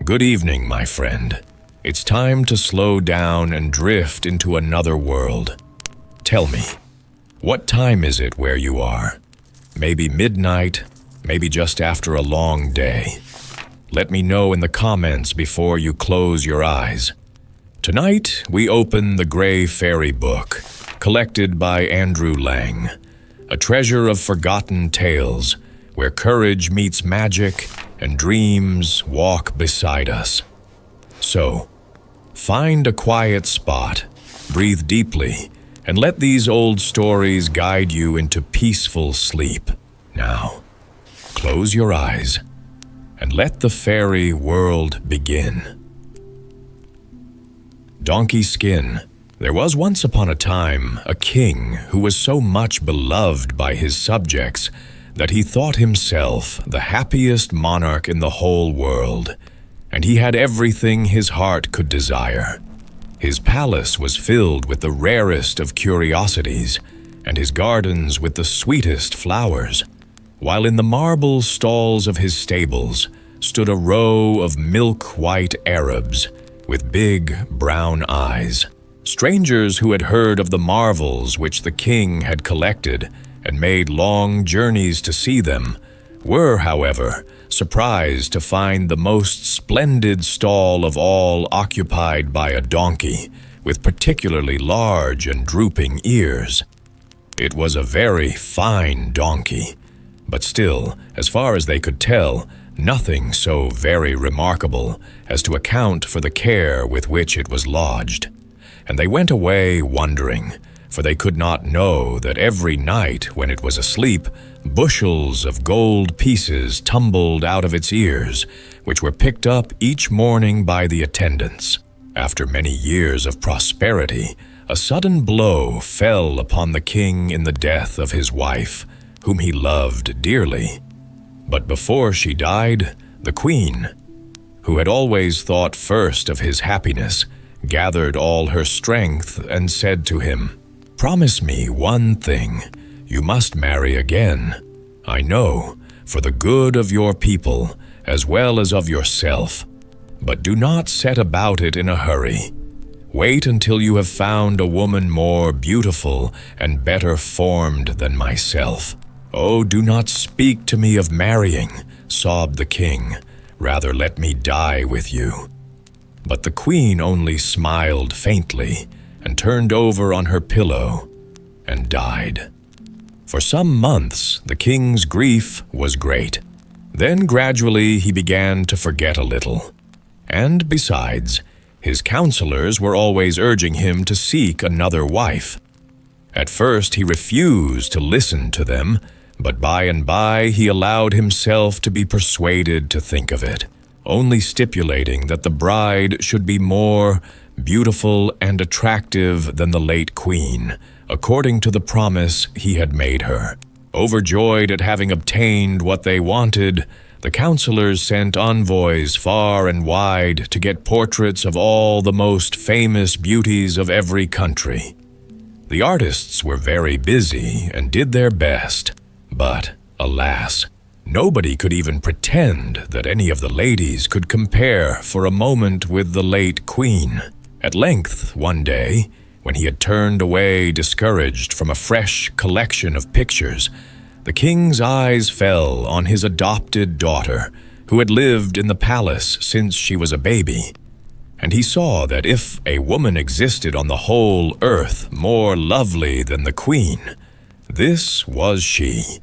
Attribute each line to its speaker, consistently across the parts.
Speaker 1: Good evening, my friend. It's time to slow down and drift into another world. Tell me, what time is it where you are? Maybe midnight, maybe just after a long day. Let me know in the comments before you close your eyes. Tonight, we open the Gray Fairy Book, collected by Andrew Lang, a treasure of forgotten tales where courage meets magic and dreams walk beside us. So, find a quiet spot, breathe deeply, and let these old stories guide you into peaceful sleep. Now, close your eyes and let the fairy world begin. Donkey Skin. There was once upon a time a king who was so much beloved by his subjects that he thought himself the happiest monarch in the whole world, and he had everything his heart could desire. His palace was filled with the rarest of curiosities, and his gardens with the sweetest flowers, while in the marble stalls of his stables stood a row of milk-white Arabs with big brown eyes. Strangers who had heard of the marvels which the king had collected and made long journeys to see them were, however, surprised to find the most splendid stall of all occupied by a donkey with particularly large and drooping ears. It was a very fine donkey, but still, as far as they could tell, nothing so very remarkable as to account for the care with which it was lodged. And they went away wondering, for they could not know that every night when it was asleep, bushels of gold pieces tumbled out of its ears, which were picked up each morning by the attendants. After many years of prosperity, a sudden blow fell upon the king in the death of his wife, whom he loved dearly. But before she died, the queen, who had always thought first of his happiness, gathered all her strength and said to him, "Promise me one thing. You must marry again. I know, for the good of your people, as well as of yourself. But do not set about it in a hurry. Wait until you have found a woman more beautiful and better formed than myself." "Oh, do not speak to me of marrying," sobbed the king. "Rather let me die with you." But the queen only smiled faintly and turned over on her pillow and died. For some months, the king's grief was great. Then gradually he began to forget a little. And besides, his counselors were always urging him to seek another wife. At first he refused to listen to them, but by and by he allowed himself to be persuaded to think of it, only stipulating that the bride should be more beautiful and attractive than the late queen, according to the promise he had made her. Overjoyed at having obtained what they wanted, the counselors sent envoys far and wide to get portraits of all the most famous beauties of every country. The artists were very busy and did their best, but, alas, nobody could even pretend that any of the ladies could compare for a moment with the late queen. At length, one day, when he had turned away discouraged from a fresh collection of pictures, the king's eyes fell on his adopted daughter, who had lived in the palace since she was a baby. And he saw that if a woman existed on the whole earth more lovely than the queen, this was she.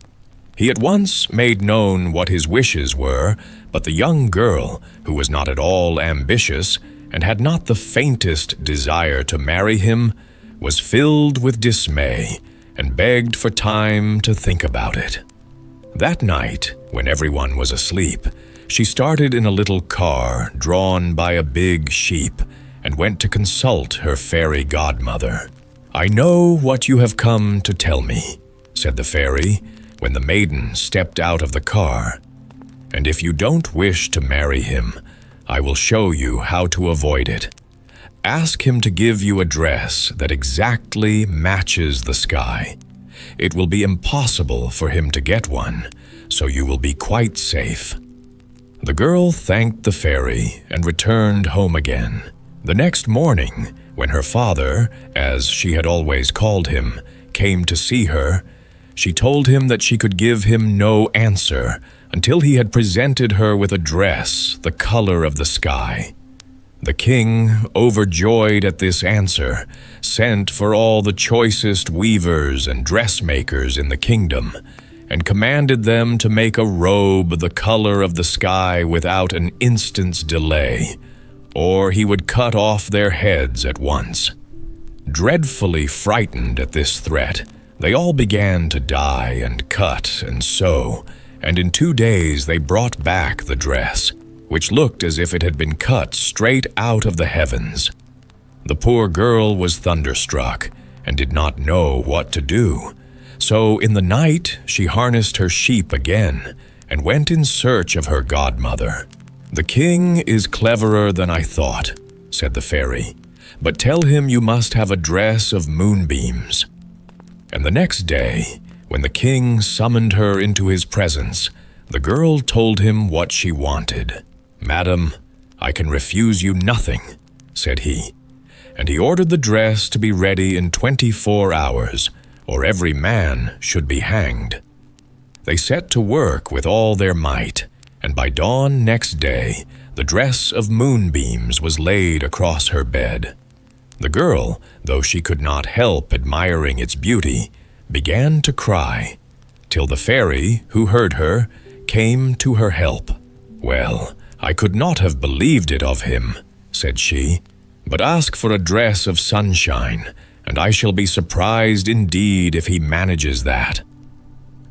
Speaker 1: He at once made known what his wishes were, but the young girl, who was not at all ambitious and had not the faintest desire to marry him, was filled with dismay and begged for time to think about it. That night, when everyone was asleep, she started in a little car drawn by a big sheep and went to consult her fairy godmother. "I know what you have come to tell me," said the fairy, when the maiden stepped out of the car. "And if you don't wish to marry him, I will show you how to avoid it. Ask him to give you a dress that exactly matches the sky. It will be impossible for him to get one, so you will be quite safe." The girl thanked the fairy and returned home again. The next morning, when her father, as she had always called him, came to see her, she told him that she could give him no answer until he had presented her with a dress the color of the sky. The king, overjoyed at this answer, sent for all the choicest weavers and dressmakers in the kingdom, and commanded them to make a robe the color of the sky without an instant's delay, or he would cut off their heads at once. Dreadfully frightened at this threat, they all began to dye and cut and sew, and in 2 days they brought back the dress, which looked as if it had been cut straight out of the heavens. The poor girl was thunderstruck and did not know what to do. So in the night she harnessed her sheep again and went in search of her godmother. "The king is cleverer than I thought," said the fairy, "but tell him you must have a dress of moonbeams." And the next day, when the king summoned her into his presence, the girl told him what she wanted. "Madam, I can refuse you nothing," said he, and he ordered the dress to be ready in 24 hours, or every man should be hanged. They set to work with all their might, and by dawn next day, the dress of moonbeams was laid across her bed. The girl, though she could not help admiring its beauty, began to cry, till the fairy, who heard her, came to her help. "Well, I could not have believed it of him," said she, "but ask for a dress of sunshine, and I shall be surprised indeed if he manages that."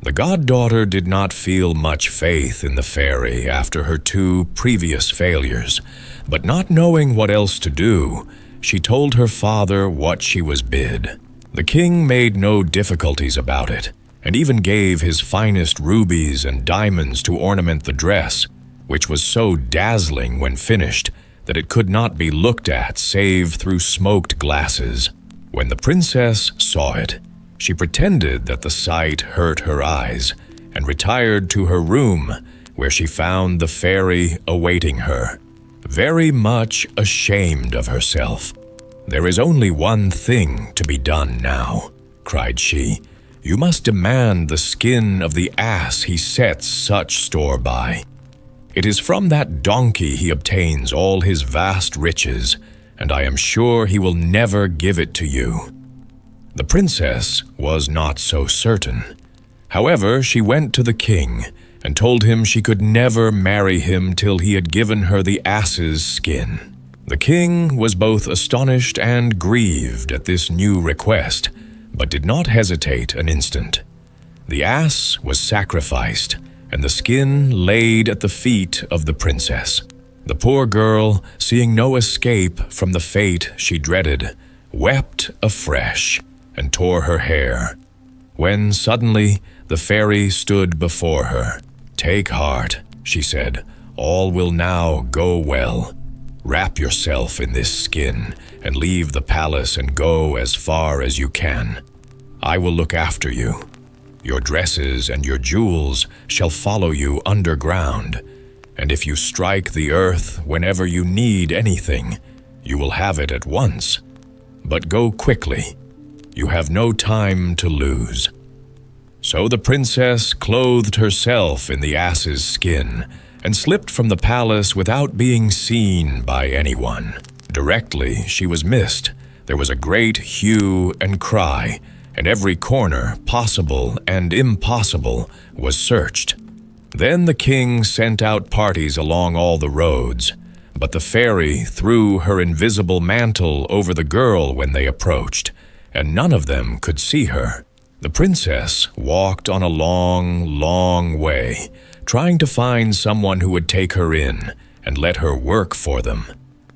Speaker 1: The goddaughter did not feel much faith in the fairy after her 2 previous failures, but not knowing what else to do, she told her father what she was bid. The king made no difficulties about it, and even gave his finest rubies and diamonds to ornament the dress, which was so dazzling when finished that it could not be looked at save through smoked glasses. When the princess saw it, she pretended that the sight hurt her eyes, and retired to her room, where she found the fairy awaiting her, very much ashamed of herself. "There is only one thing to be done now," cried she. "You must demand the skin of the ass he sets such store by. It is from that donkey he obtains all his vast riches, and I am sure he will never give it to you." The princess was not so certain. However, she went to the king and told him she could never marry him till he had given her the ass's skin. The king was both astonished and grieved at this new request, but did not hesitate an instant. The ass was sacrificed, and the skin laid at the feet of the princess. The poor girl, seeing no escape from the fate she dreaded, wept afresh and tore her hair, when suddenly the fairy stood before her. "Take heart," she said, "all will now go well. Wrap yourself in this skin and leave the palace and go as far as you can. I will look after you. Your dresses and your jewels shall follow you underground, and if you strike the earth whenever you need anything, you will have it at once. But go quickly. You have no time to lose." So the princess clothed herself in the ass's skin and slipped from the palace without being seen by anyone. Directly she was missed, there was a great hue and cry, and every corner, possible and impossible, was searched. Then the king sent out parties along all the roads, but the fairy threw her invisible mantle over the girl when they approached, and none of them could see her. The princess walked on a long, long way, trying to find someone who would take her in and let her work for them.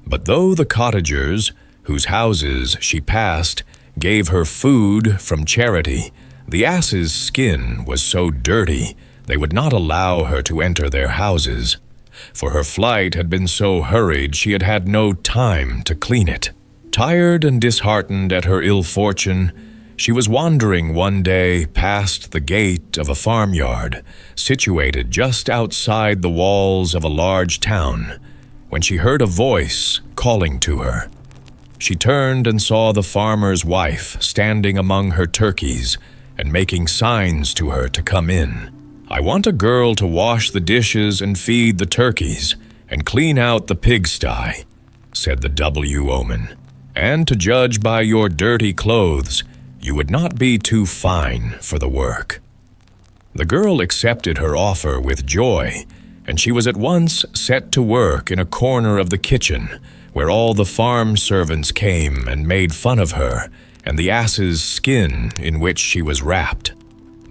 Speaker 1: But though the cottagers, whose houses she passed, gave her food from charity, the ass's skin was so dirty they would not allow her to enter their houses, for her flight had been so hurried she had had no time to clean it. Tired and disheartened at her ill fortune, She was wandering one day past the gate of a farmyard, situated just outside the walls of a large town, when she heard a voice calling to her. She turned and saw the farmer's wife standing among her turkeys and making signs to her to come in. "I want a girl to wash the dishes and feed the turkeys and clean out the pigsty," said the W-omen, "and to judge by your dirty clothes, you would not be too fine for the work." The girl accepted her offer with joy, and she was at once set to work in a corner of the kitchen, where all the farm servants came and made fun of her and the ass's skin in which she was wrapped.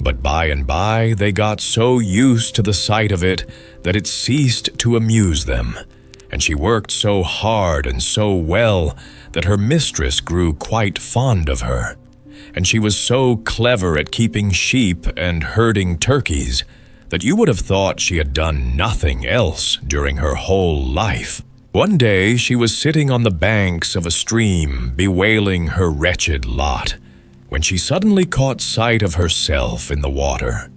Speaker 1: But by and by they got so used to the sight of it that it ceased to amuse them, and she worked so hard and so well that her mistress grew quite fond of her. And she was so clever at keeping sheep and herding turkeys that you would have thought she had done nothing else during her whole life. One day she was sitting on the banks of a stream bewailing her wretched lot, when she suddenly caught sight of herself in the water.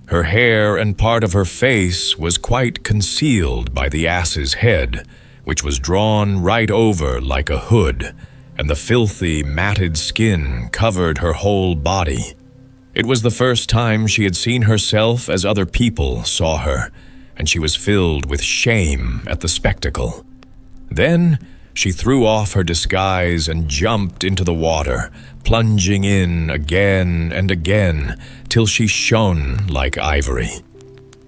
Speaker 1: Her hair and part of her face was quite concealed by the ass's head, which was drawn right over like a hood, and the filthy, matted skin covered her whole body. It was the first time she had seen herself as other people saw her, and she was filled with shame at the spectacle. Then she threw off her disguise and jumped into the water, plunging in again and again till she shone like ivory.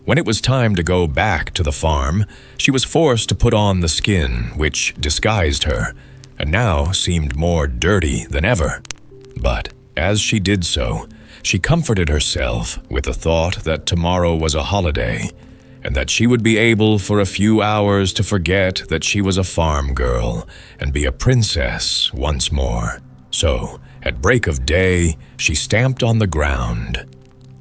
Speaker 1: When it was time to go back to the farm, she was forced to put on the skin which disguised her, and now seemed more dirty than ever. But as she did so, she comforted herself with the thought that tomorrow was a holiday, and that she would be able for a few hours to forget that she was a farm girl and be a princess once more. So, at break of day, she stamped on the ground,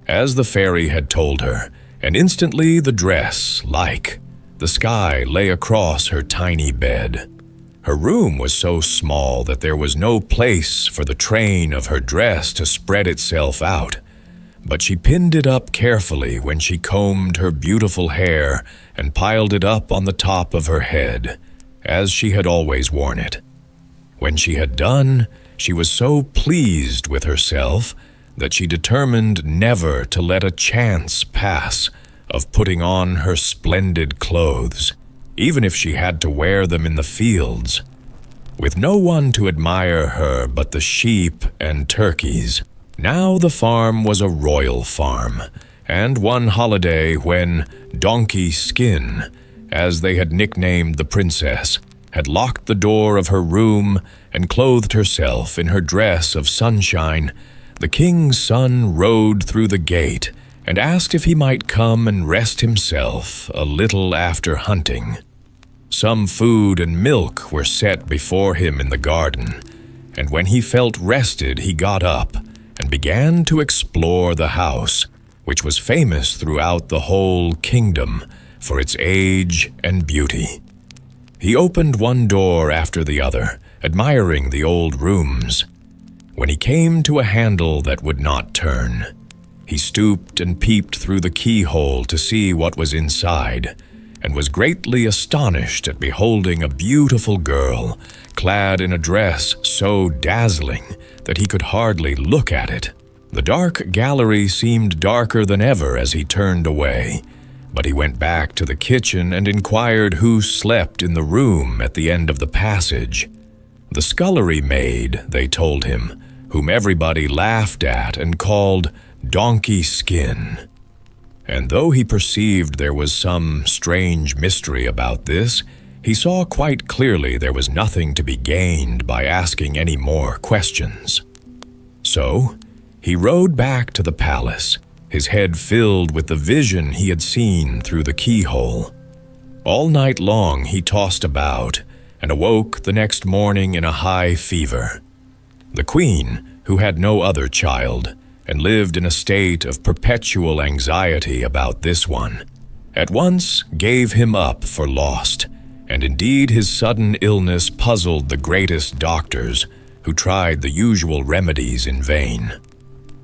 Speaker 1: as the fairy had told her, and instantly the dress, like the sky, lay across her tiny bed. Her room was so small that there was no place for the train of her dress to spread itself out, but she pinned it up carefully when she combed her beautiful hair and piled it up on the top of her head, as she had always worn it. When she had done, she was so pleased with herself that she determined never to let a chance pass of putting on her splendid clothes, even if she had to wear them in the fields. With no one to admire her but the sheep and turkeys, now the farm was a royal farm, and one holiday when Donkey Skin, as they had nicknamed the princess, had locked the door of her room and clothed herself in her dress of sunshine, the king's son rode through the gate and asked if he might come and rest himself a little after hunting. Some food and milk were set before him in the garden, and when he felt rested he got up and began to explore the house, which was famous throughout the whole kingdom for its age and beauty. He opened one door after the other, admiring the old rooms. When he came to a handle that would not turn, he stooped and peeped through the keyhole to see what was inside, and was greatly astonished at beholding a beautiful girl, clad in a dress so dazzling that he could hardly look at it. The dark gallery seemed darker than ever as he turned away, but he went back to the kitchen and inquired who slept in the room at the end of the passage. The scullery maid, they told him, whom everybody laughed at and called Donkey Skin. And though he perceived there was some strange mystery about this, he saw quite clearly there was nothing to be gained by asking any more questions. So, he rode back to the palace, his head filled with the vision he had seen through the keyhole. All night long he tossed about, and awoke the next morning in a high fever. The queen, who had no other child, and lived in a state of perpetual anxiety about this one, at once gave him up for lost, and indeed his sudden illness puzzled the greatest doctors, who tried the usual remedies in vain.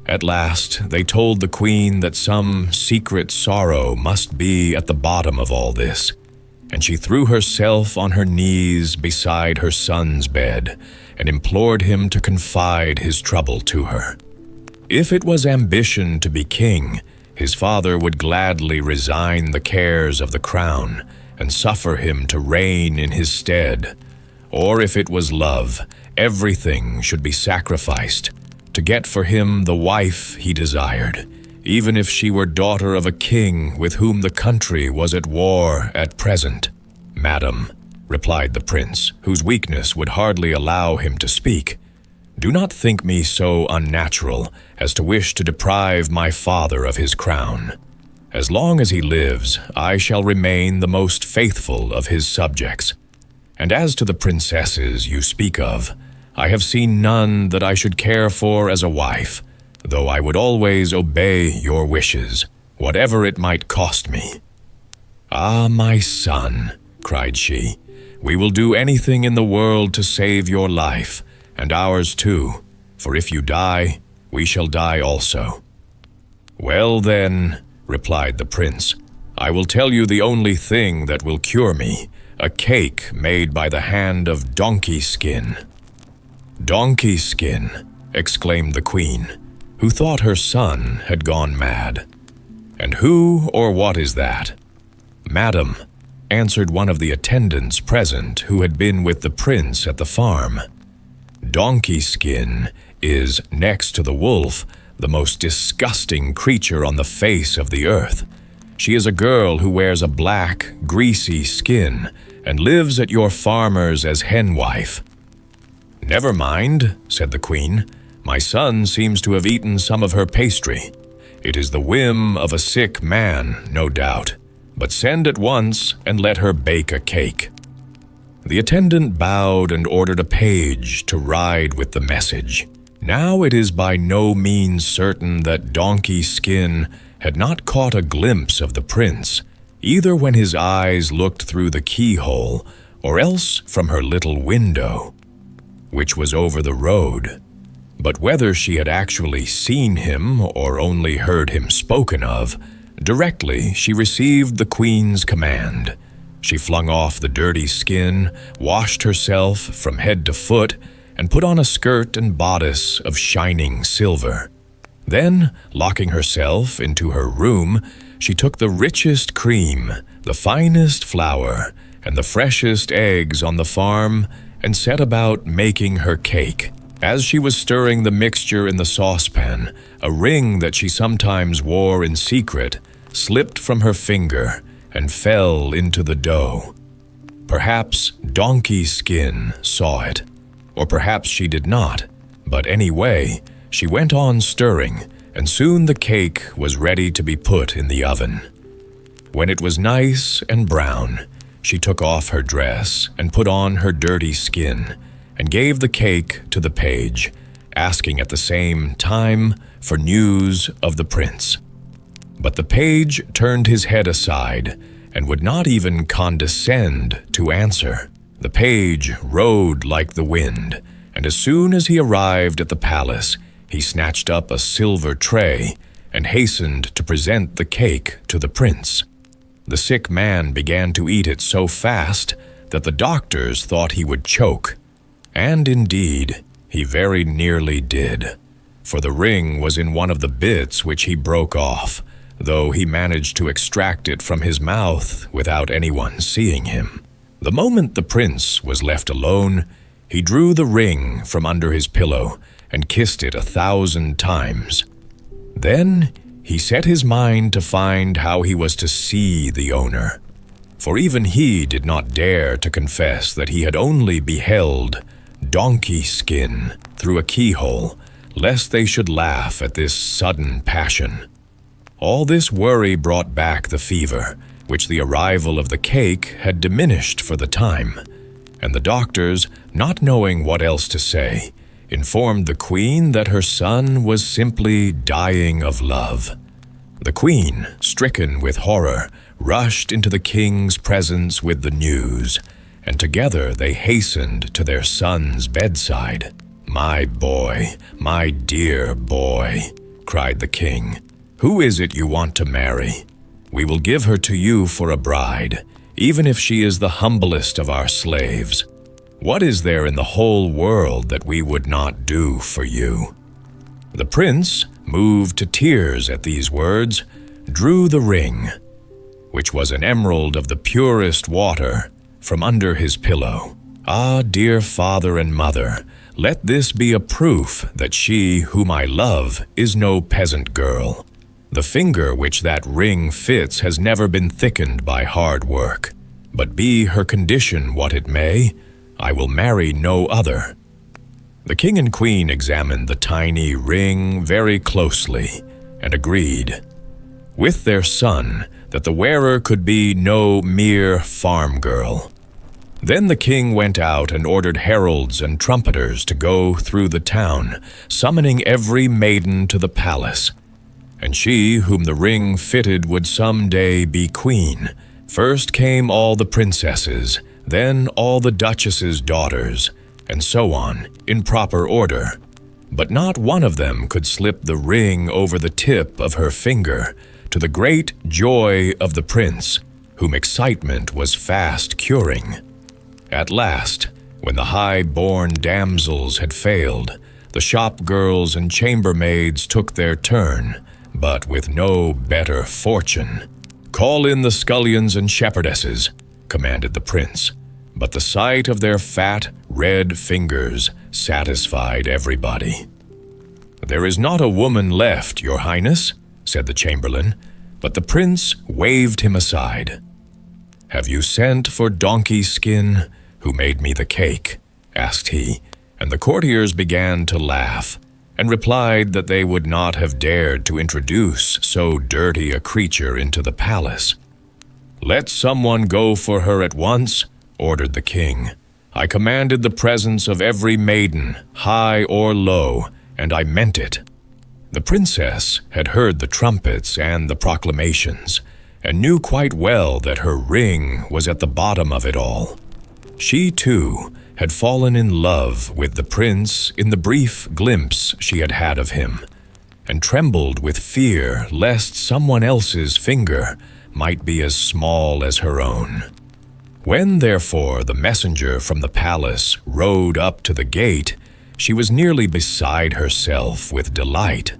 Speaker 1: At last, they told the queen that some secret sorrow must be at the bottom of all this, and she threw herself on her knees beside her son's bed and implored him to confide his trouble to her. If it was ambition to be king, his father would gladly resign the cares of the crown and suffer him to reign in his stead. Or if it was love, everything should be sacrificed to get for him the wife he desired, even if she were daughter of a king with whom the country was at war at present. "Madam," replied the prince, whose weakness would hardly allow him to speak, "do not think me so unnatural as to wish to deprive my father of his crown. As long as he lives, I shall remain the most faithful of his subjects. And as to the princesses you speak of, I have seen none that I should care for as a wife, though I would always obey your wishes, whatever it might cost me." "Ah, my son," cried she, "we will do anything in the world to save your life, and ours too, for if you die, we shall die also." "Well then," replied the prince, "I will tell you the only thing that will cure me, a cake made by the hand of donkey skin." "Donkey skin," exclaimed the queen, who thought her son had gone mad. "And who or what is that?" "Madam," answered one of the attendants present who had been with the prince at the farm, "Donkey skin is, next to the wolf, the most disgusting creature on the face of the earth. She is a girl who wears a black, greasy skin and lives at your farmer's as henwife." "Never mind," said the queen. "My son seems to have eaten some of her pastry. It is the whim of a sick man, no doubt. But send at once and let her bake a cake." The attendant bowed and ordered a page to ride with the message. Now it is by no means certain that Donkey Skin had not caught a glimpse of the prince, either when his eyes looked through the keyhole or else from her little window, which was over the road. But whether she had actually seen him or only heard him spoken of, directly she received the queen's command. She flung off the dirty skin, washed herself from head to foot, and put on a skirt and bodice of shining silver. Then, locking herself into her room, she took the richest cream, the finest flour, and the freshest eggs on the farm and set about making her cake. As she was stirring the mixture in the saucepan, a ring that she sometimes wore in secret slipped from her finger and fell into the dough. Perhaps Donkey Skin saw it, or perhaps she did not, but anyway, she went on stirring, and soon the cake was ready to be put in the oven. When it was nice and brown, she took off her dress and put on her dirty skin, and gave the cake to the page, asking at the same time for news of the prince. But the page turned his head aside and would not even condescend to answer. The page rode like the wind, and as soon as he arrived at the palace, he snatched up a silver tray and hastened to present the cake to the prince. The sick man began to eat it so fast that the doctors thought he would choke. And indeed, he very nearly did, for the ring was in one of the bits which he broke off, though he managed to extract it from his mouth without anyone seeing him. The moment the prince was left alone, he drew the ring from under his pillow and kissed it 1,000 times. Then he set his mind to find how he was to see the owner, for even he did not dare to confess that he had only beheld Donkey Skin through a keyhole, lest they should laugh at this sudden passion. All this worry brought back the fever, which the arrival of the cake had diminished for the time, and the doctors, not knowing what else to say, informed the queen that her son was simply dying of love. The queen, stricken with horror, rushed into the king's presence with the news, and together they hastened to their son's bedside. "My boy, my dear boy," cried the king. "Who is it you want to marry? We will give her to you for a bride, even if she is the humblest of our slaves. What is there in the whole world that we would not do for you?" The prince, moved to tears at these words, drew the ring, which was an emerald of the purest water, from under his pillow. "Ah, dear father and mother, let this be a proof that she whom I love is no peasant girl. The finger which that ring fits has never been thickened by hard work. But be her condition what it may, I will marry no other." The king and queen examined the tiny ring very closely and agreed, with their son, that the wearer could be no mere farm girl. Then the king went out and ordered heralds and trumpeters to go through the town, summoning every maiden to the palace. And she whom the ring fitted would some day be queen. First came all the princesses, then all the duchesses' daughters, and so on, in proper order. But not one of them could slip the ring over the tip of her finger, to the great joy of the prince, whom excitement was fast curing. At last, when the high-born damsels had failed, the shop girls and chambermaids took their turn, but with no better fortune. "Call in the scullions and shepherdesses," commanded the prince. But the sight of their fat, red fingers satisfied everybody. "There is not a woman left, your highness," said the chamberlain, but the prince waved him aside. "Have you sent for Donkey Skin, who made me the cake?" asked he, and the courtiers began to laugh, and replied that they would not have dared to introduce so dirty a creature into the palace. "Let someone go for her at once," ordered the king. "I commanded the presence of every maiden, high or low, and I meant it." The princess had heard the trumpets and the proclamations, and knew quite well that her ring was at the bottom of it all. She, too, had fallen in love with the prince in the brief glimpse she had had of him, and trembled with fear lest someone else's finger might be as small as her own. When, therefore, the messenger from the palace rode up to the gate, she was nearly beside herself with delight.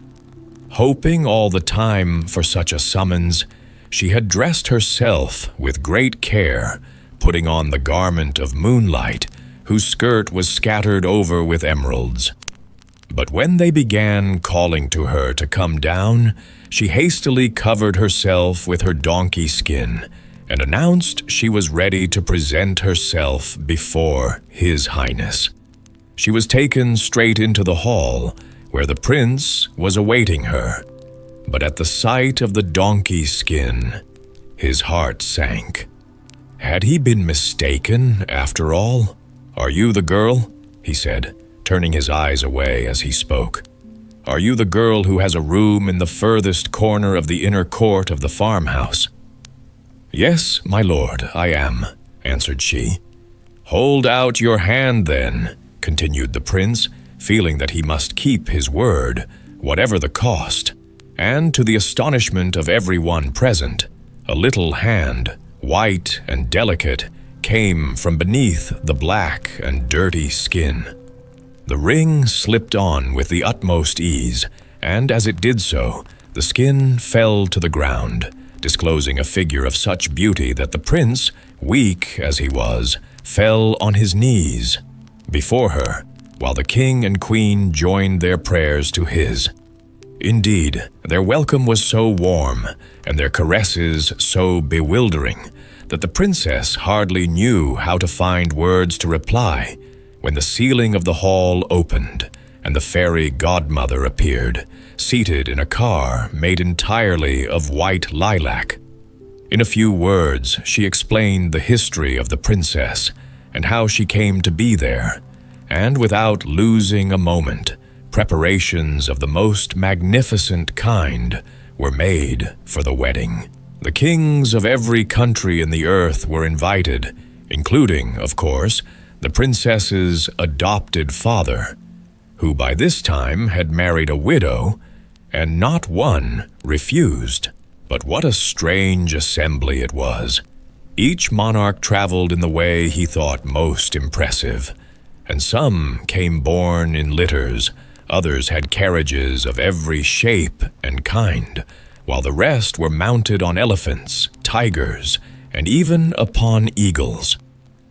Speaker 1: Hoping all the time for such a summons, she had dressed herself with great care, putting on the garment of moonlight, whose skirt was scattered over with emeralds. But when they began calling to her to come down, she hastily covered herself with her donkey skin, and announced she was ready to present herself before His Highness. She was taken straight into the hall, where the prince was awaiting her. But at the sight of the donkey skin, his heart sank. Had he been mistaken, after all? "Are you the girl?" he said, turning his eyes away as he spoke. "Are you the girl who has a room in the furthest corner of the inner court of the farmhouse?" "Yes, my lord, I am," answered she. "Hold out your hand, then," continued the prince, feeling that he must keep his word, whatever the cost. And to the astonishment of everyone present, a little hand, white and delicate, came from beneath the black and dirty skin. The ring slipped on with the utmost ease, and as it did so, the skin fell to the ground, disclosing a figure of such beauty that the prince, weak as he was, fell on his knees before her, while the king and queen joined their prayers to his. Indeed, their welcome was so warm, and their caresses so bewildering, that the princess hardly knew how to find words to reply, when the ceiling of the hall opened, and the fairy godmother appeared, seated in a car made entirely of white lilac. In a few words, she explained the history of the princess, and how she came to be there, and without losing a moment, preparations of the most magnificent kind were made for the wedding. The kings of every country in the earth were invited, including, of course, the princess's adopted father. who by this time had married a widow, and not one refused. But what a strange assembly it was! Each monarch traveled in the way he thought most impressive, and some came borne in litters, others had carriages of every shape and kind, while the rest were mounted on elephants, tigers, and even upon eagles.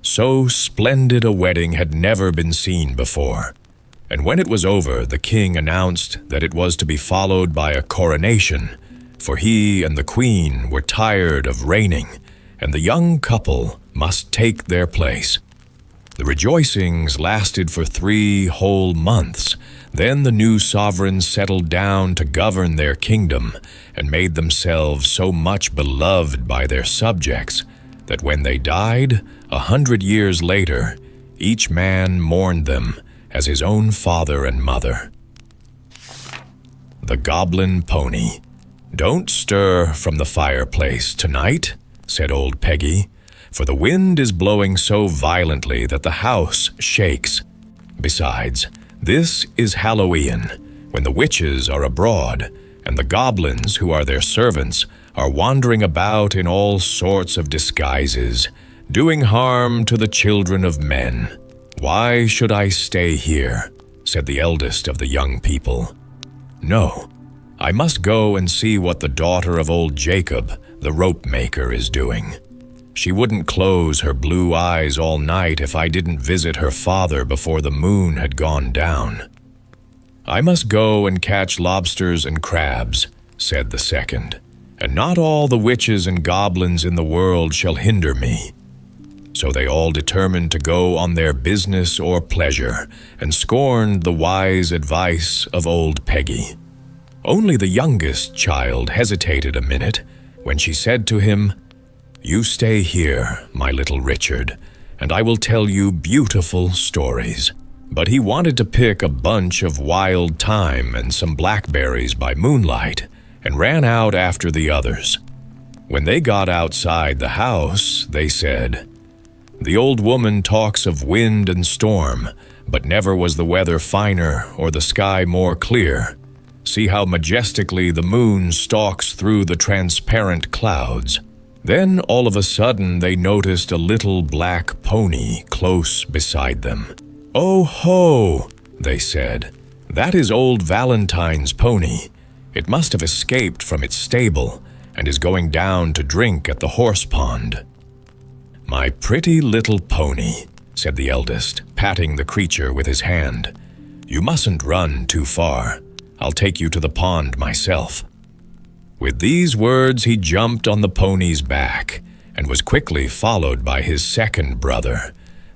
Speaker 1: So splendid a wedding had never been seen before. And when it was over, the king announced that it was to be followed by a coronation, for he and the queen were tired of reigning, and the young couple must take their place. The rejoicings lasted for 3 whole months. Then the new sovereigns settled down to govern their kingdom, and made themselves so much beloved by their subjects that when they died, 100 years later, each man mourned them as his own father and mother. The Goblin Pony. "Don't stir from the fireplace tonight," said old Peggy, "for the wind is blowing so violently that the house shakes. Besides, this is Halloween, when the witches are abroad, and the goblins, who are their servants, are wandering about in all sorts of disguises, doing harm to the children of men. Why should I stay here?" said the eldest of the young people. "No, I must go and see what the daughter of old Jacob, the rope maker, is doing. She wouldn't close her blue eyes all night if I didn't visit her father before the moon had gone down." "I must go and catch lobsters and crabs," said the second, "and not all the witches and goblins in the world shall hinder me." So they all determined to go on their business or pleasure, and scorned the wise advice of old Peggy. Only the youngest child hesitated a minute, when she said to him, "You stay here, my little Richard, and I will tell you beautiful stories." But he wanted to pick a bunch of wild thyme and some blackberries by moonlight, and ran out after the others. When they got outside the house, they said, "The old woman talks of wind and storm, but never was the weather finer or the sky more clear. See how majestically the moon stalks through the transparent clouds." Then all of a sudden they noticed a little black pony close beside them. "Oh ho," they said, "that is old Valentine's pony. It must have escaped from its stable and is going down to drink at the horse pond." "My pretty little pony," said the eldest, patting the creature with his hand. "You mustn't run too far. I'll take you to the pond myself." With these words he jumped on the pony's back, and was quickly followed by his second brother,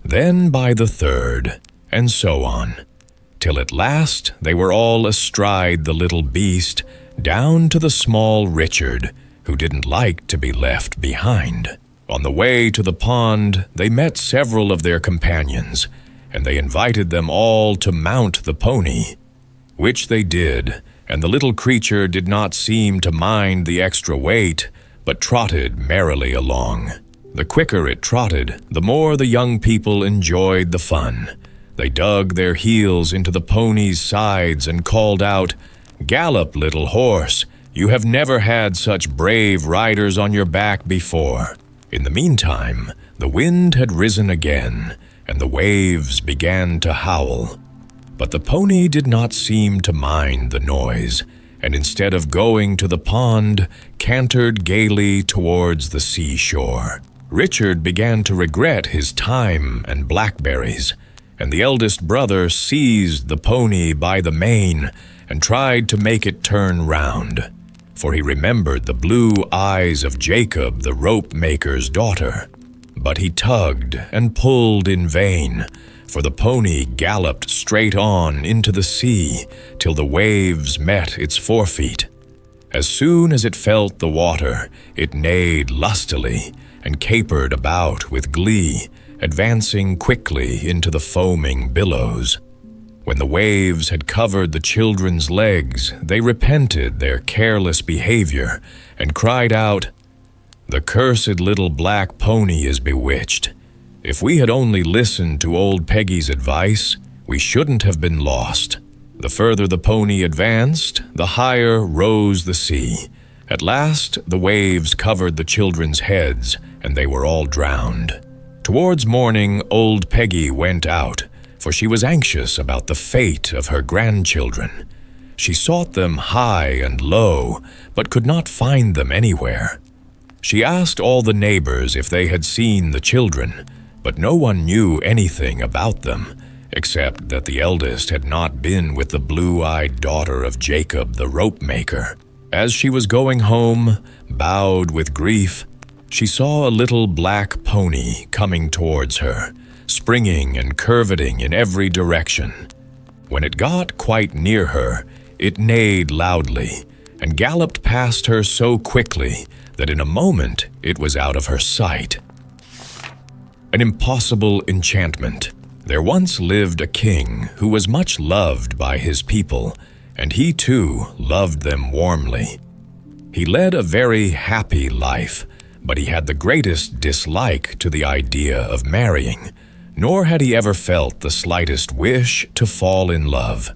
Speaker 1: then by the third, and so on, till at last they were all astride the little beast, down to the small Richard, who didn't like to be left behind. On the way to the pond, they met several of their companions, and they invited them all to mount the pony, which they did, and the little creature did not seem to mind the extra weight, but trotted merrily along. The quicker it trotted, the more the young people enjoyed the fun. They dug their heels into the pony's sides and called out, "Gallop, little horse! You have never had such brave riders on your back before." In the meantime, the wind had risen again, and the waves began to howl. But the pony did not seem to mind the noise, and instead of going to the pond, cantered gaily towards the seashore. Richard began to regret his thyme and blackberries, and the eldest brother seized the pony by the mane and tried to make it turn round, for he remembered the blue eyes of Jacob, the rope-maker's daughter. But he tugged and pulled in vain, for the pony galloped straight on into the sea till the waves met its forefeet. As soon as it felt the water, it neighed lustily and capered about with glee, advancing quickly into the foaming billows. When the waves had covered the children's legs, they repented their careless behavior and cried out, "The cursed little black pony is bewitched. If we had only listened to old Peggy's advice, we shouldn't have been lost." The further the pony advanced, the higher rose the sea. At last, the waves covered the children's heads, and they were all drowned. Towards morning, old Peggy went out, for she was anxious about the fate of her grandchildren. She sought them high and low, but could not find them anywhere. She asked all the neighbors if they had seen the children, but no one knew anything about them, except that the eldest had not been with the blue-eyed daughter of Jacob the rope-maker. As she was going home, bowed with grief, she saw a little black pony coming towards her, springing and curveting in every direction. When it got quite near her, it neighed loudly and galloped past her so quickly that in a moment it was out of her sight. An Impossible Enchantment. There once lived a king who was much loved by his people, and he too loved them warmly. He led a very happy life, but he had the greatest dislike to the idea of marrying, nor had he ever felt the slightest wish to fall in love.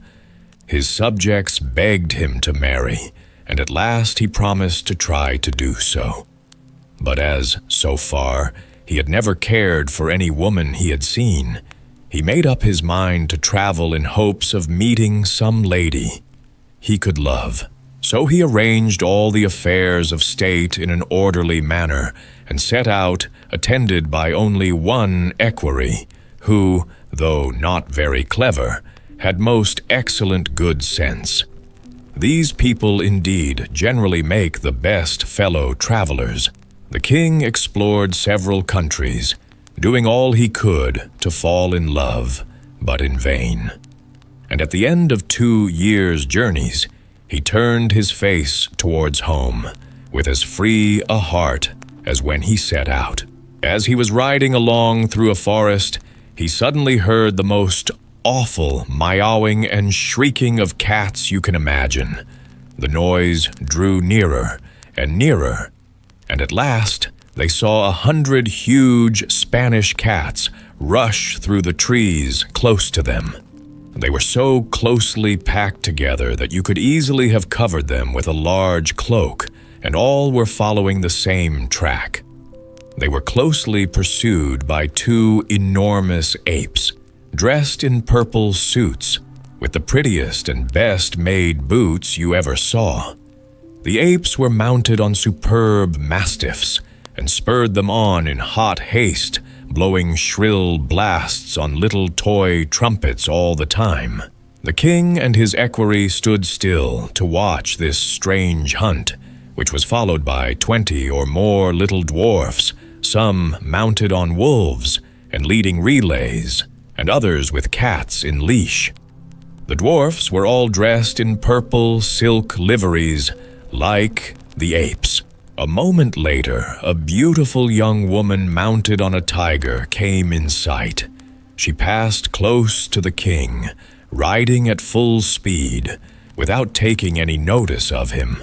Speaker 1: His subjects begged him to marry, and at last he promised to try to do so. But as, so far, he had never cared for any woman he had seen, he made up his mind to travel in hopes of meeting some lady he could love. So he arranged all the affairs of state in an orderly manner and set out, attended by only one equerry, who, though not very clever, had most excellent good sense. These people indeed generally make the best fellow travelers. The king explored several countries, doing all he could to fall in love, but in vain. And at the end of 2 years' journeys, he turned his face towards home, with as free a heart as when he set out. As he was riding along through a forest, he suddenly heard the most awful meowing and shrieking of cats you can imagine. The noise drew nearer and nearer, and at last they saw 100 huge Spanish cats rush through the trees close to them. They were so closely packed together that you could easily have covered them with a large cloak, and all were following the same track. They were closely pursued by 2 enormous apes, dressed in purple suits, with the prettiest and best-made boots you ever saw. The apes were mounted on superb mastiffs, and spurred them on in hot haste, blowing shrill blasts on little toy trumpets all the time. The king and his equerry stood still to watch this strange hunt, which was followed by 20 or more little dwarfs, some mounted on wolves and leading relays, and others with cats in leash. The dwarfs were all dressed in purple silk liveries, like the apes. A moment later, a beautiful young woman mounted on a tiger came in sight. She passed close to the king, riding at full speed, without taking any notice of him.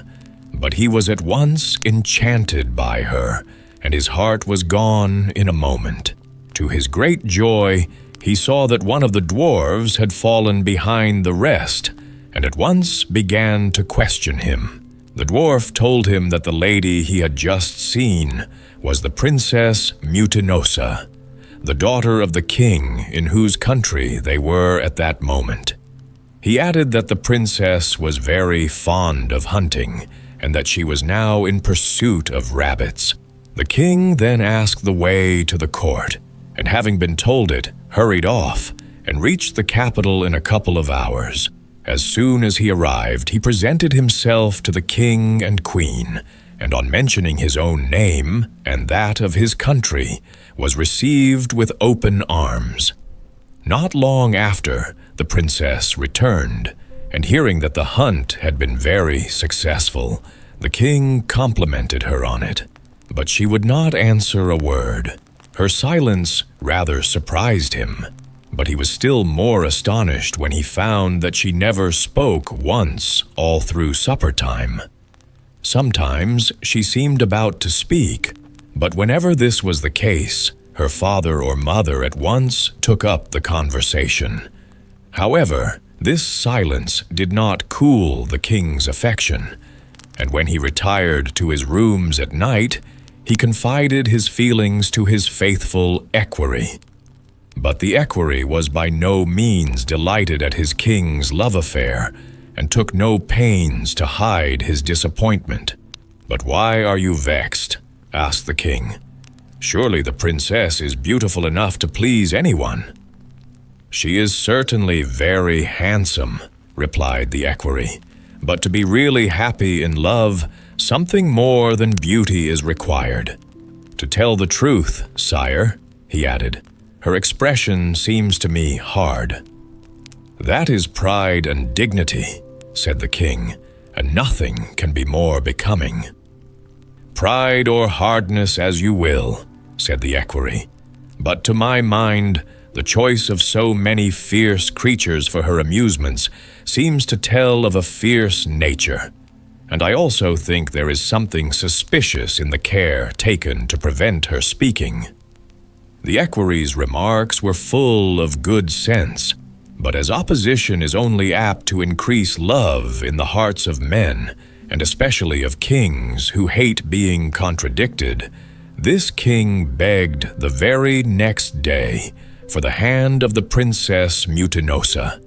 Speaker 1: But he was at once enchanted by her, and his heart was gone in a moment. To his great joy, he saw that one of the dwarves had fallen behind the rest, and at once began to question him. The dwarf told him that the lady he had just seen was the Princess Mutinosa, the daughter of the king in whose country they were at that moment. He added that the princess was very fond of hunting, and that she was now in pursuit of rabbits. The king then asked the way to the court, and having been told it, hurried off, and reached the capital in a couple of hours. As soon as he arrived, he presented himself to the king and queen, and on mentioning his own name and that of his country, was received with open arms. Not long after, the princess returned, and hearing that the hunt had been very successful, the king complimented her on it. But she would not answer a word. Her silence rather surprised him, but he was still more astonished when he found that she never spoke once all through supper time. Sometimes she seemed about to speak, but whenever this was the case, her father or mother at once took up the conversation. However, This silence did not cool the king's affection, and when he retired to his rooms at night, he confided his feelings to his faithful equerry. But the equerry was by no means delighted at his king's love affair, and took no pains to hide his disappointment. "But why are you vexed?" asked the king. "Surely the princess is beautiful enough to please anyone." "She is certainly very handsome," replied the equerry. "But to be really happy in love, something more than beauty is required. To tell the truth, sire," he added, "her expression seems to me hard." "That is pride and dignity," said the king, "and nothing can be more becoming." "Pride or hardness as you will," said the equerry, "but to my mind, the choice of so many fierce creatures for her amusements seems to tell of a fierce nature, and I also think there is something suspicious in the care taken to prevent her speaking." The equerry's remarks were full of good sense, but as opposition is only apt to increase love in the hearts of men, and especially of kings who hate being contradicted, this king begged the very next day for the hand of the Princess Mutinosa.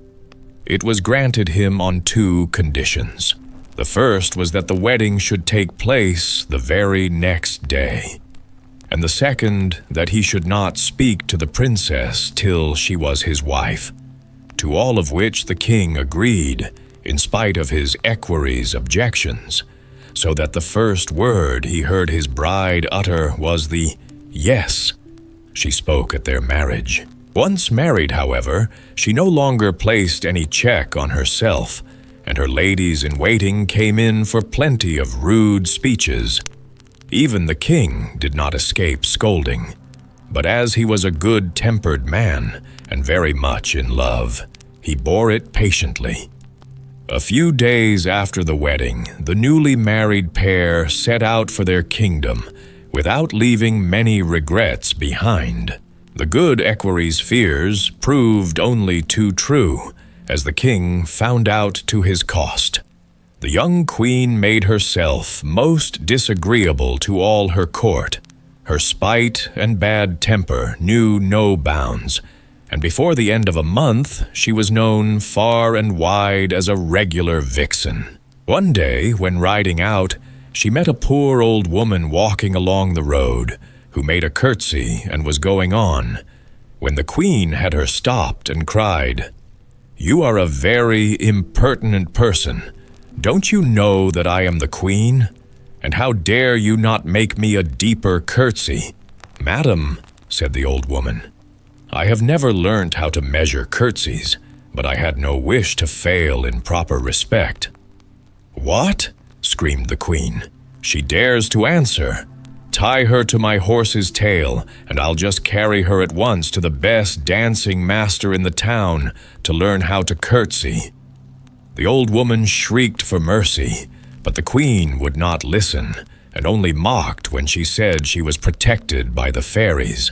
Speaker 1: It was granted him on 2 conditions. The first was that the wedding should take place the very next day, and the second that he should not speak to the princess till she was his wife, to all of which the king agreed, in spite of his equerry's objections, so that the first word he heard his bride utter was the "yes" she spoke at their marriage. Once married, however, she no longer placed any check on herself, and her ladies-in-waiting came in for plenty of rude speeches. Even the king did not escape scolding, but as he was a good-tempered man and very much in love, he bore it patiently. A few days after the wedding, the newly married pair set out for their kingdom without leaving many regrets behind. The good equerry's fears proved only too true, as the king found out to his cost. The young queen made herself most disagreeable to all her court. Her spite and bad temper knew no bounds, and before the end of a month she was known far and wide as a regular vixen. One day, when riding out, she met a poor old woman walking along the road, who made a curtsy and was going on, when the queen had her stopped and cried, "You are a very impertinent person. Don't you know that I am the queen? And how dare you not make me a deeper curtsy?" "Madam," said the old woman, "I have never learnt how to measure curtsies, but I had no wish to fail in proper respect." "What?" screamed the queen. "She dares to answer. Tie her to my horse's tail, and I'll just carry her at once to the best dancing master in the town to learn how to curtsy." The old woman shrieked for mercy, but the queen would not listen, and only mocked when she said she was protected by the fairies.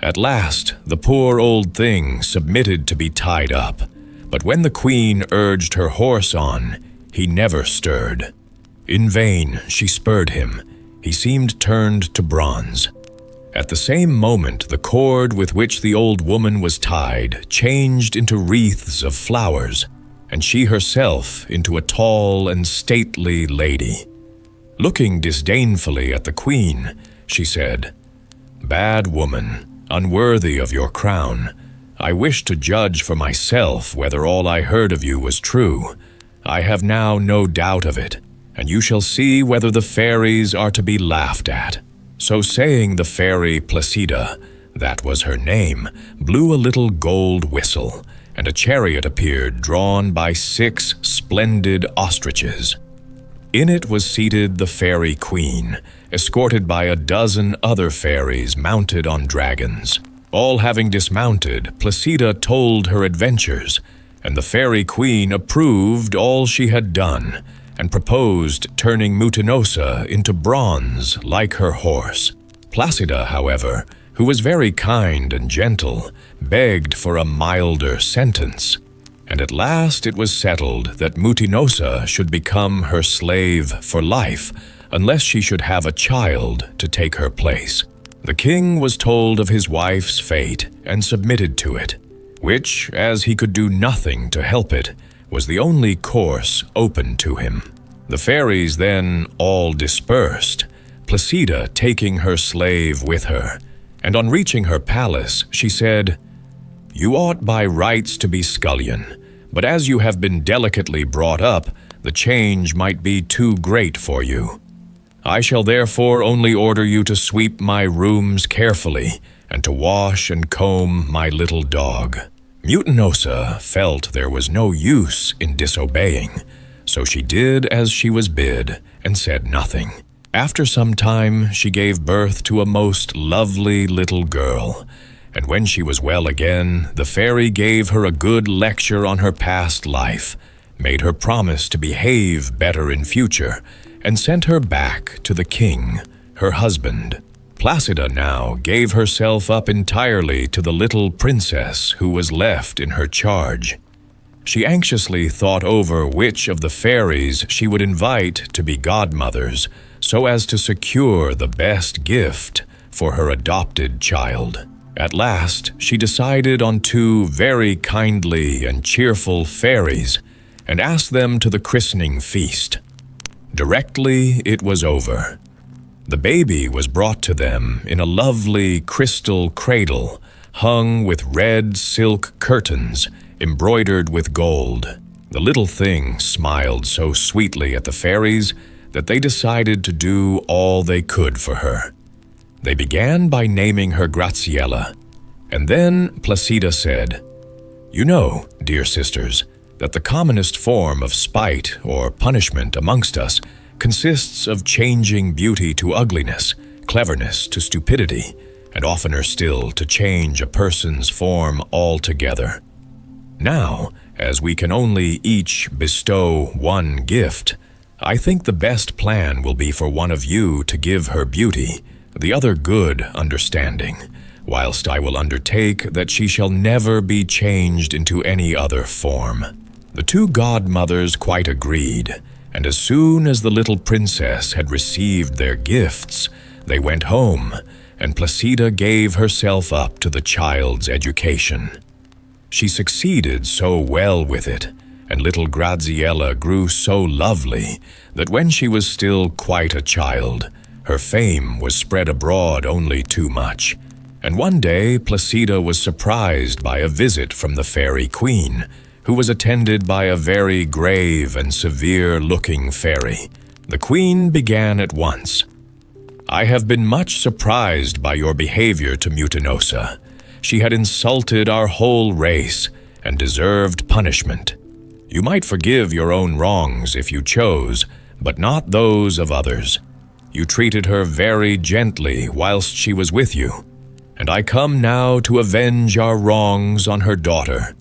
Speaker 1: At last, the poor old thing submitted to be tied up, but when the queen urged her horse on, he never stirred. In vain she spurred him. He seemed turned to bronze. At the same moment, the cord with which the old woman was tied changed into wreaths of flowers, and she herself into a tall and stately lady. Looking disdainfully at the queen, she said, "Bad woman, unworthy of your crown, I wish to judge for myself whether all I heard of you was true. I have now no doubt of it, and you shall see whether the fairies are to be laughed at." So saying, the fairy Placida, that was her name, blew a little gold whistle, and a chariot appeared drawn by 6 splendid ostriches. In it was seated the fairy queen, escorted by a dozen other fairies mounted on dragons. All having dismounted, Placida told her adventures, and the fairy queen approved all she had done, and proposed turning Mutinosa into bronze like her horse. Placida, however, who was very kind and gentle, begged for a milder sentence. and at last it was settled that Mutinosa should become her slave for life, unless she should have a child to take her place. The king was told of his wife's fate and submitted to it, which, as he could do nothing to help it, was the only course open to him. The fairies then all dispersed, Placida taking her slave with her, and on reaching her palace she said, "You ought by rights to be scullion, but as you have been delicately brought up, the change might be too great for you. I shall therefore only order you to sweep my rooms carefully, and to wash and comb my little dog." Mutinosa felt there was no use in disobeying, so she did as she was bid and said nothing. After some time, she gave birth to a most lovely little girl, and when she was well again, the fairy gave her a good lecture on her past life, made her promise to behave better in future, and sent her back to the king, her husband. Placida now gave herself up entirely to the little princess who was left in her charge. She anxiously thought over which of the fairies she would invite to be godmothers, so as to secure the best gift for her adopted child. At last, she decided on 2 very kindly and cheerful fairies, and asked them to the christening feast. Directly it was over, the baby was brought to them in a lovely crystal cradle, hung with red silk curtains, embroidered with gold. The little thing smiled so sweetly at the fairies that they decided to do all they could for her. They began by naming her Graziella, and then Placida said, "You know, dear sisters, that the commonest form of spite or punishment amongst us consists of changing beauty to ugliness, cleverness to stupidity, and oftener still to change a person's form altogether. Now, as we can only each bestow one gift, I think the best plan will be for one of you to give her beauty, the other good understanding, whilst I will undertake that she shall never be changed into any other form." The 2 godmothers quite agreed, and as soon as the little princess had received their gifts, they went home, and Placida gave herself up to the child's education. She succeeded so well with it, and little Graziella grew so lovely, that when she was still quite a child, her fame was spread abroad only too much, and one day Placida was surprised by a visit from the fairy queen, who was attended by a very grave and severe-looking fairy. The queen began at once. "I have been much surprised by your behavior to Mutinosa. She had insulted our whole race and deserved punishment. You might forgive your own wrongs if you chose, but not those of others. You treated her very gently whilst she was with you, and I come now to avenge our wrongs on her daughter.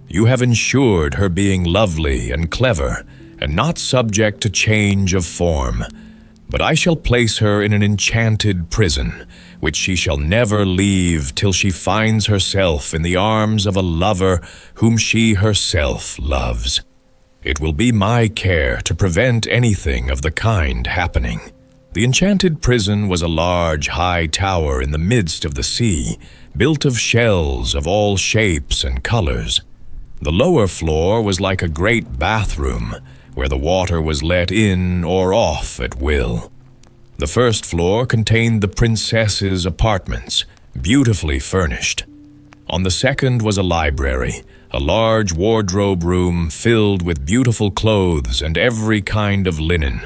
Speaker 1: You have ensured her being lovely and clever, and not subject to change of form. But I shall place her in an enchanted prison, which she shall never leave till she finds herself in the arms of a lover whom she herself loves. It will be my care to prevent anything of the kind happening." The enchanted prison was a large, high tower in the midst of the sea, built of shells of all shapes and colors. The lower floor was like a great bathroom, where the water was let in or off at will. The first floor contained the princess's apartments, beautifully furnished. On the second was a library, a large wardrobe room filled with beautiful clothes and every kind of linen,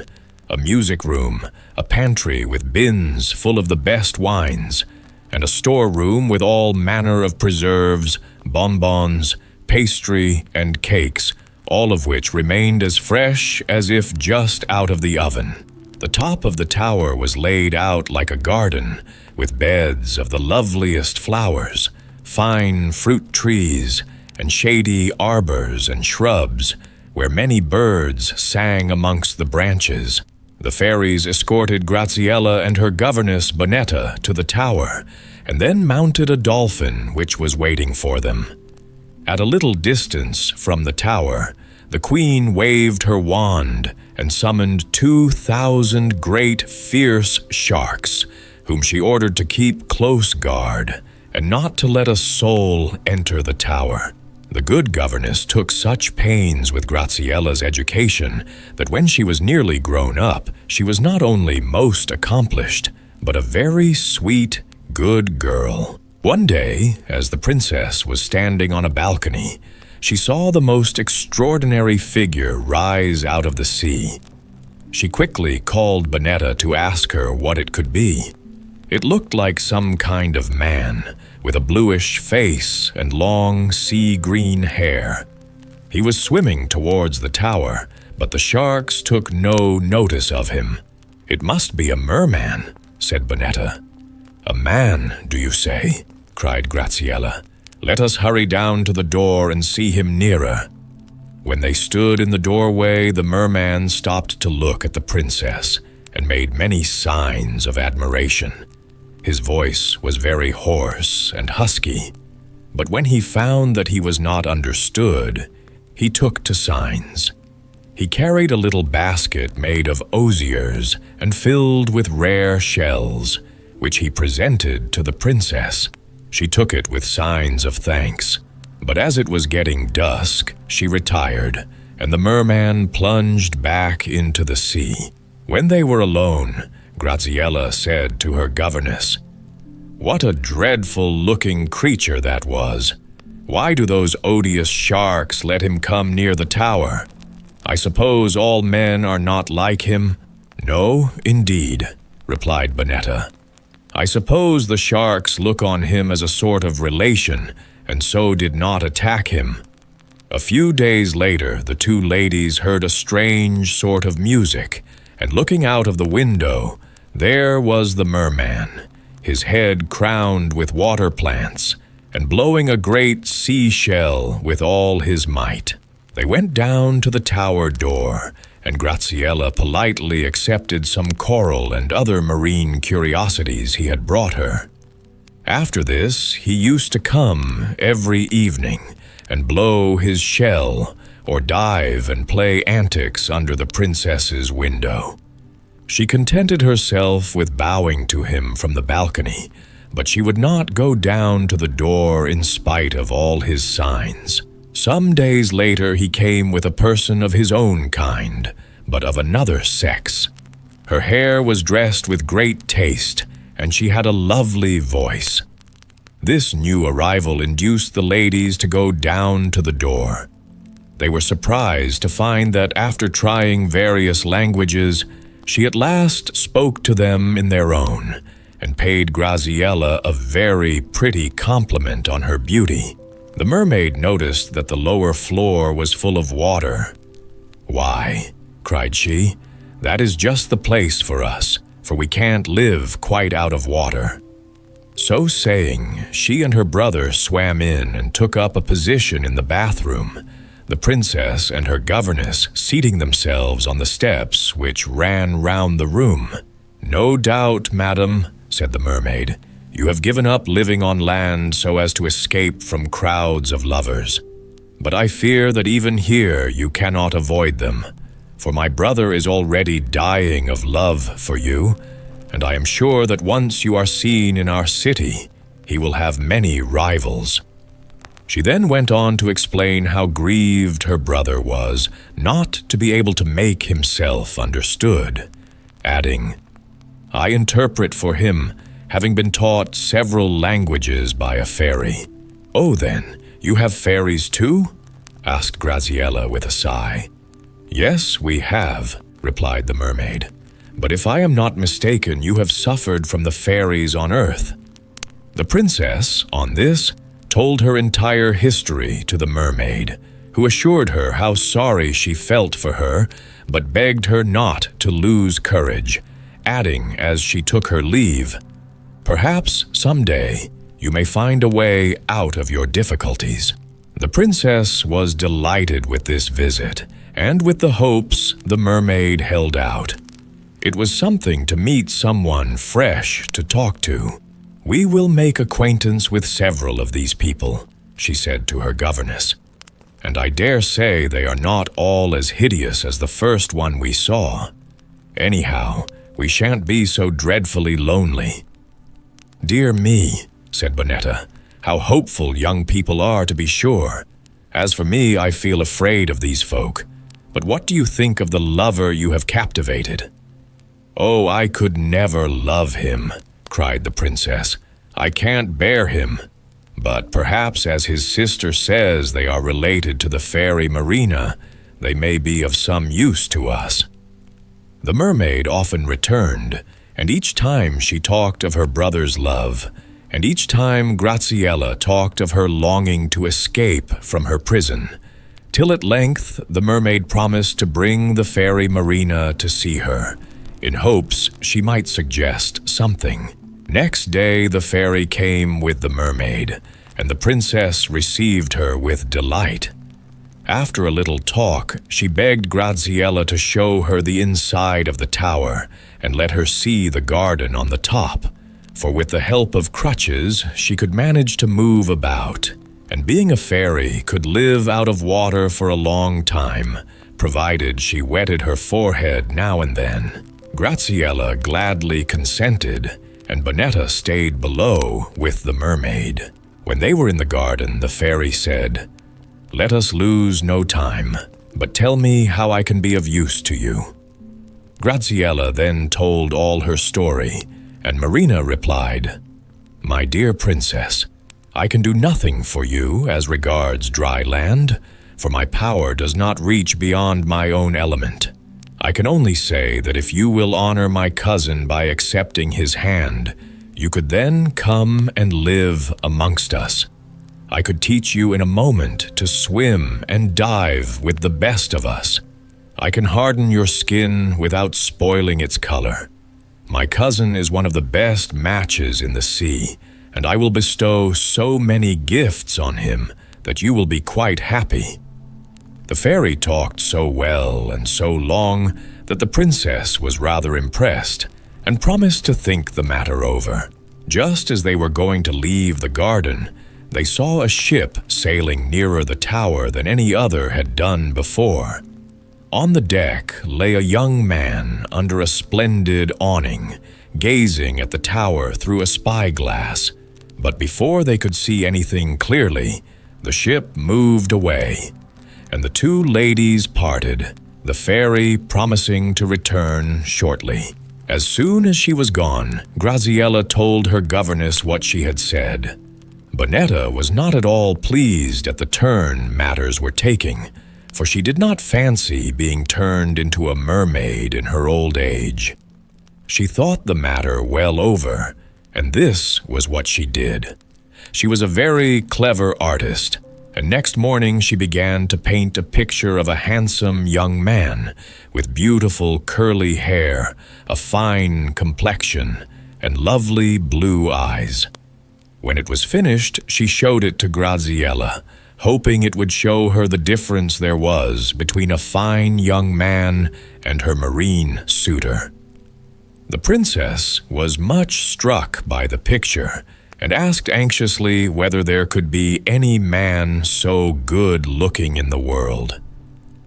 Speaker 1: a music room, a pantry with bins full of the best wines, and a storeroom with all manner of preserves, bonbons, pastry, and cakes, all of which remained as fresh as if just out of the oven. The top of the tower was laid out like a garden, with beds of the loveliest flowers, fine fruit trees, and shady arbors and shrubs, where many birds sang amongst the branches. The fairies escorted Graziella and her governess Bonetta to the tower, and then mounted a dolphin which was waiting for them. At a little distance from the tower, the queen waved her wand and summoned 2,000 great, fierce sharks, whom she ordered to keep close guard and not to let a soul enter the tower. The good governess took such pains with Graziella's education that when she was nearly grown up, she was not only most accomplished, but a very sweet, good girl. One day, as the princess was standing on a balcony, she saw the most extraordinary figure rise out of the sea. She quickly called Bonetta to ask her what it could be. It looked like some kind of man, with a bluish face and long sea-green hair. He was swimming towards the tower, but the sharks took no notice of him. "It must be a merman," said Bonetta. "A man, do you say?" cried Graziella. "Let us hurry down to the door and see him nearer." When they stood in the doorway, the merman stopped to look at the princess and made many signs of admiration. His voice was very hoarse and husky, but when he found that he was not understood, he took to signs. He carried a little basket made of osiers and filled with rare shells, which he presented to the princess. She took it with signs of thanks, but as it was getting dusk, she retired, and the merman plunged back into the sea. When they were alone, Graziella said to her governess, "What a dreadful-looking creature that was! Why do those odious sharks let him come near the tower? I suppose all men are not like him?" "No, indeed," replied Bonetta. "I suppose the sharks look on him as a sort of relation, and so did not attack him." A few days later, the two ladies heard a strange sort of music, and looking out of the window, there was the merman, his head crowned with water plants, and blowing a great seashell with all his might. They went down to the tower door, and Graziella politely accepted some coral and other marine curiosities he had brought her. After this, he used to come every evening and blow his shell or dive and play antics under the princess's window. She contented herself with bowing to him from the balcony, but she would not go down to the door in spite of all his signs. Some days later he came with a person of his own kind, but of another sex. Her hair was dressed with great taste, and she had a lovely voice. This new arrival induced the ladies to go down to the door. They were surprised to find that after trying various languages, she at last spoke to them in their own, and paid Graziella a very pretty compliment on her beauty. The mermaid noticed that the lower floor was full of water. "Why," cried she, "that is just the place for us, for we can't live quite out of water." So saying, she and her brother swam in and took up a position in the bathroom, the princess and her governess seating themselves on the steps which ran round the room. "No doubt, madam," said the mermaid, "you have given up living on land so as to escape from crowds of lovers. But I fear that even here you cannot avoid them, for my brother is already dying of love for you, and I am sure that once you are seen in our city, he will have many rivals." She then went on to explain how grieved her brother was not to be able to make himself understood, adding, "I interpret for him, having been taught several languages by a fairy." "Oh, then, you have fairies too?" asked Graziella with a sigh. "Yes, we have," replied the mermaid. "But if I am not mistaken, you have suffered from the fairies on earth." The princess, on this, told her entire history to the mermaid, who assured her how sorry she felt for her, but begged her not to lose courage, adding as she took her leave, "Perhaps someday you may find a way out of your difficulties." The princess was delighted with this visit, and with the hopes the mermaid held out. It was something to meet someone fresh to talk to. "We will make acquaintance with several of these people," she said to her governess, "and I dare say they are not all as hideous as the first one we saw. Anyhow, we shan't be so dreadfully lonely." "Dear me," said Bonetta, "how hopeful young people are, to be sure. As for me, I feel afraid of these folk. But what do you think of the lover you have captivated?" "Oh, I could never love him," cried the princess. "I can't bear him. But perhaps, as his sister says they are related to the fairy Marina, they may be of some use to us." The mermaid often returned, and each time she talked of her brother's love, and each time Graziella talked of her longing to escape from her prison, till at length the mermaid promised to bring the fairy Marina to see her, in hopes she might suggest something. Next day the fairy came with the mermaid, and the princess received her with delight. After a little talk, she begged Graziella to show her the inside of the tower and let her see the garden on the top, for with the help of crutches she could manage to move about, and being a fairy could live out of water for a long time, provided she wetted her forehead now and then. Graziella gladly consented, and Bonetta stayed below with the mermaid. When they were in the garden, the fairy said, "Let us lose no time, but tell me how I can be of use to you." Graziella then told all her story, and Marina replied, "My dear princess, I can do nothing for you as regards dry land, for my power does not reach beyond my own element. I can only say that if you will honor my cousin by accepting his hand, you could then come and live amongst us. I could teach you in a moment to swim and dive with the best of us. I can harden your skin without spoiling its color. My cousin is one of the best matches in the sea, and I will bestow so many gifts on him that you will be quite happy." The fairy talked so well and so long that the princess was rather impressed and promised to think the matter over. Just as they were going to leave the garden, they saw a ship sailing nearer the tower than any other had done before. On the deck lay a young man under a splendid awning, gazing at the tower through a spyglass. But before they could see anything clearly, the ship moved away, and the two ladies parted, the fairy promising to return shortly. As soon as she was gone, Graziella told her governess what she had said. Bonetta was not at all pleased at the turn matters were taking, for she did not fancy being turned into a mermaid in her old age. She thought the matter well over, and this was what she did. She was a very clever artist, and next morning she began to paint a picture of a handsome young man with beautiful curly hair, a fine complexion, and lovely blue eyes. When it was finished, she showed it to Graziella, hoping it would show her the difference there was between a fine young man and her marine suitor. The princess was much struck by the picture and asked anxiously whether there could be any man so good-looking in the world.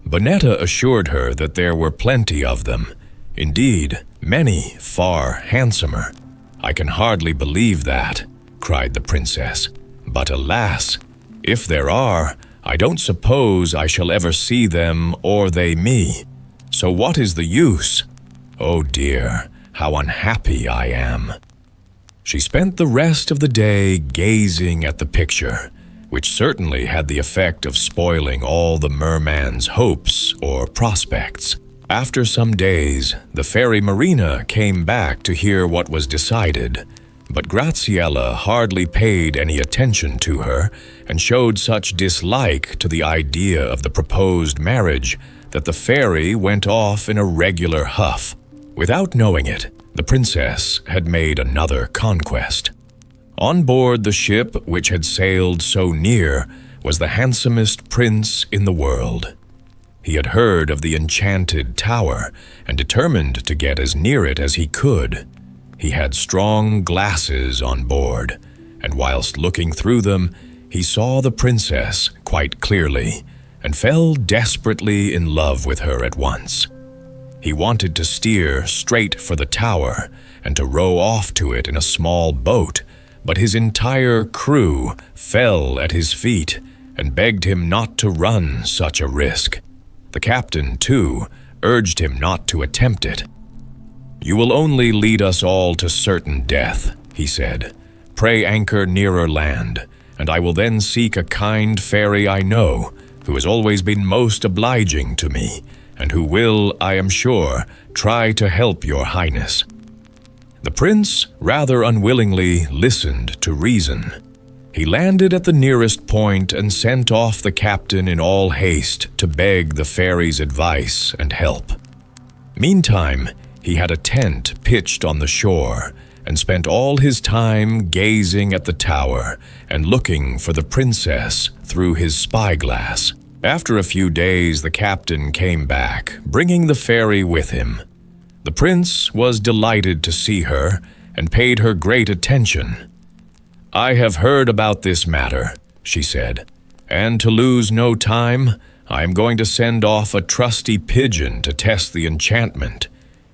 Speaker 1: Bonetta assured her that there were plenty of them, indeed, many far handsomer. "I can hardly believe that," cried the princess, "but alas, if there are, I don't suppose I shall ever see them or they me. So what is the use? Oh dear, how unhappy I am." She spent the rest of the day gazing at the picture, which certainly had the effect of spoiling all the merman's hopes or prospects. After some days, the fairy Marina came back to hear what was decided, but Graziella hardly paid any attention to her and showed such dislike to the idea of the proposed marriage that the fairy went off in a regular huff. Without knowing it, the princess had made another conquest. On board the ship which had sailed so near was the handsomest prince in the world. He had heard of the enchanted tower and determined to get as near it as he could. He had strong glasses on board, and whilst looking through them, he saw the princess quite clearly and fell desperately in love with her at once. He wanted to steer straight for the tower and to row off to it in a small boat, but his entire crew fell at his feet and begged him not to run such a risk. The captain, too, urged him not to attempt it. "You will only lead us all to certain death," he said. "Pray anchor nearer land, and I will then seek a kind fairy I know, who has always been most obliging to me, and who will, I am sure, try to help your highness." The prince rather unwillingly listened to reason. He landed at the nearest point and sent off the captain in all haste to beg the fairy's advice and help. Meantime, he had a tent pitched on the shore and spent all his time gazing at the tower and looking for the princess through his spyglass. After a few days, the captain came back, bringing the fairy with him. The prince was delighted to see her and paid her great attention. "I have heard about this matter," she said, "and to lose no time, I am going to send off a trusty pigeon to test the enchantment.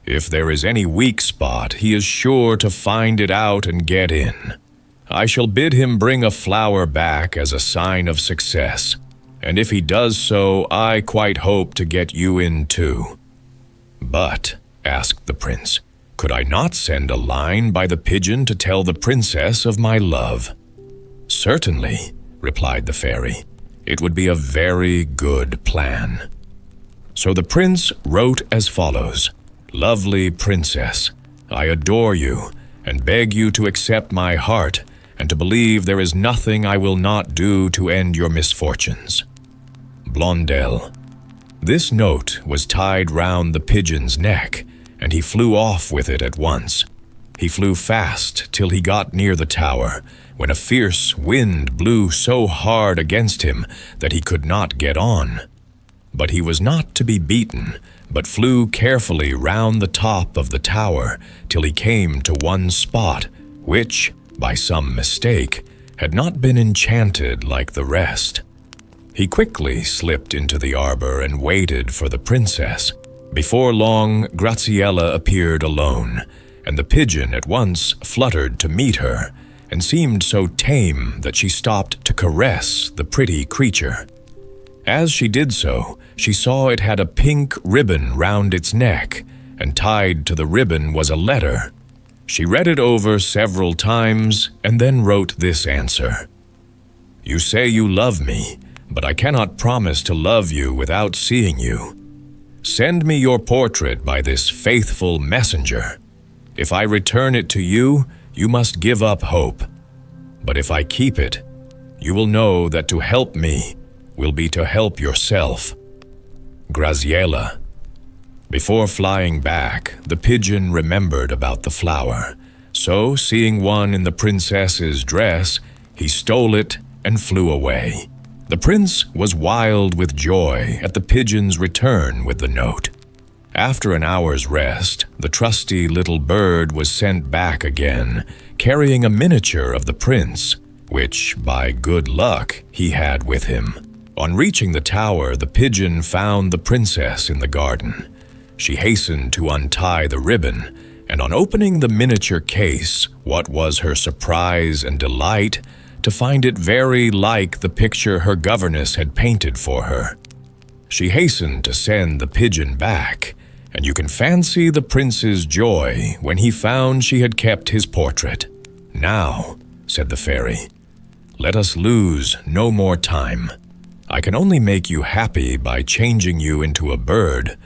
Speaker 1: If there is any weak spot, he is sure to find it out and get in. I shall bid him bring a flower back as a sign of success, and if he does so, I quite hope to get you in too." "But," asked the prince, "could I not send a line by the pigeon to tell the princess of my love?" "Certainly," replied the fairy. "It would be a very good plan." So the prince wrote as follows: "Lovely princess, I adore you and beg you to accept my heart and to believe there is nothing I will not do to end your misfortunes. Blondel." This note was tied round the pigeon's neck, and he flew off with it at once. He flew fast till he got near the tower, when a fierce wind blew so hard against him that he could not get on. But he was not to be beaten, but flew carefully round the top of the tower till he came to one spot, which, by some mistake, had not been enchanted like the rest. He quickly slipped into the arbor and waited for the princess. Before long, Graziella appeared alone, and the pigeon at once fluttered to meet her, and seemed so tame that she stopped to caress the pretty creature. As she did so, she saw it had a pink ribbon round its neck, and tied to the ribbon was a letter. She read it over several times, and then wrote this answer: "You say you love me, but I cannot promise to love you without seeing you. Send me your portrait by this faithful messenger. If I return it to you, you must give up hope. But if I keep it, you will know that to help me will be to help yourself. Graziella." Before flying back, the pigeon remembered about the flower. So, seeing one in the princess's dress, he stole it and flew away. The prince was wild with joy at the pigeon's return with the note. After an hour's rest, the trusty little bird was sent back again, carrying a miniature of the prince, which, by good luck, he had with him. On reaching the tower, the pigeon found the princess in the garden. She hastened to untie the ribbon, and on opening the miniature case, what was her surprise and delight to find it very like the picture her governess had painted for her. She hastened to send the pigeon back, and you can fancy the prince's joy when he found she had kept his portrait. "Now," said the fairy, "let us lose no more time. I can only make you happy by changing you into a bird,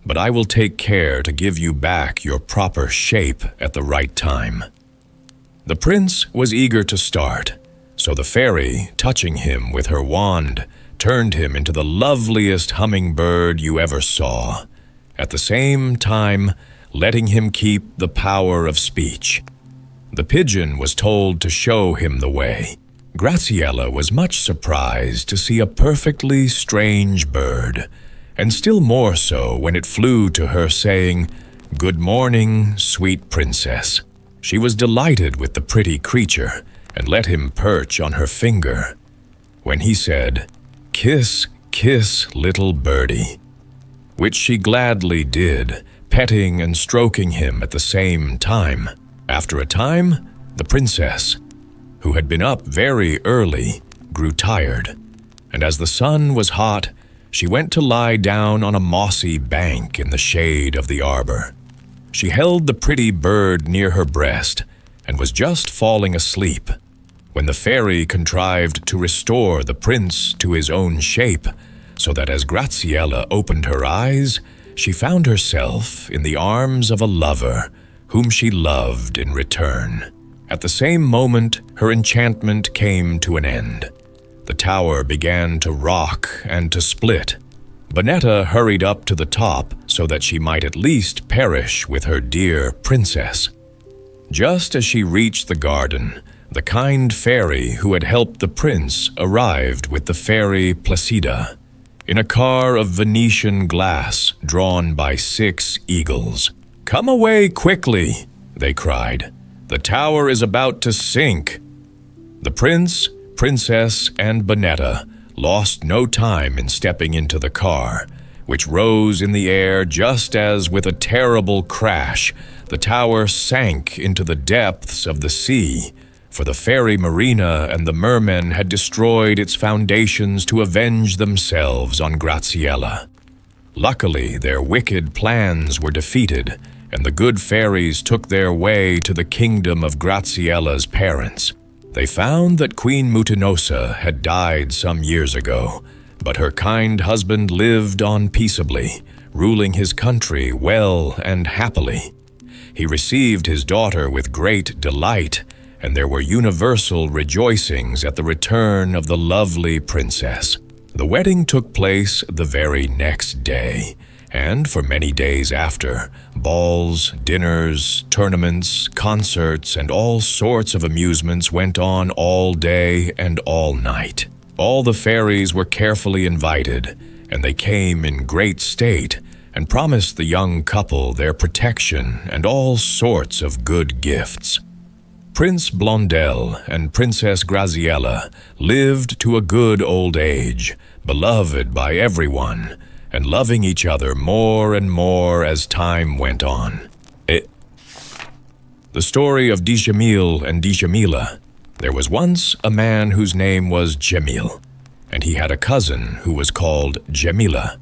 Speaker 1: but I will take care to give you back your proper shape at the right time." The prince was eager to start, so the fairy, touching him with her wand, turned him into the loveliest hummingbird you ever saw, at the same time letting him keep the power of speech. The pigeon was told to show him the way. Graziella was much surprised to see a perfectly strange bird, and still more so when it flew to her saying, "Good morning, sweet princess." She was delighted with the pretty creature, and let him perch on her finger. when he said, "Kiss, kiss, little birdie," which she gladly did, petting and stroking him at the same time. After a time, the princess, who had been up very early, grew tired, and as the sun was hot, she went to lie down on a mossy bank in the shade of the arbor. She held the pretty bird near her breast and was just falling asleep when the fairy contrived to restore the prince to his own shape, so that as Graziella opened her eyes, she found herself in the arms of a lover whom she loved in return. At the same moment, her enchantment came to an end. The tower began to rock and to split. Bonetta hurried up to the top so that she might at least perish with her dear princess. Just as she reached the garden, the kind fairy who had helped the prince arrived with the fairy Placida, in a car of Venetian glass drawn by 6 eagles. "Come away quickly," they cried. "The tower is about to sink." The prince, princess, and Bonetta lost no time in stepping into the car, which rose in the air just as, with a terrible crash, the tower sank into the depths of the sea, for the fairy Marina and the mermen had destroyed its foundations to avenge themselves on Graziella. Luckily, their wicked plans were defeated, and the good fairies took their way to the kingdom of Graziella's parents. They found that Queen Mutinosa had died some years ago, but her kind husband lived on peaceably, ruling his country well and happily. He received his daughter with great delight, and there were universal rejoicings at the return of the lovely princess. The wedding took place the very next day, and for many days after, balls, dinners, tournaments, concerts, and all sorts of amusements went on all day and all night. All the fairies were carefully invited, and they came in great state and promised the young couple their protection and all sorts of good gifts. Prince Blondel and Princess Graziella lived to a good old age, beloved by everyone, and loving each other more and more as time went on. The story of Dschemil and Dschemila. There was once a man whose name was Dschemil, and he had a cousin who was called Dschemila.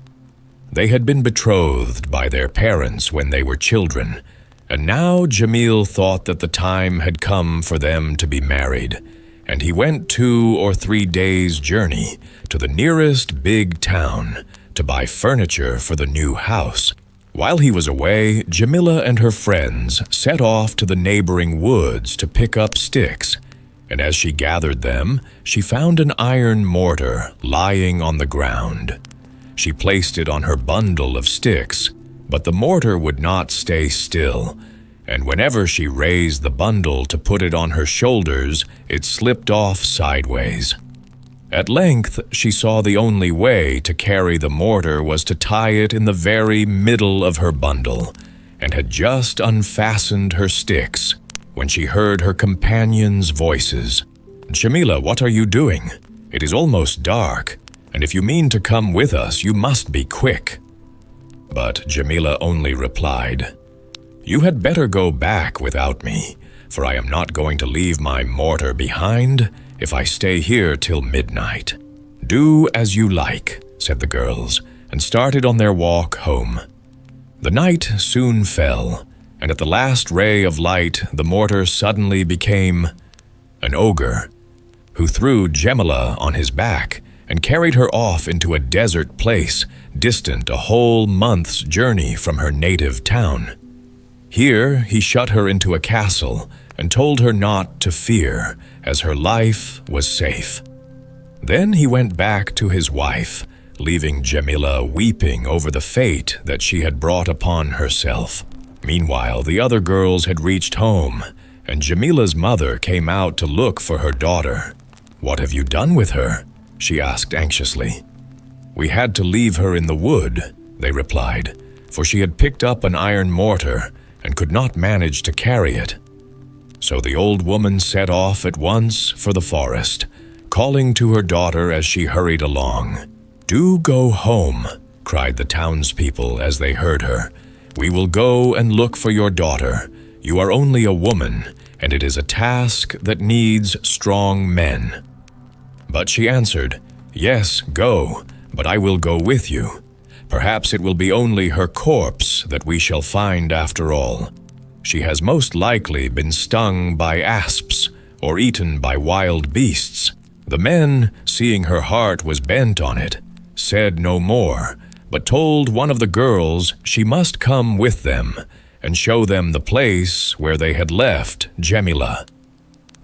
Speaker 1: They had been betrothed by their parents when they were children, and now Dschemil thought that the time had come for them to be married, and he went 2 or 3 days' journey to the nearest big town to buy furniture for the new house. While he was away, Dschemila and her friends set off to the neighboring woods to pick up sticks, and as she gathered them, she found an iron mortar lying on the ground. She placed it on her bundle of sticks, but the mortar would not stay still, and whenever she raised the bundle to put it on her shoulders, it slipped off sideways. At length, she saw the only way to carry the mortar was to tie it in the very middle of her bundle, and had just unfastened her sticks when she heard her companions' voices. "Dschemila, what are you doing? It is almost dark, and if you mean to come with us, you must be quick." But Dschemila only replied, "You had better go back without me, for I am not going to leave my mortar behind if I stay here till midnight." "Do as you like," said the girls, and started on their walk home. The night soon fell, and at the last ray of light the mortar suddenly became an ogre, who threw Dschemila on his back and carried her off into a desert place distant a whole month's journey from her native town. Here he shut her into a castle and told her not to fear, as her life was safe. Then he went back to his wife, leaving Dschemila weeping over the fate that she had brought upon herself. Meanwhile, the other girls had reached home, and Dschemila's mother came out to look for her daughter. "What have you done with her?" she asked anxiously. "We had to leave her in the wood," they replied, "for she had picked up an iron mortar and could not manage to carry it." So the old woman set off at once for the forest, calling to her daughter as she hurried along. "Do go home," cried the townspeople as they heard her. "We will go and look for your daughter. You are only a woman, and it is a task that needs strong men." But she answered, "Yes, go, but I will go with you. Perhaps it will be only her corpse that we shall find after all. She has most likely been stung by asps or eaten by wild beasts." The men, seeing her heart was bent on it, said no more, but told one of the girls she must come with them and show them the place where they had left Dschemila.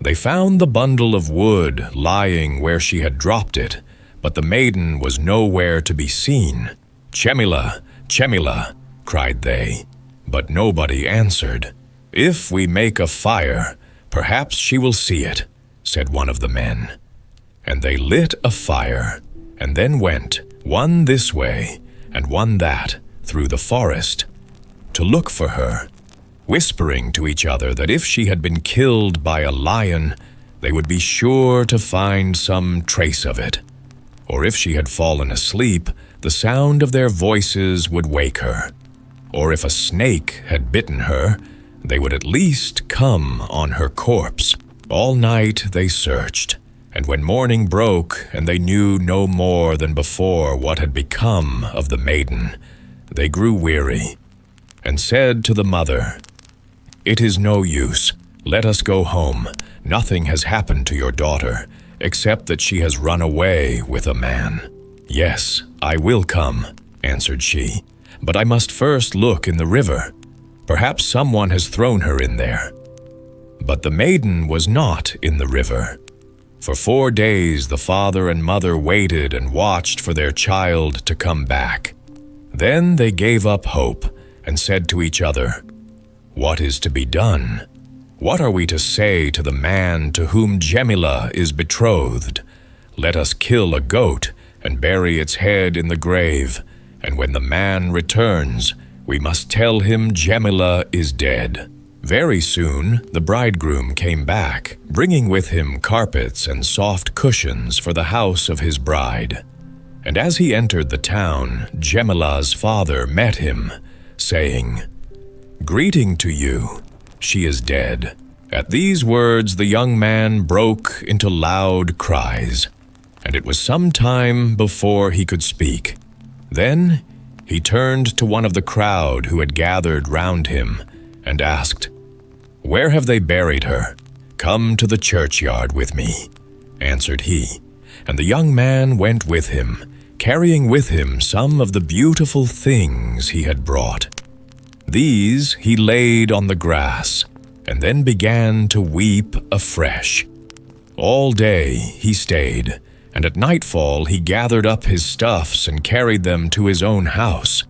Speaker 1: They found the bundle of wood lying where she had dropped it, but the maiden was nowhere to be seen. "Dschemila, Dschemila," cried they, but nobody answered. "If we make a fire, perhaps she will see it," said one of the men. And they lit a fire, and then went, one this way and one that, through the forest, to look for her, whispering to each other that if she had been killed by a lion, they would be sure to find some trace of it. Or if she had fallen asleep, the sound of their voices would wake her. Or if a snake had bitten her, they would at least come on her corpse. All night they searched, and when morning broke and they knew no more than before what had become of the maiden, they grew weary, and said to the mother, "It is no use. Let us go home. Nothing has happened to your daughter, except that she has run away with a man." "Yes, I will come," answered she, "but I must first look in the river. Perhaps someone has thrown her in there." But the maiden was not in the river. For 4 days the father and mother waited and watched for their child to come back. Then they gave up hope and said to each other, "What is to be done? What are we to say to the man to whom Dschemila is betrothed? Let us kill a goat and bury its head in the grave, and when the man returns, we must tell him Dschemila is dead." Very soon the bridegroom came back, bringing with him carpets and soft cushions for the house of his bride. And as he entered the town, Dschemila's father met him, saying, "Greeting to you. She is dead." At these words the young man broke into loud cries, and it was some time before he could speak. Then he turned to one of the crowd who had gathered round him and asked, "Where have they buried her? Come to the churchyard with me," answered he. And the young man went with him, carrying with him some of the beautiful things he had brought. These he laid on the grass, and then began to weep afresh. All day he stayed, and at nightfall he gathered up his stuffs and carried them to his own house.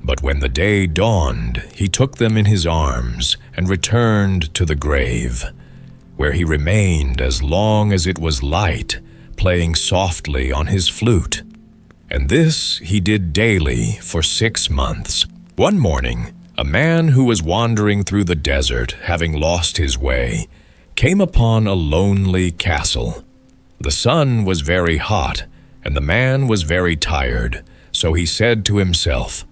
Speaker 1: But when the day dawned, he took them in his arms and returned to the grave, where he remained as long as it was light, playing softly on his flute. And this he did daily for 6 months. One morning, a man who was wandering through the desert, having lost his way, came upon a lonely castle. The sun was very hot, and the man was very tired, so he said to himself,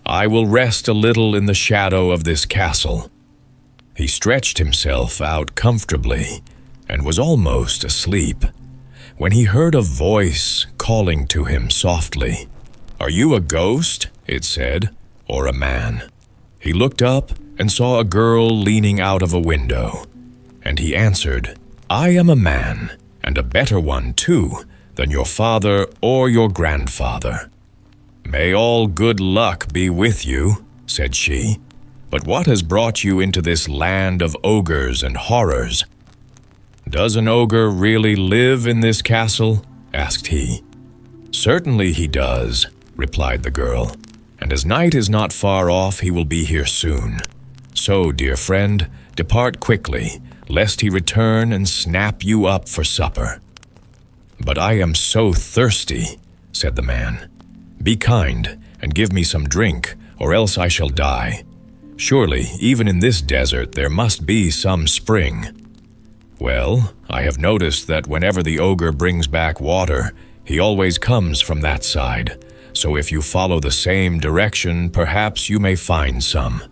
Speaker 1: "I will rest a little in the shadow of this castle." He stretched himself out comfortably and was almost asleep, when he heard a voice calling to him softly. "Are you a ghost?" it said, "or a man?" He looked up and saw a girl leaning out of a window, and he answered, "I am a man, and a better one too than your father or your grandfather." "May all good luck be with you," said she. "But what has brought you into this land of ogres and horrors?" "Does an ogre really live in this castle?" asked he. "Certainly he does," replied the girl, "and as night is not far off, he will be here soon. So, dear friend, depart quickly, lest he return and snap you up for supper." "But I am so thirsty," said the man. "Be kind and give me some drink, or else I shall die. Surely, even in this desert, there must be some spring." Well, I have noticed that whenever the ogre brings back water, he always comes from that side, so if you follow the same direction, perhaps you may find some."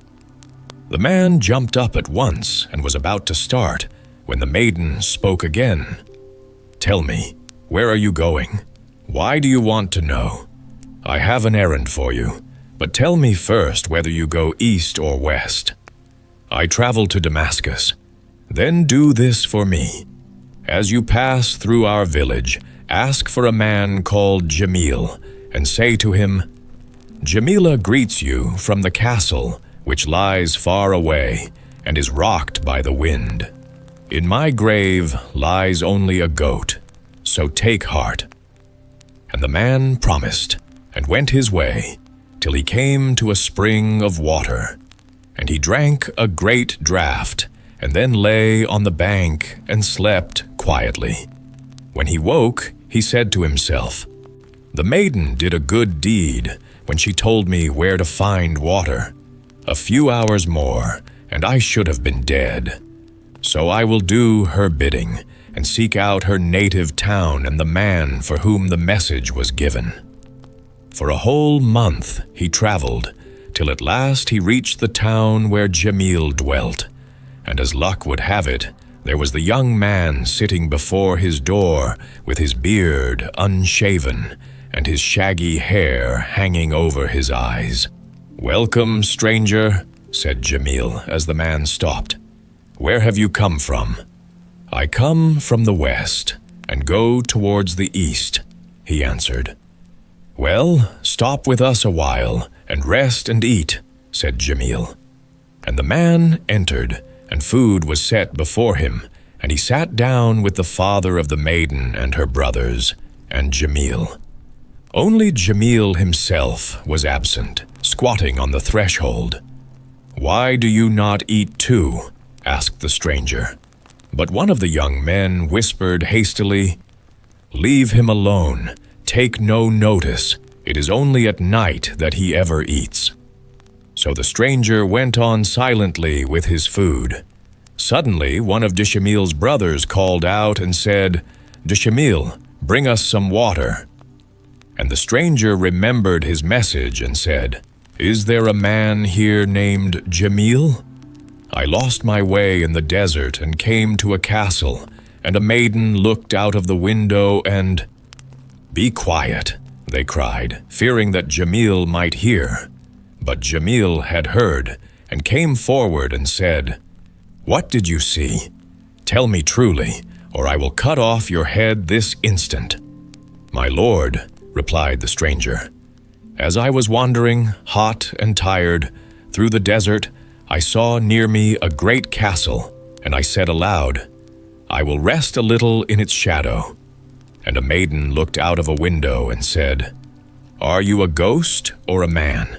Speaker 1: The man jumped up at once and was about to start when the maiden spoke again. "Tell me, where are you going? Why do you want to know? I have an errand for you, but tell me first whether you go east or west." "I travel to Damascus." "Then do this for me. As you pass through our village, ask for a man called Dschemil, and say to him, 'Dschemila greets you from the castle which lies far away and is rocked by the wind. In my grave lies only a goat, so take heart.'" And the man promised, and went his way, till he came to a spring of water. And he drank a great draught, and then lay on the bank and slept quietly. When he woke, he said to himself, "The maiden did a good deed when she told me where to find water. A few hours more, and I should have been dead. So I will do her bidding, and seek out her native town and the man for whom the message was given." For a whole month he traveled, till at last he reached the town where Dschemil dwelt. And as luck would have it, there was the young man sitting before his door with his beard unshaven and his shaggy hair hanging over his eyes. "Welcome, stranger," said Dschemil as the man stopped. "Where have you come from?" "I come from the west and go towards the east," he answered. "Well, stop with us a while and rest and eat," said Dschemil. And the man entered, and food was set before him, and he sat down with the father of the maiden and her brothers, and Dschemil. Only Dschemil himself was absent, squatting on the threshold. "Why do you not eat too?" asked the stranger. But one of the young men whispered hastily, "Leave him alone. Take no notice. It is only at night that he ever eats." So the stranger went on silently with his food. Suddenly, one of Dschemil's brothers called out and said, "Dschemil, bring us some water." And the stranger remembered his message and said, "Is there a man here named Dschemil? I lost my way in the desert and came to a castle, and a maiden looked out of the window and—" "Be quiet," they cried, fearing that Dschemil might hear. But Dschemil had heard, and came forward and said, "What did you see? Tell me truly, or I will cut off your head this instant." "My lord," replied the stranger, "as I was wandering, hot and tired, through the desert, I saw near me a great castle, and I said aloud, 'I will rest a little in its shadow.' And a maiden looked out of a window and said, 'Are you a ghost or a man?'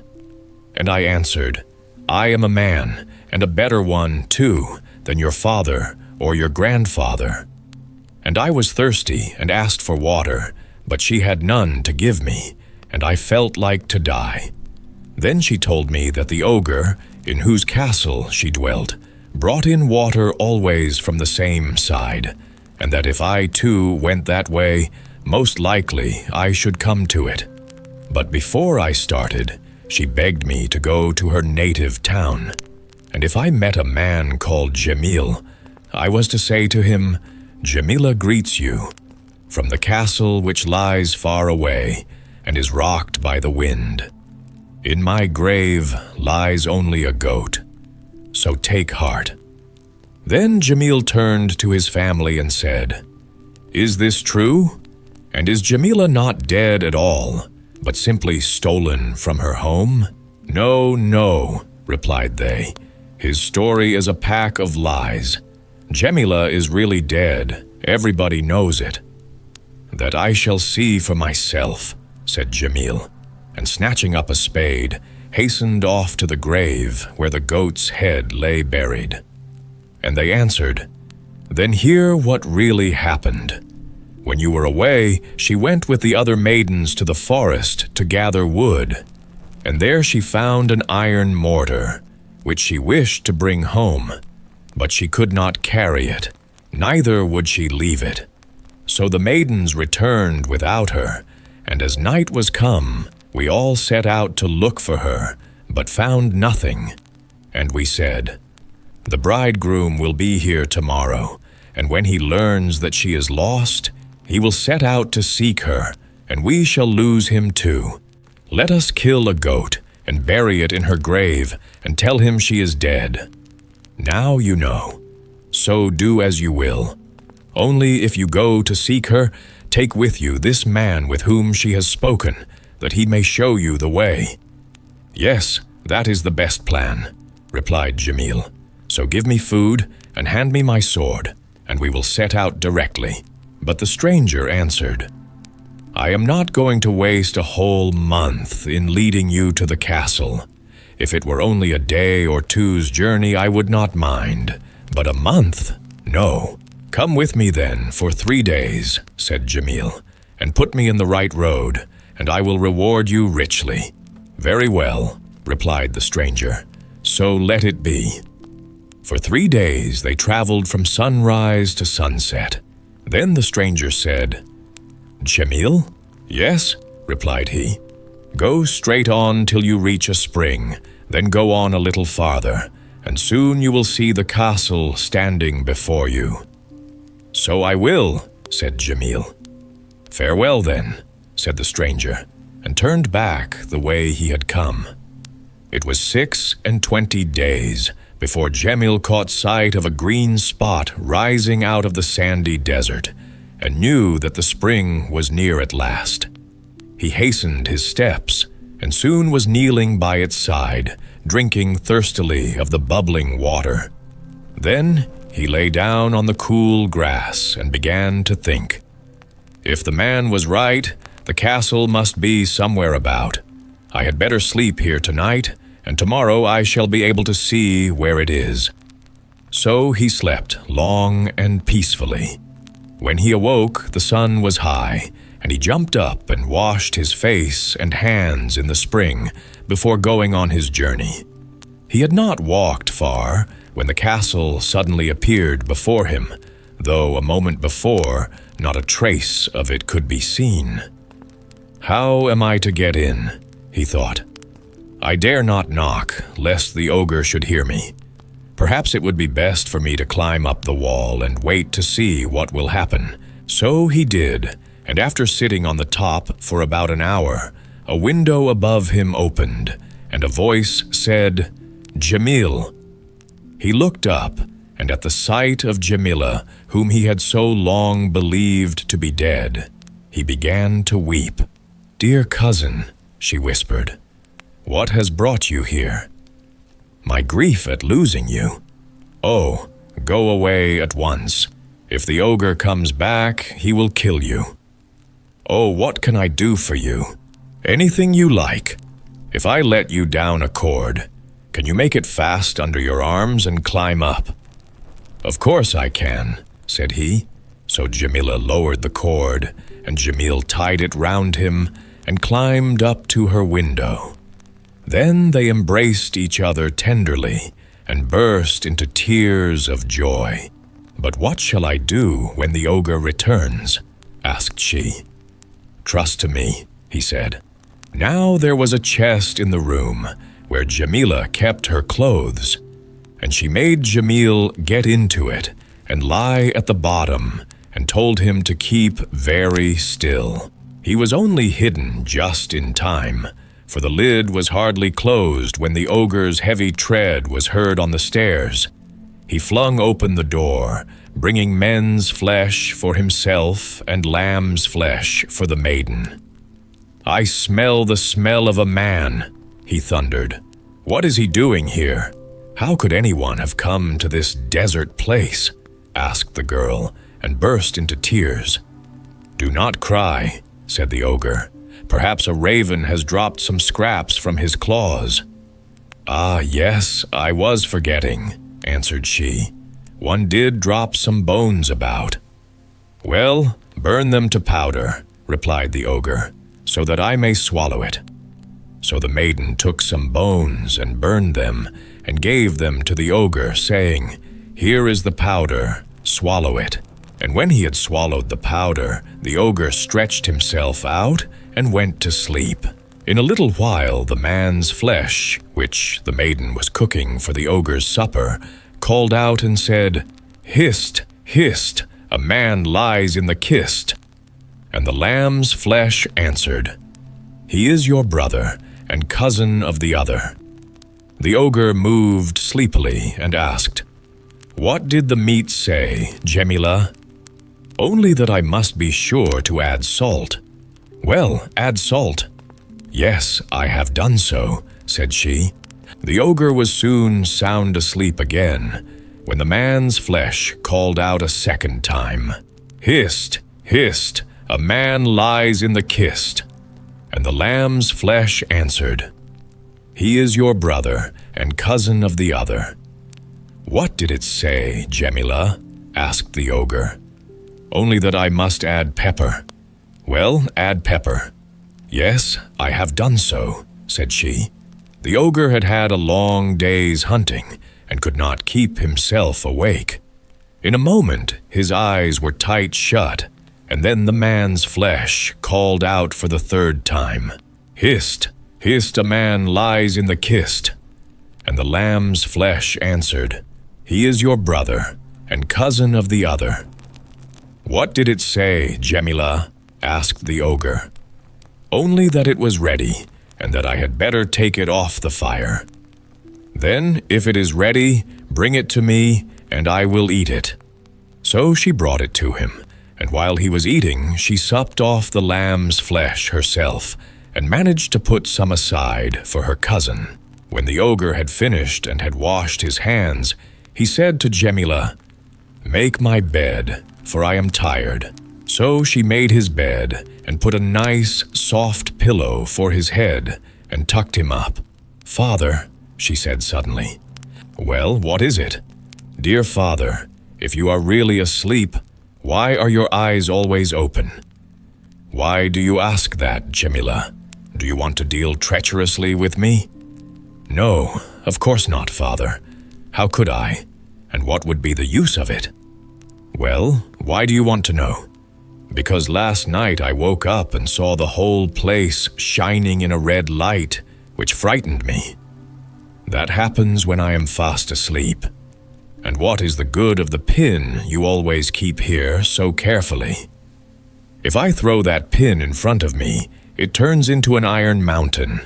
Speaker 1: And I answered, 'I am a man, and a better one, too, than your father or your grandfather.' And I was thirsty and asked for water, but she had none to give me, and I felt like to die. Then she told me that the ogre, in whose castle she dwelt, brought in water always from the same side, and that if I too went that way, most likely I should come to it. But before I started, she begged me to go to her native town, and if I met a man called Dschemil, I was to say to him, 'Dschemila greets you from the castle which lies far away and is rocked by the wind. In my grave lies only a goat, so take heart.'" Then Dschemil turned to his family and said, "Is this true? And is Dschemila not dead at all, but simply stolen from her home?" "No, no," replied they. "His story is a pack of lies. Dschemila is really dead. Everybody knows it." "That I shall see for myself," said Dschemil, and snatching up a spade, hastened off to the grave where the goat's head lay buried. And they answered, "Then hear what really happened. When you were away, she went with the other maidens to the forest to gather wood, and there she found an iron mortar, which she wished to bring home, but she could not carry it, neither would she leave it. So the maidens returned without her, and as night was come, we all set out to look for her, but found nothing. And we said, "The bridegroom will be here tomorrow, and when he learns that she is lost, he will set out to seek her, and we shall lose him too. Let us kill a goat and bury it in her grave, and tell him she is dead. Now you know, so do as you will. Only if you go to seek her, take with you this man with whom she has spoken, that he may show you the way." "Yes, that is the best plan," replied Dschemil. "So give me food and hand me my sword, and we will set out directly." But the stranger answered, "I am not going to waste a whole month in leading you to the castle. If it were only a day or two's journey, I would not mind, but a month? No. Come with me then for 3 days," said Dschemil, "and put me in the right road, and I will reward you richly." "Very well," replied the stranger, "so let it be." For 3 days they traveled from sunrise to sunset. Then the stranger said, "Dschemil?" "Yes," replied he. "Go straight on till you reach a spring, then go on a little farther, and soon you will see the castle standing before you." "So I will," said Dschemil. "Farewell then," said the stranger, and turned back the way he had come. It was 26 days before Dschemil caught sight of a green spot rising out of the sandy desert, and knew that the spring was near at last. He hastened his steps, and soon was kneeling by its side, drinking thirstily of the bubbling water. Then he lay down on the cool grass and began to think. If the man was right, the castle must be somewhere about. I had better sleep here tonight, and tomorrow I shall be able to see where it is. So he slept long and peacefully. When he awoke, the sun was high, and he jumped up and washed his face and hands in the spring before going on his journey. He had not walked far when the castle suddenly appeared before him, though a moment before not a trace of it could be seen. "How am I to get in?" he thought. "I dare not knock, lest the ogre should hear me. Perhaps it would be best for me to climb up the wall and wait to see what will happen." So he did, and after sitting on the top for about an hour, a window above him opened, and a voice said, "Dschemil." He looked up, and at the sight of Dschemila, whom he had so long believed to be dead, he began to weep. "Dear cousin," she whispered, "what has brought you here?" "My grief at losing you." "Oh, go away at once. If the ogre comes back, he will kill you." "Oh, what can I do for you?" "Anything you like. If I let you down a cord, can you make it fast under your arms and climb up?" "Of course I can," said he. So Dschemila lowered the cord, and Dschemil tied it round him and climbed up to her window. Then they embraced each other tenderly and burst into tears of joy. "But what shall I do when the ogre returns?" asked she. "Trust to me," he said. Now there was a chest in the room where Dschemila kept her clothes, and she made Dschemil get into it and lie at the bottom and told him to keep very still. He was only hidden just in time, for the lid was hardly closed when the ogre's heavy tread was heard on the stairs. He flung open the door, bringing men's flesh for himself and lamb's flesh for the maiden. "I smell the smell of a man," he thundered. "What is he doing here? How could anyone have come to this desert place?" asked the girl, and burst into tears. "Do not cry," said the ogre. "Perhaps a raven has dropped some scraps from his claws." "Ah, yes, I was forgetting," answered she. "One did drop some bones about." "Well, burn them to powder," replied the ogre, "so that I may swallow it." So the maiden took some bones and burned them, and gave them to the ogre, saying, "Here is the powder. swallow it." And when he had swallowed the powder, the ogre stretched himself out and went to sleep. In a little while the man's flesh, which the maiden was cooking for the ogre's supper, called out and said, "Hist, hist, a man lies in the kist." And the lamb's flesh answered, "He is your brother and cousin of the other." The ogre moved sleepily and asked, "What did the meat say, Dschemila?" "Only that I must be sure to add salt." "Well, add salt." "Yes, I have done so," said she. The ogre was soon sound asleep again, when the man's flesh called out a second time, "Hist, hist, a man lies in the kist." And the lamb's flesh answered, "He is your brother and cousin of the other." "What did it say, Dschemila?" asked the ogre. "Only that I must add pepper." "Well, add pepper." "Yes, I have done so," said she. The ogre had had a long day's hunting and could not keep himself awake. In a moment his eyes were tight shut, and then the man's flesh called out for the third time, "Hist, hist, a man lies in the kist." And the lamb's flesh answered, "He is your brother and cousin of the other." "What did it say, Dschemila?" asked the ogre. "Only that it was ready, and that I had better take it off the fire." "Then, if it is ready, bring it to me, and I will eat it." So she brought it to him, and while he was eating, she supped off the lamb's flesh herself, and managed to put some aside for her cousin. When the ogre had finished and had washed his hands, he said to Dschemila, "Make my bed, for I am tired." So she made his bed and put a nice, soft pillow for his head and tucked him up. "Father," she said suddenly. "Well, what is it?" "Dear father, if you are really asleep, why are your eyes always open?" "Why do you ask that, Dschemila? Do you want to deal treacherously with me?" "No, of course not, father. How could I? And what would be the use of it?" "Well, why do you want to know?" "Because last night I woke up and saw the whole place shining in a red light, which frightened me. That happens when I am fast asleep. And what is the good of the pin you always keep here so carefully? If I throw that pin in front of me, it turns into an iron mountain.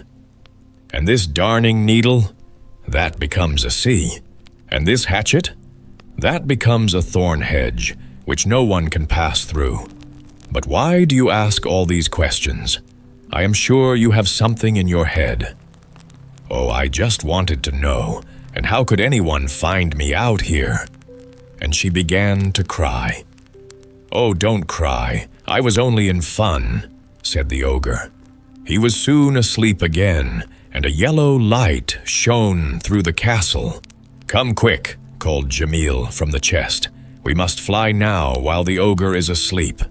Speaker 1: And this darning needle, that becomes a sea. And this hatchet, that becomes a thorn hedge, which no one can pass through. But why do you ask all these questions? I am sure you have something in your head." "Oh, I just wanted to know, and how could anyone find me out here?" And she began to cry. "Oh, don't cry, I was only in fun," said the ogre. He was soon asleep again, and a yellow light shone through the castle. "Come quick," called Dschemil from the chest. "We must fly now while the ogre is asleep."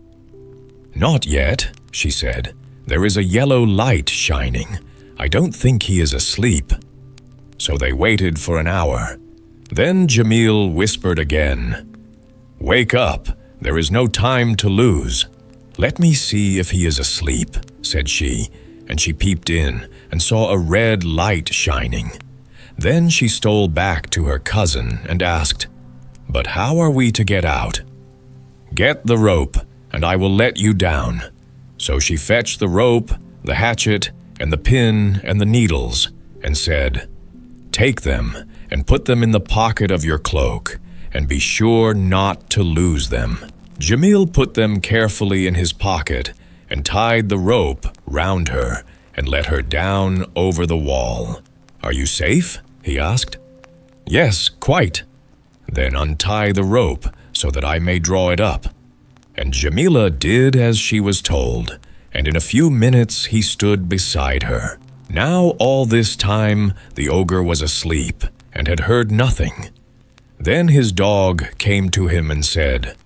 Speaker 1: "Not yet," she said. "There is a yellow light shining. I don't think he is asleep." So they waited for an hour. Then Dschemil whispered again, "Wake up, there is no time to lose." "Let me see if he is asleep," said she, and she peeped in and saw a red light shining. Then she stole back to her cousin and asked, "But how are we to get out?" "Get the rope, and I will let you down." So she fetched the rope, the hatchet, and the pin and the needles, and said, "Take them and put them in the pocket of your cloak, and be sure not to lose them." Dschemil put them carefully in his pocket and tied the rope round her and let her down over the wall. "Are you safe?" he asked. "Yes, quite." "Then untie the rope so that I may draw it up." And Dschemila did as she was told, and in a few minutes he stood beside her. Now all this time the ogre was asleep and had heard nothing. Then his dog came to him and said,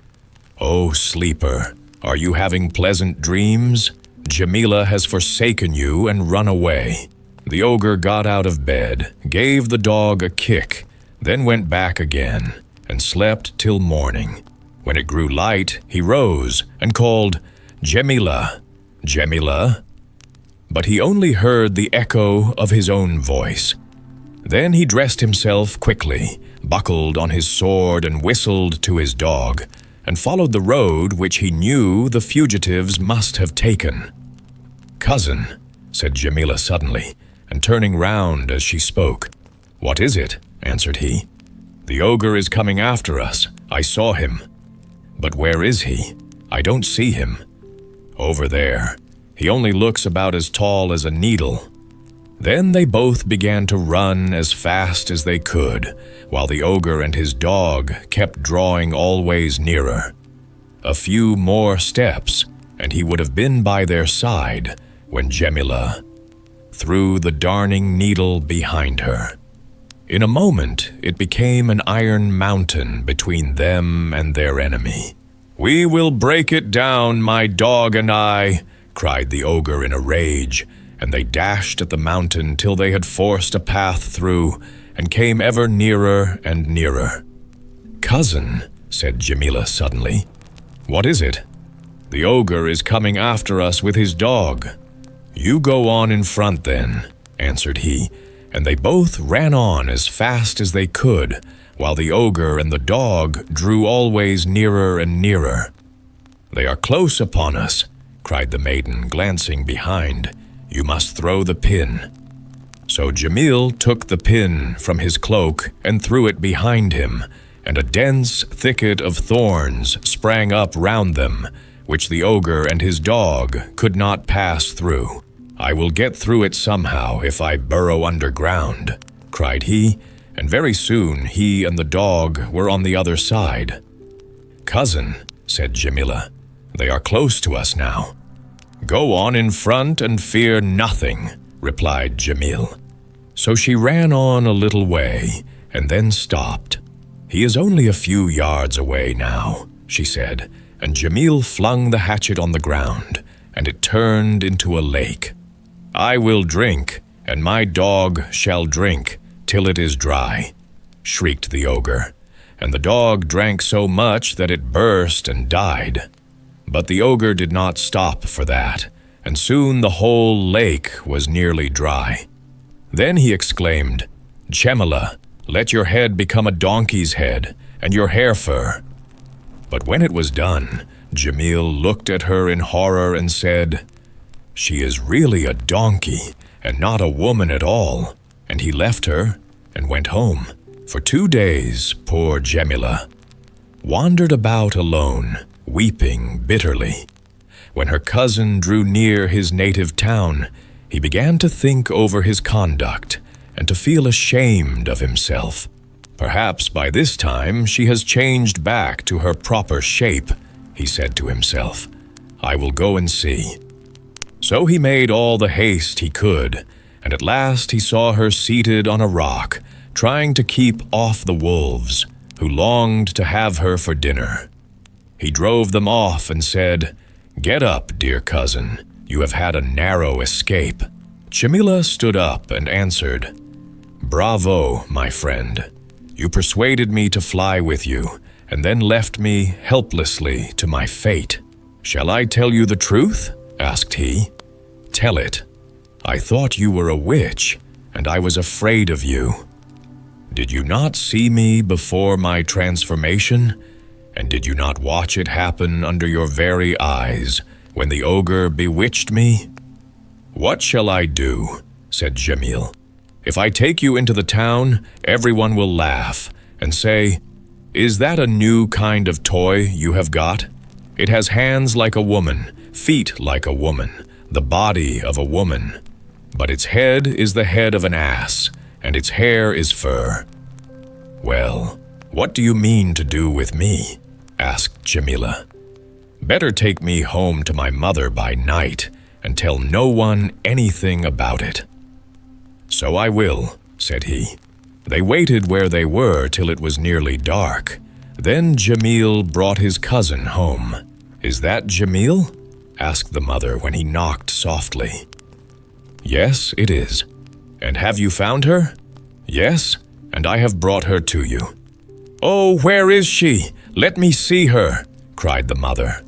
Speaker 1: "O sleeper, are you having pleasant dreams? Dschemila has forsaken you and run away." The ogre got out of bed, gave the dog a kick, then went back again, and slept till morning. When it grew light, he rose and called, "Dschemila, Dschemila." But he only heard the echo of his own voice. Then he dressed himself quickly, buckled on his sword and whistled to his dog, and followed the road which he knew the fugitives must have taken. "Cousin," said Dschemila suddenly, and turning round as she spoke. "What is it?" answered he. "The ogre is coming after us. I saw him." "But where is he? I don't see him." "Over there. He only looks about as tall as a needle." Then they both began to run as fast as they could, while the ogre and his dog kept drawing always nearer. A few more steps, and he would have been by their side when Dschemila threw the darning needle behind her. In a moment, it became an iron mountain between them and their enemy. "We will break it down, my dog and I," cried the ogre in a rage, and they dashed at the mountain till they had forced a path through and came ever nearer and nearer. "Cousin," said Dschemila suddenly, "what is it?" "The ogre is coming after us with his dog." "You go on in front then," answered he, and they both ran on as fast as they could, while the ogre and the dog drew always nearer and nearer. "They are close upon us," cried the maiden, glancing behind. "You must throw the pin." So Dschemil took the pin from his cloak and threw it behind him, and a dense thicket of thorns sprang up round them, which the ogre and his dog could not pass through. "I will get through it somehow if I burrow underground," cried he, and very soon he and the dog were on the other side. "Cousin," said Dschemila, "they are close to us now." "Go on in front and fear nothing," replied Dschemil. So she ran on a little way and then stopped. "He is only a few yards away now," she said, and Dschemil flung the hatchet on the ground, and it turned into a lake. "I will drink, and my dog shall drink, till it is dry," shrieked the ogre, and the dog drank so much that it burst and died. But the ogre did not stop for that, and soon the whole lake was nearly dry. Then he exclaimed, "Dschemila, let your head become a donkey's head, and your hair fur." But when it was done, Dschemil looked at her in horror and said, "She is really a donkey, and not a woman at all." And he left her and went home. For 2 days, poor Dschemila wandered about alone, weeping bitterly. When her cousin drew near his native town, he began to think over his conduct and to feel ashamed of himself. "Perhaps by this time she has changed back to her proper shape," he said to himself. "I will go and see." So he made all the haste he could, and at last he saw her seated on a rock, trying to keep off the wolves, who longed to have her for dinner. He drove them off and said, "Get up, dear cousin. You have had a narrow escape." Dschemila stood up and answered, "Bravo, my friend. You persuaded me to fly with you, and then left me helplessly to my fate." "Shall I tell you the truth?" asked he. "Tell it. I thought you were a witch, and I was afraid of you. Did you not see me before my transformation? And did you not watch it happen under your very eyes when the ogre bewitched me?" "What shall I do?" said Dschemil. "If I take you into the town, everyone will laugh and say, 'Is that a new kind of toy you have got? It has hands like a woman, feet like a woman, the body of a woman. But its head is the head of an ass, and its hair is fur.' Well, what do you mean to do with me?" asked Dschemila. "Better take me home to my mother by night, and tell no one anything about it." "So I will," said he. They waited where they were till it was nearly dark. Then Dschemil brought his cousin home. "Is that Dschemil?" asked the mother when he knocked softly. "Yes, it is." "And have you found her?" "Yes, and I have brought her to you." "Oh, where is she? Let me see her," cried the mother.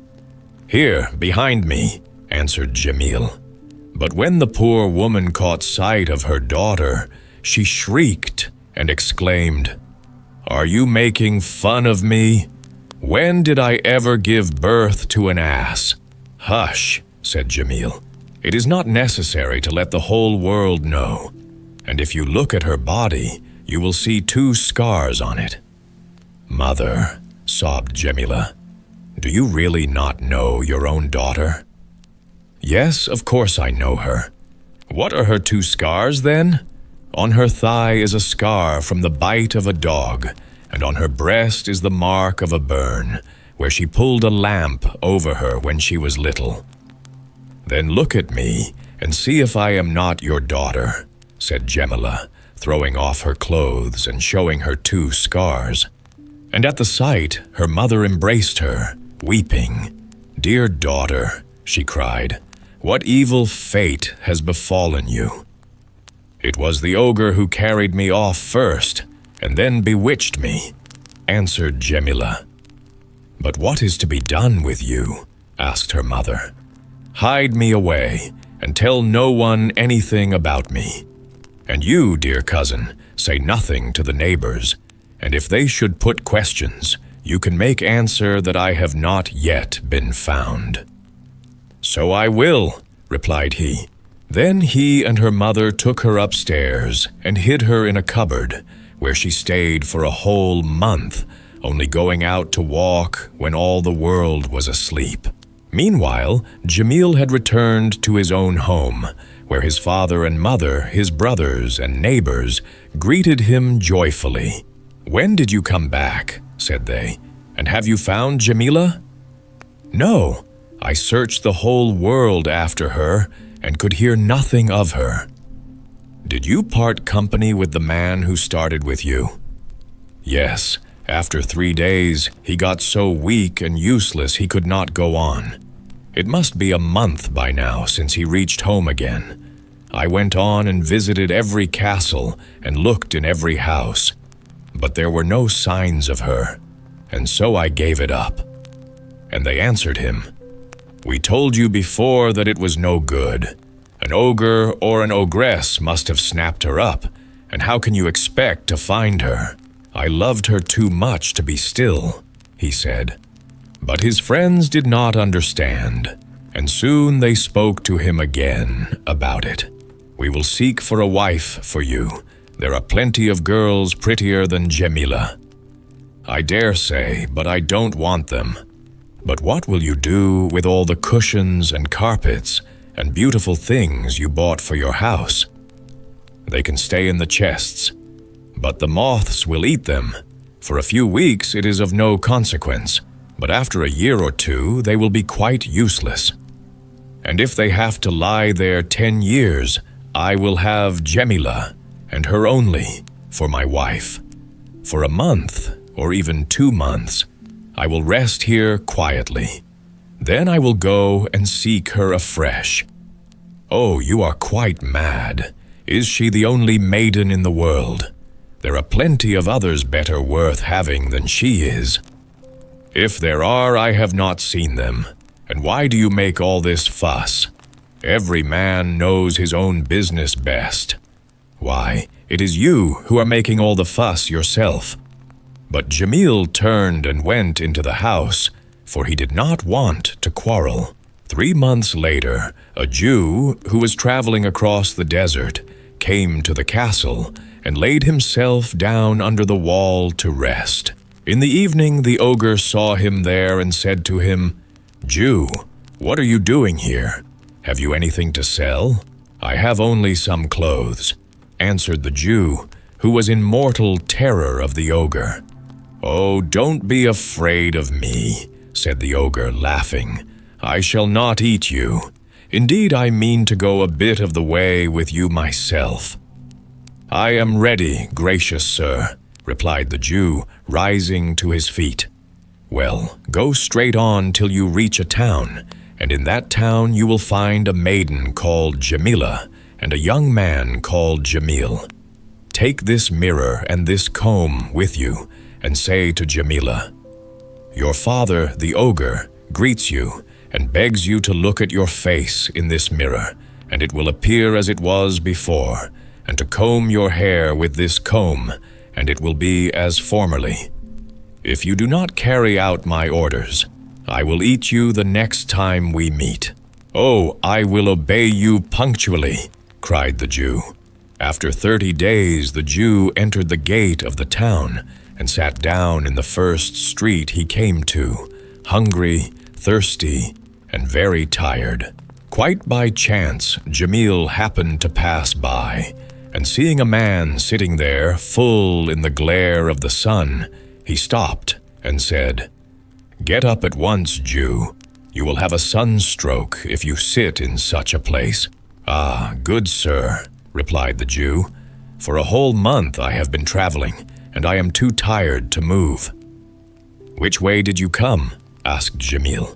Speaker 1: "Here, behind me," answered Dschemil. But when the poor woman caught sight of her daughter, she shrieked and exclaimed, "Are you making fun of me? When did I ever give birth to an ass?" "Hush," said Dschemil. "It is not necessary to let the whole world know. And if you look at her body, you will see 2 scars on it." "Mother," sobbed Dschemila, "do you really not know your own daughter?" "Yes, of course I know her." "What are her 2 scars, then?" "On her thigh is a scar from the bite of a dog, and on her breast is the mark of a burn, where she pulled a lamp over her when she was little." "Then look at me, and see if I am not your daughter," said Dschemila, throwing off her clothes and showing her 2 scars. And at the sight, her mother embraced her, weeping. "Dear daughter," she cried, "what evil fate has befallen you?" "It was the ogre who carried me off first, and then bewitched me," answered Dschemila. "But what is to be done with you?" asked her mother. "Hide me away, and tell no one anything about me. And you, dear cousin, say nothing to the neighbors, and if they should put questions, you can make answer that I have not yet been found." "So I will," replied he. Then he and her mother took her upstairs and hid her in a cupboard, where she stayed for a whole month, only going out to walk when all the world was asleep. Meanwhile, Dschemil had returned to his own home, where his father and mother, his brothers and neighbors, greeted him joyfully. "When did you come back?" said they, "and have you found Dschemila?" "No, I searched the whole world after her, and could hear nothing of her." "Did you part company with the man who started with you?" "Yes, after 3 days he got so weak and useless he could not go on. It must be a month by now since he reached home again. I went on and visited every castle and looked in every house, but there were no signs of her, and so I gave it up." And they answered him, "We told you before that it was no good. An ogre or an ogress must have snapped her up, and how can you expect to find her? I loved her too much to be still," he said. But his friends did not understand, and soon they spoke to him again about it. "We will seek for a wife for you. There are plenty of girls prettier than Dschemila." "I dare say, but I don't want them." "But what will you do with all the cushions and carpets and beautiful things you bought for your house?" "They can stay in the chests, but the moths will eat them. For a few weeks it is of no consequence, but after a year or 2 they will be quite useless. And if they have to lie there 10 years, I will have Dschemila, and her only, for my wife. For a month, or even 2 months, I will rest here quietly. Then I will go and seek her afresh." "Oh, you are quite mad. Is she the only maiden in the world? There are plenty of others better worth having than she is." "If there are, I have not seen them. And why do you make all this fuss? Every man knows his own business best. Why, it is you who are making all the fuss yourself." But Dschemil turned and went into the house, for he did not want to quarrel. 3 months later, a Jew who was traveling across the desert came to the castle and laid himself down under the wall to rest. In the evening the ogre saw him there and said to him, "Jew, what are you doing here? Have you anything to sell?" "I have only some clothes," answered the Jew, who was in mortal terror of the ogre. "Oh, don't be afraid of me," said the ogre, laughing. "I shall not eat you. Indeed, I mean to go a bit of the way with you myself." "I am ready, gracious sir," replied the Jew, rising to his feet. "Well, go straight on till you reach a town, and in that town you will find a maiden called Dschemila and a young man called Dschemil. Take this mirror and this comb with you, and say to Dschemila, Your father, the ogre, greets you and begs you to look at your face in this mirror, and it will appear as it was before, and to comb your hair with this comb, and it will be as formerly. If you do not carry out my orders, I will eat you the next time we meet." "Oh, I will obey you punctually," cried the Jew. After 30 days, the Jew entered the gate of the town and sat down in the first street he came to, hungry, thirsty, and very tired. Quite by chance, Dschemil happened to pass by, and seeing a man sitting there full in the glare of the sun, he stopped and said, "Get up at once, Jew. You will have a sunstroke if you sit in such a place." "Ah, good sir," replied the Jew, "for a whole month I have been traveling, and I am too tired to move." "Which way did you come?" asked Dschemil.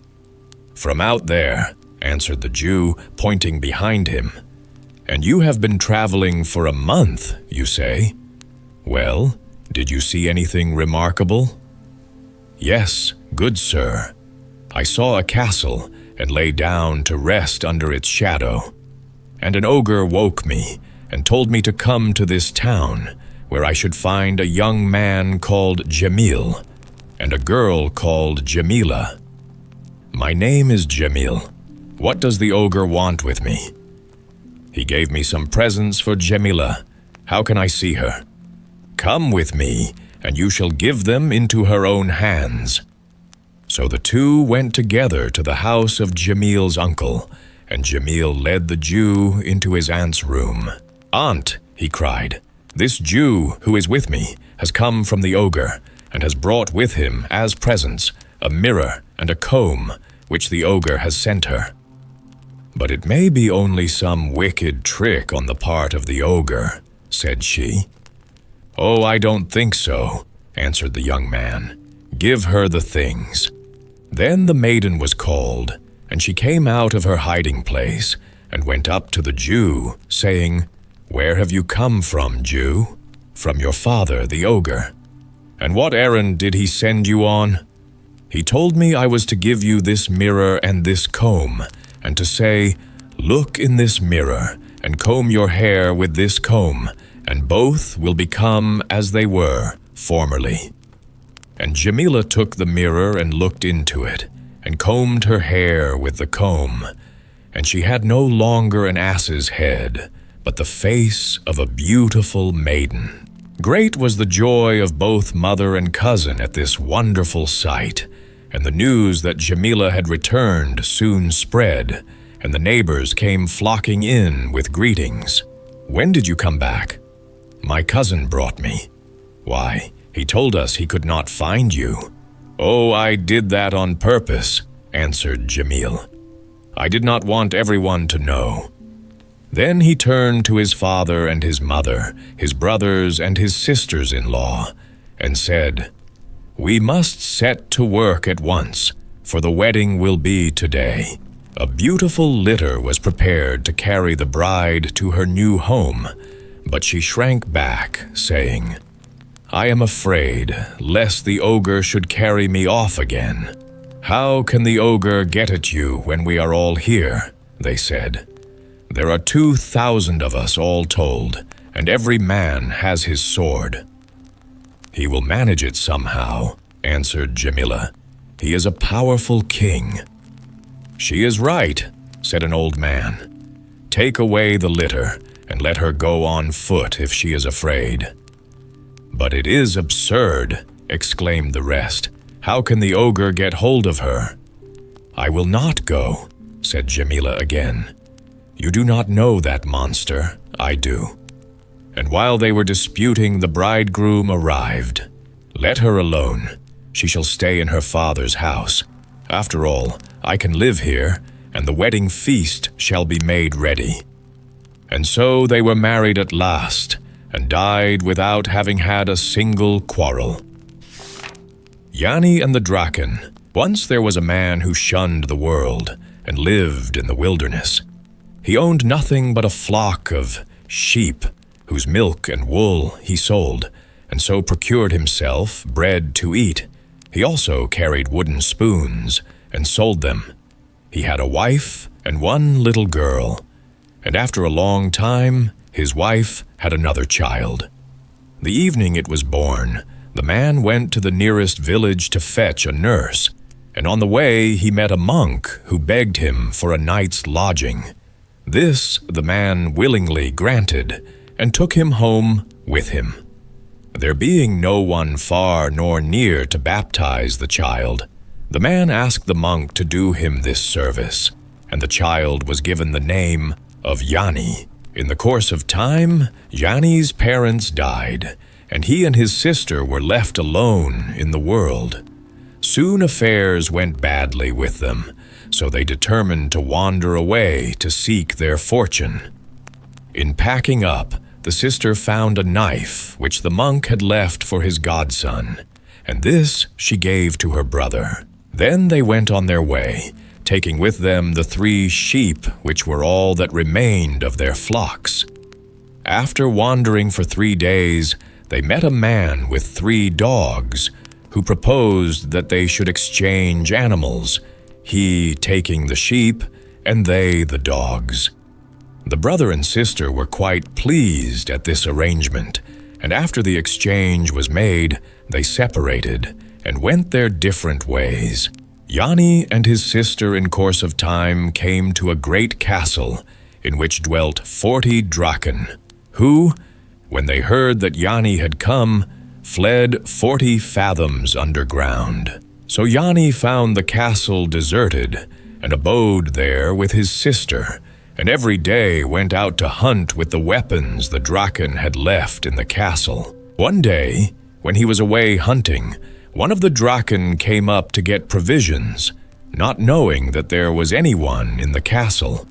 Speaker 1: "From out there," answered the Jew, pointing behind him. "And you have been traveling for a month, you say? Well, did you see anything remarkable?" "Yes, good sir. I saw a castle and lay down to rest under its shadow. And an ogre woke me and told me to come to this town, where I should find a young man called Dschemil and a girl called Dschemila. My name is Dschemil. What does the ogre want with me?" "He gave me some presents for Dschemila. How can I see her?" "Come with me, and you shall give them into her own hands." So the two went together to the house of Dschemil's uncle, and Dschemil led the Jew into his aunt's room. "Aunt," he cried, "this Jew who is with me has come from the ogre, and has brought with him, as presents, a mirror and a comb, which the ogre has sent her." "But it may be only some wicked trick on the part of the ogre," said she. "Oh, I don't think so," answered the young man. "Give her the things." Then the maiden was called, and she came out of her hiding place and went up to the Jew, saying, "Where have you come from, Jew?" "From your father, the ogre." "And what errand did he send you on?" "He told me I was to give you this mirror and this comb, and to say, 'Look in this mirror, and comb your hair with this comb, and both will become as they were formerly.' And Dschemila took the mirror and looked into it, and combed her hair with the comb, and she had no longer an ass's head, but the face of a beautiful maiden. Great was the joy of both mother and cousin at this wonderful sight, and the news that Dschemila had returned soon spread, and the neighbors came flocking in with greetings. "When did you come back?" "My cousin brought me." "Why, he told us he could not find you." "Oh, I did that on purpose," answered Dschemil. "I did not want everyone to know." Then he turned to his father and his mother, his brothers and his sisters-in-law, and said, "We must set to work at once, for the wedding will be today." A beautiful litter was prepared to carry the bride to her new home, but she shrank back, saying, "I am afraid lest the ogre should carry me off again." "How can the ogre get at you when we are all here?" they said. "There are 2,000 of us all told, and every man has his sword." "He will manage it somehow," answered Dschemila. "He is a powerful king." "She is right," said an old man. "Take away the litter, and let her go on foot if she is afraid." "But it is absurd," exclaimed the rest. "How can the ogre get hold of her?" "I will not go," said Dschemila again. "You do not know that monster, I do." And while they were disputing, the bridegroom arrived. "Let her alone. She shall stay in her father's house. After all, I can live here, and the wedding feast shall be made ready." And so they were married at last, and died without having had a single quarrel. Janni and the Draken. Once there was a man who shunned the world and lived in the wilderness. He owned nothing but a flock of sheep, whose milk and wool he sold, and so procured himself bread to eat, He also carried wooden spoons and sold them. He had a wife and one little girl, and after a long time, his wife had another child. The evening it was born, the man went to the nearest village to fetch a nurse, and on the way he met a monk who begged him for a night's lodging. This the man willingly granted, and took him home with him. There being no one far nor near to baptize the child, the man asked the monk to do him this service, and the child was given the name of Janni. In the course of time, Janni's parents died, and he and his sister were left alone in the world. Soon affairs went badly with them, so they determined to wander away to seek their fortune. In packing up, the sister found a knife which the monk had left for his godson, and this she gave to her brother. Then they went on their way, taking with them the 3 sheep which were all that remained of their flocks. After wandering for 3 days, they met a man with 3 dogs, who proposed that they should exchange animals, he taking the sheep and they the dogs. The brother and sister were quite pleased at this arrangement, and after the exchange was made, they separated and went their different ways. Janni and his sister in course of time came to a great castle in which dwelt 40 Draken, who, when they heard that Janni had come, fled 40 fathoms underground. So Janni found the castle deserted and abode there with his sister, and every day went out to hunt with the weapons the Draken had left in the castle. One day, when he was away hunting, one of the Draken came up to get provisions, not knowing that there was anyone in the castle.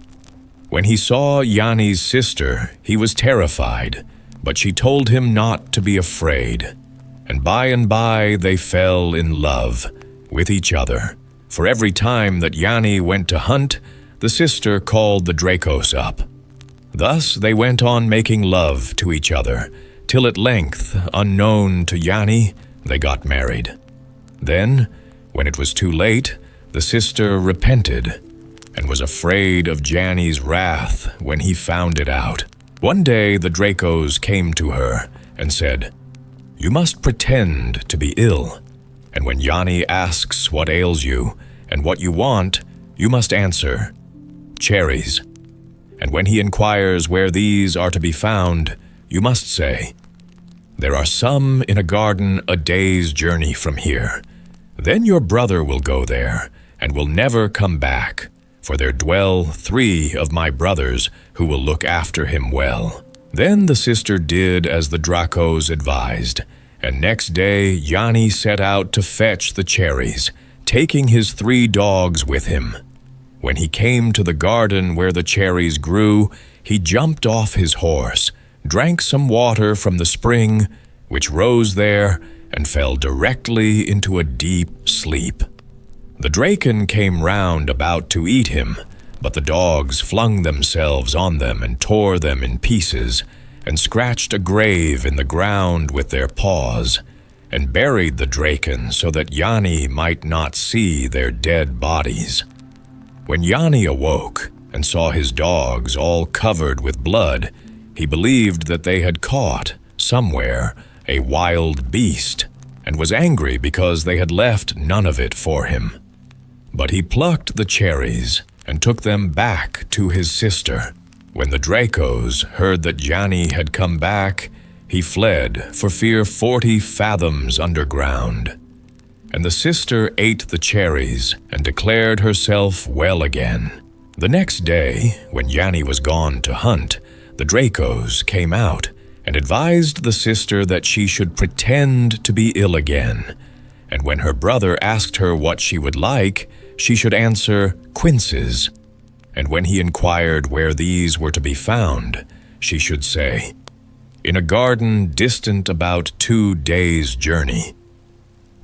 Speaker 1: When he saw Janni's sister, he was terrified, but she told him not to be afraid. And by they fell in love with each other. For every time that Janni went to hunt, the sister called the Drakos up. Thus they went on making love to each other, till at length, unknown to Janni, they got married. Then, when it was too late, the sister repented, and was afraid of Janni's wrath when he found it out. One day the Drakos came to her and said, "You must pretend to be ill, and when Janni asks what ails you and what you want, you must answer, 'Cherries.' And when he inquires where these are to be found, you must say, 'There are some in a garden a day's journey from here.' Then your brother will go there, and will never come back, for there dwell 3 of my brothers who will look after him well." Then the sister did as the Drakos advised, and next day Janni set out to fetch the cherries, taking his 3 dogs with him. When he came to the garden where the cherries grew, he jumped off his horse, drank some water from the spring, which rose there, and fell directly into a deep sleep. The Draken came round about to eat him, but the dogs flung themselves on them and tore them in pieces, and scratched a grave in the ground with their paws, and buried the Draken so that Janni might not see their dead bodies. When Janni awoke and saw his dogs all covered with blood, he believed that they had caught, somewhere, a wild beast, and was angry because they had left none of it for him. But he plucked the cherries and took them back to his sister. When the Drakos heard that Janni had come back, he fled for fear 40 fathoms underground. And the sister ate the cherries and declared herself well again. The next day, when Janni was gone to hunt, the Drakos came out and advised the sister that she should pretend to be ill again, and when her brother asked her what she would like, she should answer quinces, and when he inquired where these were to be found, she should say, "In a garden distant about 2 days' journey."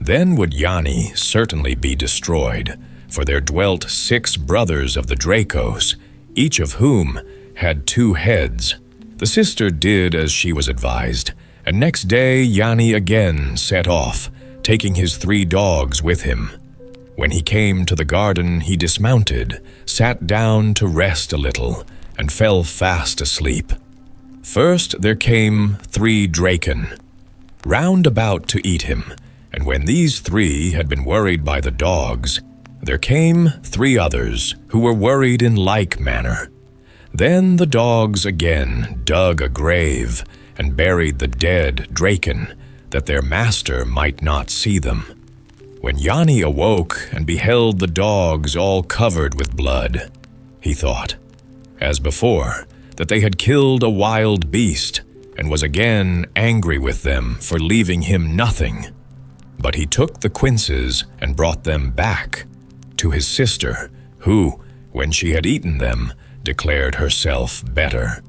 Speaker 1: Then would Janni certainly be destroyed, for there dwelt 6 brothers of the Drakos, each of whom had 2 heads. The sister did as she was advised, and next day Janni again set off, taking his 3 dogs with him. When he came to the garden, he dismounted, sat down to rest a little, and fell fast asleep. First there came 3 Draken, round about to eat him, and when these 3 had been worried by the dogs, there came 3 others who were worried in like manner. Then the dogs again dug a grave and buried the dead Draken, that their master might not see them. When Janni awoke and beheld the dogs all covered with blood, he thought, as before, that they had killed a wild beast, and was again angry with them for leaving him nothing. But he took the quinces and brought them back to his sister, who, when she had eaten them, declared herself better.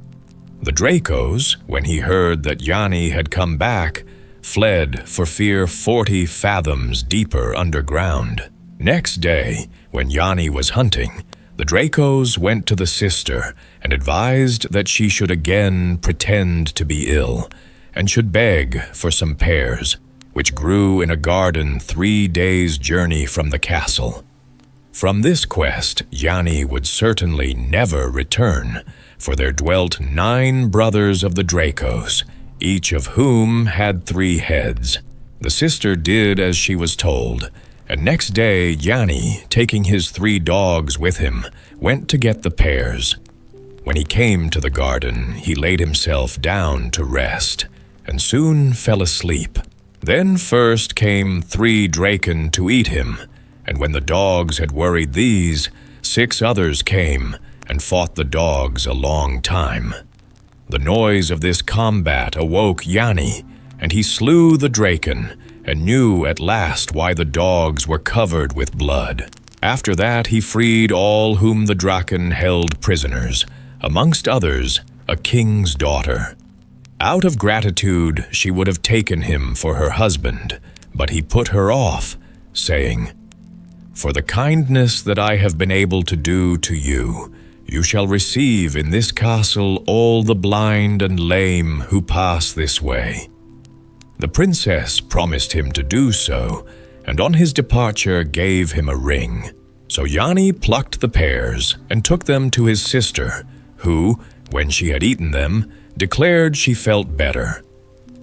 Speaker 1: The Dracos, when he heard that Janni had come back, fled for fear 40 fathoms deeper underground. Next day, when Janni was hunting, the Dracos went to the sister and advised that she should again pretend to be ill, and should beg for some pears, which grew in a garden 3 days' journey from the castle. From this quest, Janni would certainly never return, for there dwelt 9 brothers of the Dracos, each of whom had 3 heads. The sister did as she was told, and next day Janni, taking his 3 dogs with him, went to get the pears. When he came to the garden, he laid himself down to rest, and soon fell asleep. Then first came 3 Draken to eat him, and when the dogs had worried these, 6 others came and fought the dogs a long time. The noise of this combat awoke Janni, and he slew the Draken, and knew at last why the dogs were covered with blood. After that he freed all whom the Draken held prisoners, amongst others a king's daughter. Out of gratitude she would have taken him for her husband, but he put her off, saying, "For the kindness that I have been able to do to you, you shall receive in this castle all the blind and lame who pass this way." The princess promised him to do so, and on his departure gave him a ring. So Janni plucked the pears and took them to his sister, who, when she had eaten them, declared she felt better.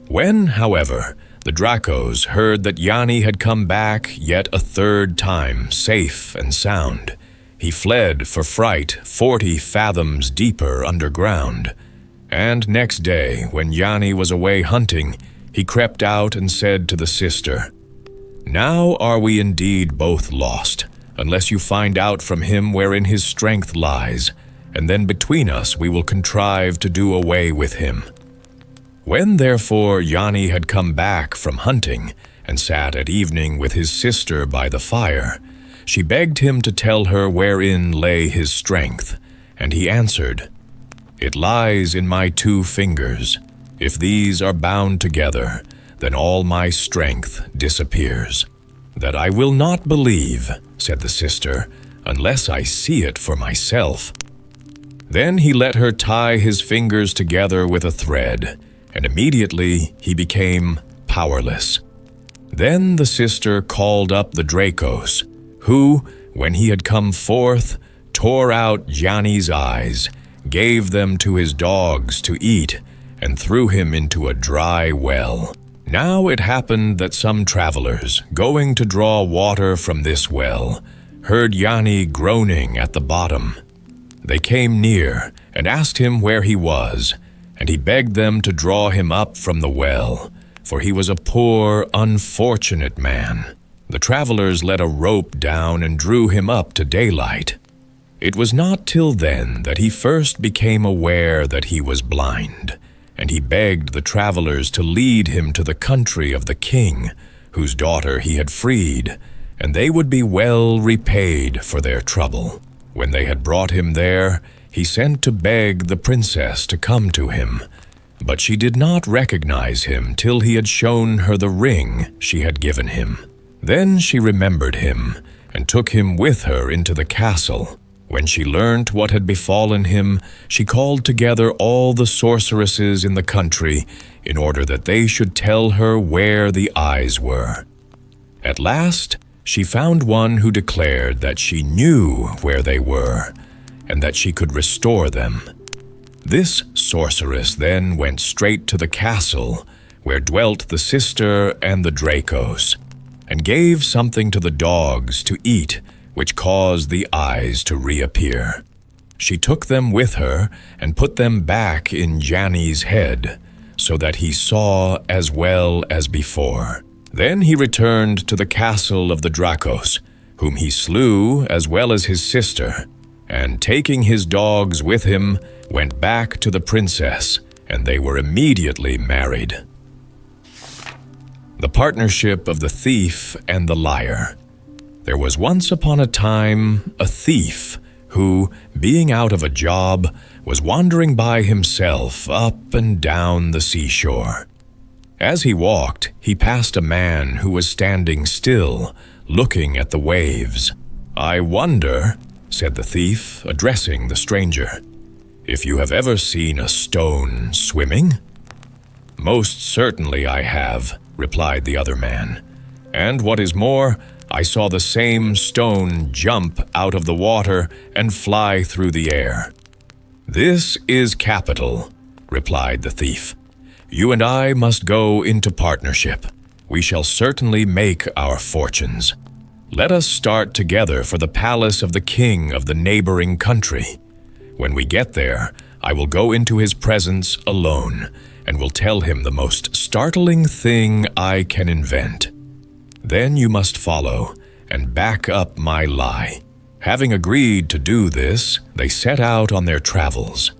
Speaker 1: When, however, the Dracos heard that Janni had come back yet a 3rd time, safe and sound, he fled for fright 40 fathoms deeper underground. And next day, when Janni was away hunting, he crept out and said to the sister, "Now are we indeed both lost, unless you find out from him wherein his strength lies, and then between us we will contrive to do away with him." When therefore Janni had come back from hunting, and sat at evening with his sister by the fire, she begged him to tell her wherein lay his strength, and he answered, "It lies in my 2 fingers. If these are bound together, then all my strength disappears." "That I will not believe," said the sister, "unless I see it for myself." Then he let her tie his fingers together with a thread, and immediately he became powerless. Then the sister called up the Dracos, who, when he had come forth, tore out Janni's eyes, gave them to his dogs to eat, and threw him into a dry well. Now it happened that some travelers, going to draw water from this well, heard Janni groaning at the bottom. They came near and asked him where he was, and he begged them to draw him up from the well, for he was a poor, unfortunate man. The travelers let a rope down and drew him up to daylight. It was not till then that he first became aware that he was blind, and he begged the travelers to lead him to the country of the king, whose daughter he had freed, and they would be well repaid for their trouble. When they had brought him there, he sent to beg the princess to come to him, but she did not recognize him till he had shown her the ring she had given him. Then she remembered him, and took him with her into the castle. When she learnt what had befallen him, she called together all the sorceresses in the country, in order that they should tell her where the eyes were. At last, she found one who declared that she knew where they were, and that she could restore them. This sorceress then went straight to the castle, where dwelt the sister and the Dracos, and gave something to the dogs to eat, which caused the eyes to reappear. She took them with her and put them back in Janni's head, so that he saw as well as before. Then he returned to the castle of the Dracos, whom he slew as well as his sister, and taking his dogs with him, went back to the princess, and they were immediately married. The partnership of the thief and the liar. There was once upon a time a thief who, being out of a job, was wandering by himself up and down the seashore. As he walked, he passed a man who was standing still, looking at the waves. "I wonder," said the thief, addressing the stranger, "if you have ever seen a stone swimming?" "Most certainly I have," replied the other man. "And what is more, I saw the same stone jump out of the water and fly through the air." "This is capital," replied the thief. "You and I must go into partnership. We shall certainly make our fortunes. Let us start together for the palace of the king of the neighboring country. When we get there, I will go into his presence alone, and will tell him the most startling thing I can invent. Then you must follow and back up my lie." Having agreed to do this, they set out on their travels.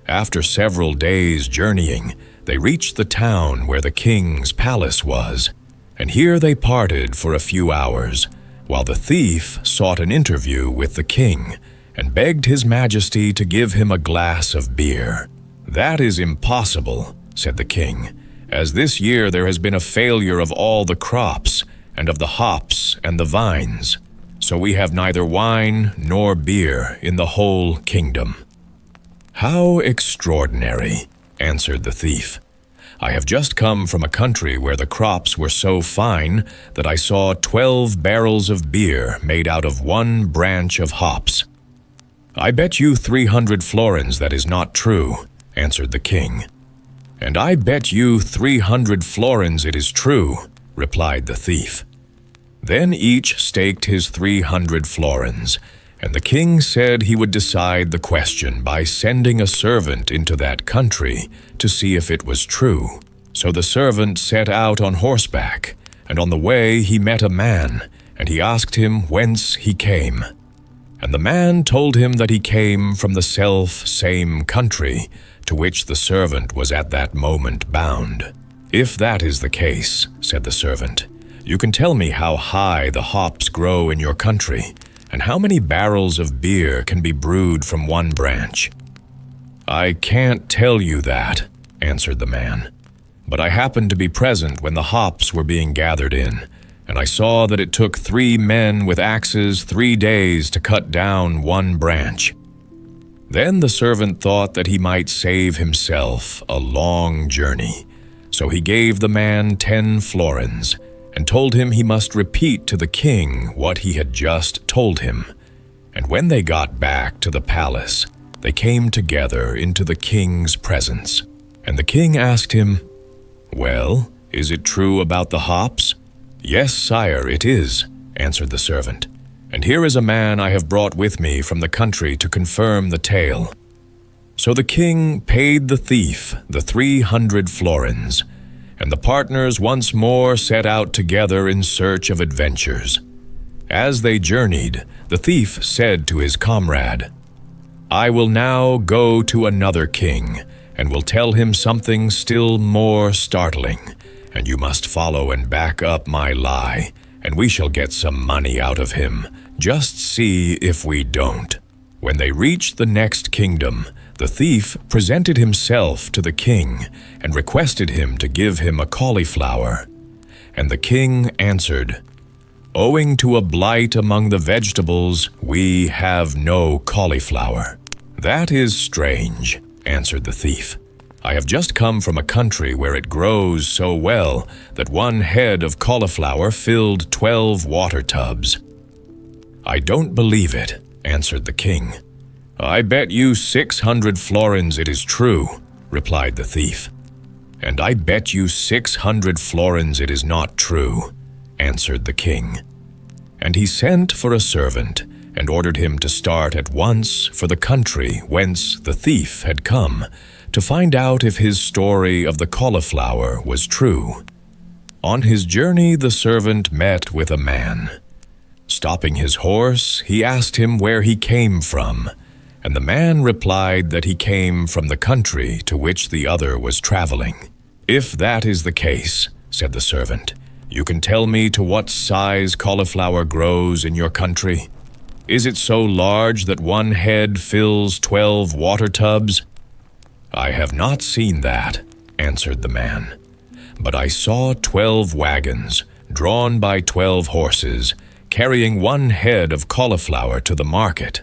Speaker 1: After several days' journeying, they reached the town where the king's palace was, and here they parted for a few hours, while the thief sought an interview with the king and begged his majesty to give him a glass of beer. "That is impossible," said the king, "as this year there has been a failure of all the crops, and of the hops and the vines, so we have neither wine nor beer in the whole kingdom." "How extraordinary," answered the thief. "I have just come from a country where the crops were so fine that I saw 12 barrels of beer made out of one branch of hops." "I bet you 300 florins that is not true," answered the king. "And I bet you 300 florins it is true," replied the thief. Then each staked his 300 florins, and the king said he would decide the question by sending a servant into that country to see if it was true. So the servant set out on horseback, and on the way he met a man, and he asked him whence he came. And the man told him that he came from the self-same country to which the servant was at that moment bound. "If that is the case," said the servant, "you can tell me how high the hops grow in your country, and how many barrels of beer can be brewed from one branch." "I can't tell you that," answered the man, "but I happened to be present when the hops were being gathered in, and I saw that it took 3 men with axes 3 days to cut down one branch." Then the servant thought that he might save himself a long journey, so he gave the man 10 florins, and told him he must repeat to the king what he had just told him. And when they got back to the palace, they came together into the king's presence. And the king asked him, "Well, is it true about the hops?" "Yes, sire, it is," answered the servant. "And here is a man I have brought with me from the country to confirm the tale." So the king paid the thief the 300 florins, and the partners once more set out together in search of adventures. As they journeyed, the thief said to his comrade, "I will now go to another king, and will tell him something still more startling, and you must follow and back up my lie, and we shall get some money out of him. Just see if we don't." When they reached the next kingdom, the thief presented himself to the king and requested him to give him a cauliflower. And the king answered, "Owing to a blight among the vegetables, we have no cauliflower." "That is strange," answered the thief. I have just come from a country where it grows so well that one head of cauliflower filled 12 water tubs." "I don't believe it," answered the king. "I bet you 600 florins it is true," replied the thief. "And I bet you 600 florins it is not true," answered the king. And he sent for a servant and ordered him to start at once for the country whence the thief had come, to find out if his story of the cauliflower was true. On his journey, the servant met with a man. Stopping his horse, he asked him where he came from, and the man replied that he came from the country to which the other was traveling. "If that is the case," said the servant, "you can tell me to what size cauliflower grows in your country. Is it so large that one head fills 12 water tubs?" "I have not seen that," answered the man, "but I saw 12 wagons, drawn by 12 horses, carrying one head of cauliflower to the market."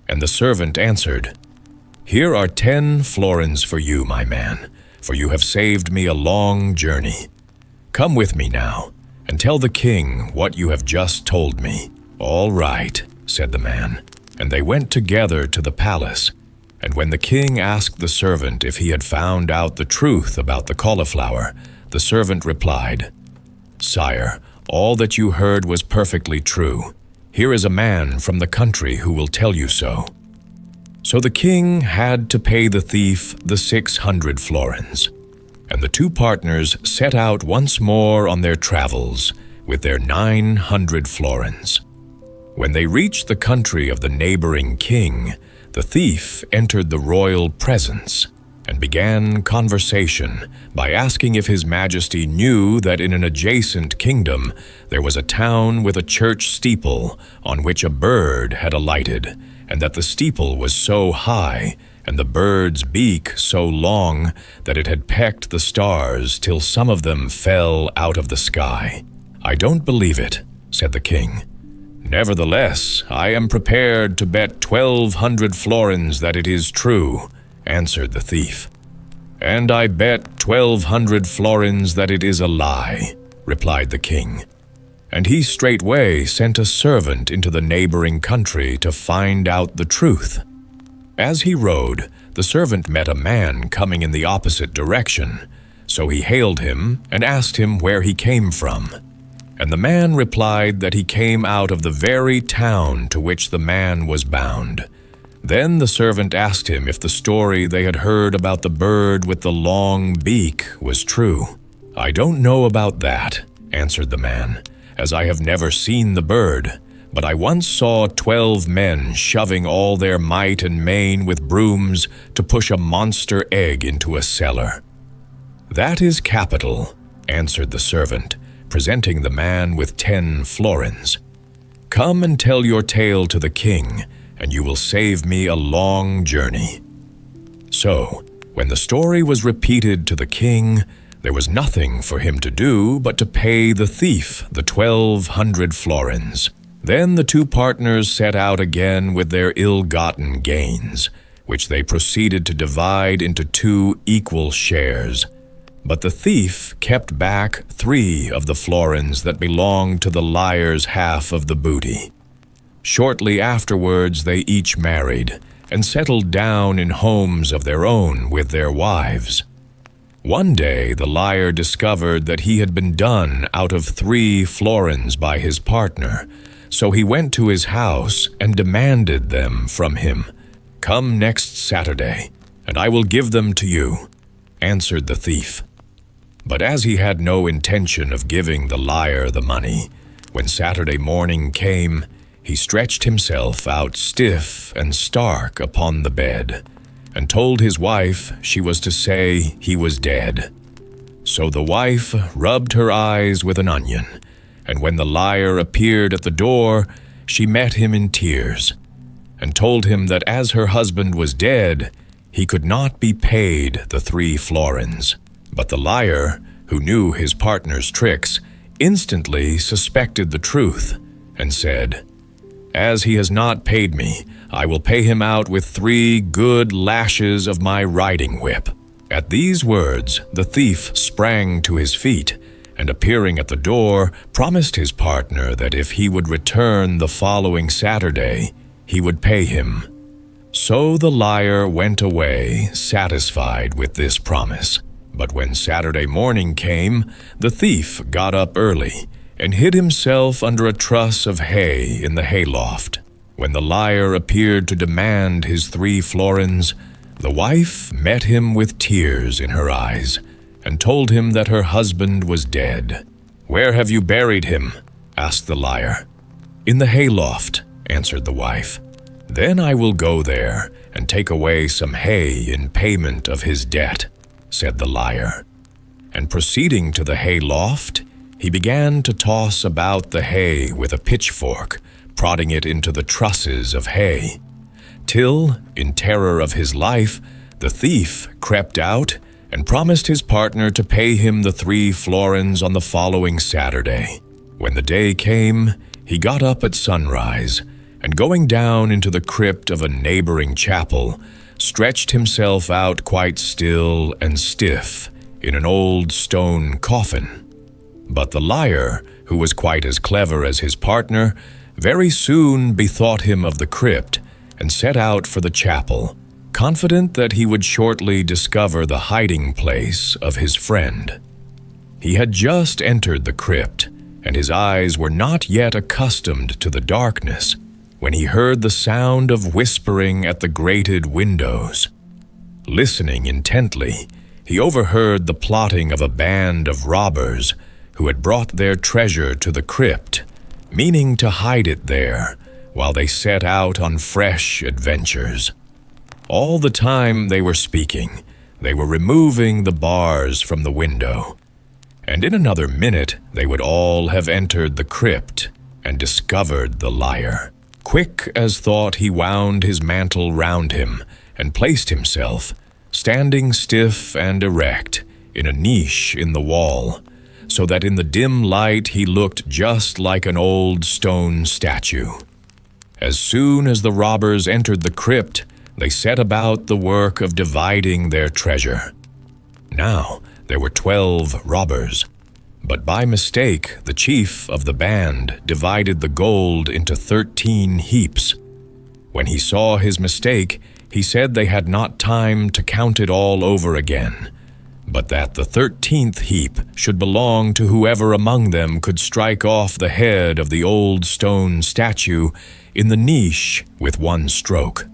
Speaker 1: And the servant answered, "Here are 10 florins for you, my man, for you have saved me a long journey. Come with me now, and tell the king what you have just told me." "All right," said the man, and they went together to the palace. And when the king asked the servant if he had found out the truth about the cauliflower, the servant replied, "Sire, all that you heard was perfectly true. Here is a man from the country who will tell you so." So the king had to pay the thief the 600 florins, and the two partners set out once more on their travels with their 900 florins. When they reached the country of the neighboring king, the thief entered the royal presence and began conversation by asking if His Majesty knew that in an adjacent kingdom there was a town with a church steeple on which a bird had alighted, and that the steeple was so high and the bird's beak so long that it had pecked the stars till some of them fell out of the sky. "I don't believe it," said the king. "Nevertheless, I am prepared to bet 1,200 florins that it is true," answered the thief. "And I bet 1,200 florins that it is a lie," replied the king. And he straightway sent a servant into the neighboring country to find out the truth. As he rode, the servant met a man coming in the opposite direction, so he hailed him and asked him where he came from. And the man replied that he came out of the very town to which the man was bound. Then the servant asked him if the story they had heard about the bird with the long beak was true. "I don't know about that," answered the man, "as I have never seen the bird, but I once saw 12 men shoving all their might and main with brooms to push a monster egg into a cellar." "That is capital," answered the servant, presenting the man with 10 florins. "Come and tell your tale to the king, and you will save me a long journey." So, when the story was repeated to the king, there was nothing for him to do but to pay the thief the 1,200 florins. Then the two partners set out again with their ill-gotten gains, which they proceeded to divide into 2 equal shares. But the thief kept back 3 of the florins that belonged to the liar's half of the booty. Shortly afterwards they each married, and settled down in homes of their own with their wives. One day the liar discovered that he had been done out of 3 florins by his partner, so he went to his house and demanded them from him. "Come next Saturday, and I will give them to you," answered the thief. But as he had no intention of giving the liar the money, when Saturday morning came, he stretched himself out stiff and stark upon the bed, and told his wife she was to say he was dead. So the wife rubbed her eyes with an onion, and when the liar appeared at the door, she met him in tears, and told him that as her husband was dead, he could not be paid the 3 florins. But the liar, who knew his partner's tricks, instantly suspected the truth, and said, "As he has not paid me, I will pay him out with 3 good lashes of my riding whip." At these words, the thief sprang to his feet, and appearing at the door, promised his partner that if he would return the following Saturday, he would pay him. So the liar went away, satisfied with this promise. But when Saturday morning came, the thief got up early and hid himself under a truss of hay in the hayloft. When the liar appeared to demand his 3 florins, the wife met him with tears in her eyes and told him that her husband was dead. "Where have you buried him?" asked the liar. "In the hayloft," answered the wife. "Then I will go there and take away some hay in payment of his debt," said the liar. And proceeding to the hayloft, he began to toss about the hay with a pitchfork, prodding it into the trusses of hay, till, in terror of his life, the thief crept out and promised his partner to pay him the 3 florins on the following Saturday. When the day came, he got up at sunrise, and going down into the crypt of a neighboring chapel, stretched himself out quite still and stiff in an old stone coffin. But the liar, who was quite as clever as his partner, very soon bethought him of the crypt and set out for the chapel, confident that he would shortly discover the hiding place of his friend. He had just entered the crypt, and his eyes were not yet accustomed to the darkness, when he heard the sound of whispering at the grated windows. Listening intently, he overheard the plotting of a band of robbers who had brought their treasure to the crypt, meaning to hide it there while they set out on fresh adventures. All the time they were speaking, they were removing the bars from the window, and in another minute they would all have entered the crypt and discovered the liar. Quick as thought he wound his mantle round him and placed himself, standing stiff and erect, in a niche in the wall, so that in the dim light he looked just like an old stone statue. As soon as the robbers entered the crypt, they set about the work of dividing their treasure. Now there were 12 robbers, but by mistake the chief of the band divided the gold into 13 heaps. When he saw his mistake, he said they had not time to count it all over again, but that the 13th heap should belong to whoever among them could strike off the head of the old stone statue in the niche with one stroke.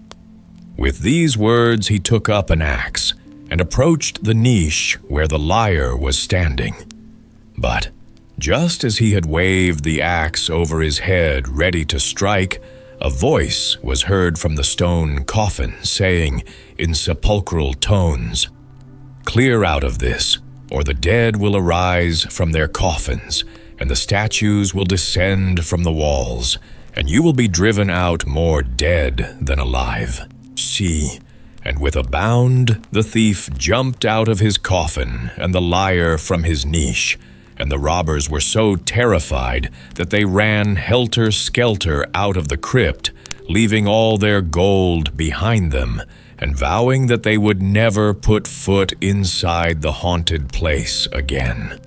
Speaker 1: With these words he took up an axe and approached the niche where the liar was standing. But just as he had waved the axe over his head ready to strike, a voice was heard from the stone coffin saying in sepulchral tones, "Clear out of this, or the dead will arise from their coffins, and the statues will descend from the walls, and you will be driven out more dead than alive." See, and with a bound the thief jumped out of his coffin and the liar from his niche, and the robbers were so terrified that they ran helter-skelter out of the crypt, leaving all their gold behind them, and vowing that they would never put foot inside the haunted place again.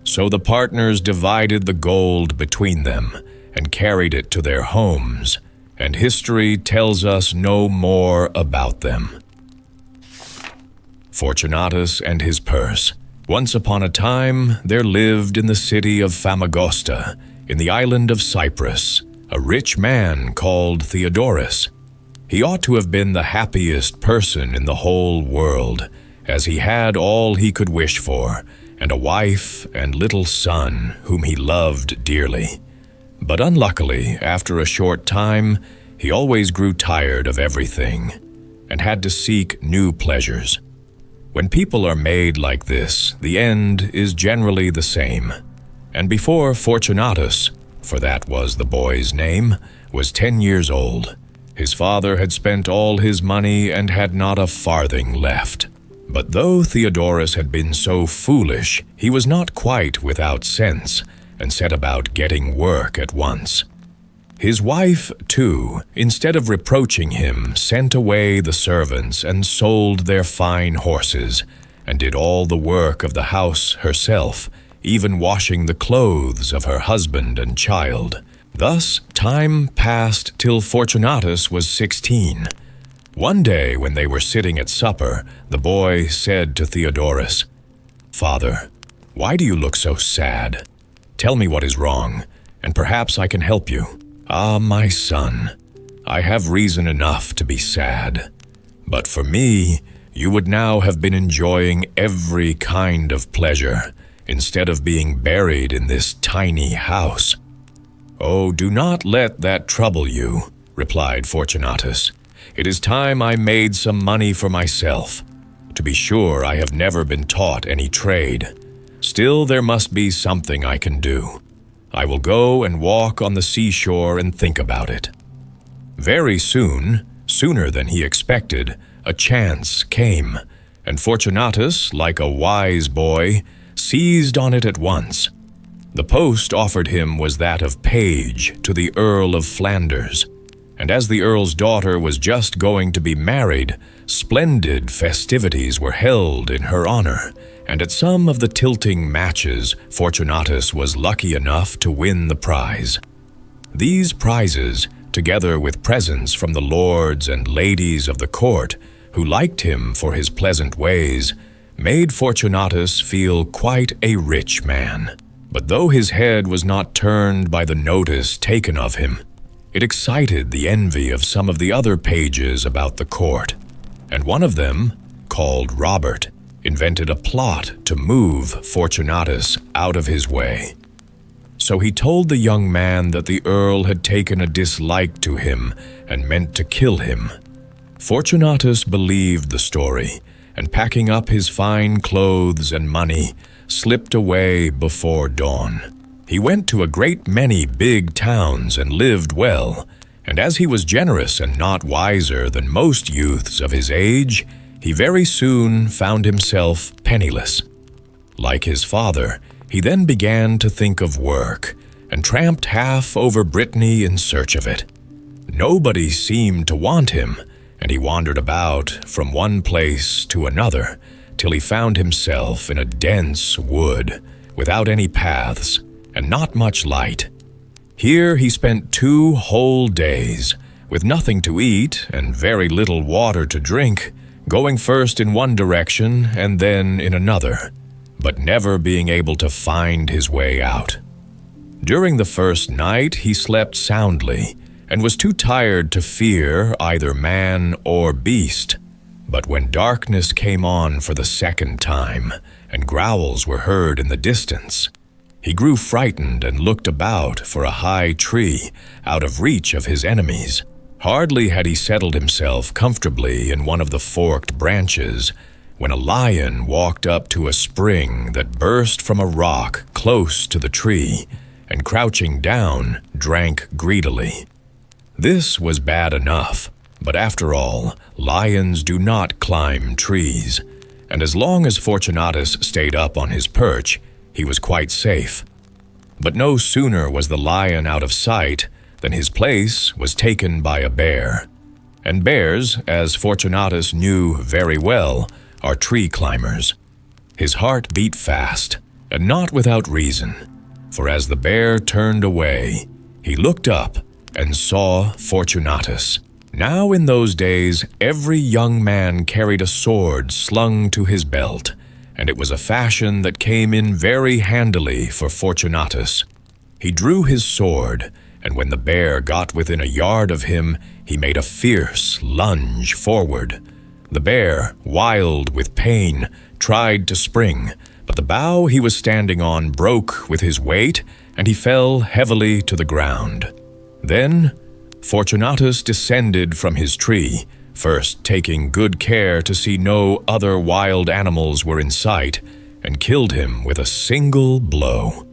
Speaker 1: So the partners divided the gold between them and carried it to their homes, and history tells us no more about them. Fortunatus and His Purse. Once upon a time, there lived in the city of Famagosta, in the island of Cyprus, a rich man called Theodorus. He ought to have been the happiest person in the whole world, as he had all he could wish for, and a wife and little son whom he loved dearly. But unluckily, after a short time, he always grew tired of everything, and had to seek new pleasures. When people are made like this, the end is generally the same. And before Fortunatus, for that was the boy's name, was 10 years old, his father had spent all his money and had not a farthing left. But though Theodorus had been so foolish, he was not quite without sense, and set about getting work at once. His wife, too, instead of reproaching him, sent away the servants and sold their fine horses, and did all the work of the house herself, even washing the clothes of her husband and child. Thus time passed till Fortunatus was 16. One day when they were sitting at supper, the boy said to Theodorus, "Father, why do you look so sad? Tell me what is wrong, and perhaps I can help you." "Ah, my son, I have reason enough to be sad. But for me, you would now have been enjoying every kind of pleasure, instead of being buried in this tiny house." "Oh, do not let that trouble you," replied Fortunatus. "It is time I made some money for myself. To be sure, I have never been taught any trade. Still, there must be something I can do. I will go and walk on the seashore and think about it." Very soon, sooner than he expected, a chance came, and Fortunatus, like a wise boy, seized on it at once. The post offered him was that of page to the Earl of Flanders, and as the Earl's daughter was just going to be married, splendid festivities were held in her honor, and at some of the tilting matches, Fortunatus was lucky enough to win the prize. These prizes, together with presents from the lords and ladies of the court, who liked him for his pleasant ways, made Fortunatus feel quite a rich man. But though his head was not turned by the notice taken of him, it excited the envy of some of the other pages about the court, and one of them, called Robert, invented a plot to move Fortunatus out of his way. So he told the young man that the Earl had taken a dislike to him and meant to kill him. Fortunatus believed the story, and packing up his fine clothes and money, slipped away before dawn. He went to a great many big towns and lived well, and as he was generous and not wiser than most youths of his age, he very soon found himself penniless. Like his father, he then began to think of work, and tramped half over Brittany in search of it. Nobody seemed to want him, and he wandered about from one place to another, till he found himself in a dense wood, without any paths, and not much light. Here he spent 2 whole days, with nothing to eat and very little water to drink, going first in one direction and then in another, but never being able to find his way out. During the first night he slept soundly, and was too tired to fear either man or beast. But when darkness came on for the second time, and growls were heard in the distance, he grew frightened and looked about for a high tree, out of reach of his enemies. Hardly had he settled himself comfortably in one of the forked branches, when a lion walked up to a spring that burst from a rock close to the tree, and crouching down, drank greedily. This was bad enough, but after all, lions do not climb trees, and as long as Fortunatus stayed up on his perch, he was quite safe. But no sooner was the lion out of sight than his place was taken by a bear. And bears, as Fortunatus knew very well, are tree climbers. His heart beat fast, and not without reason, for as the bear turned away, he looked up and saw Fortunatus. Now in those days, every young man carried a sword slung to his belt, and it was a fashion that came in very handily for Fortunatus. He drew his sword, and when the bear got within a yard of him, he made a fierce lunge forward. The bear, wild with pain, tried to spring, but the bough he was standing on broke with his weight, and he fell heavily to the ground. Then Fortunatus descended from his tree, first taking good care to see no other wild animals were in sight, and killed him with a single blow.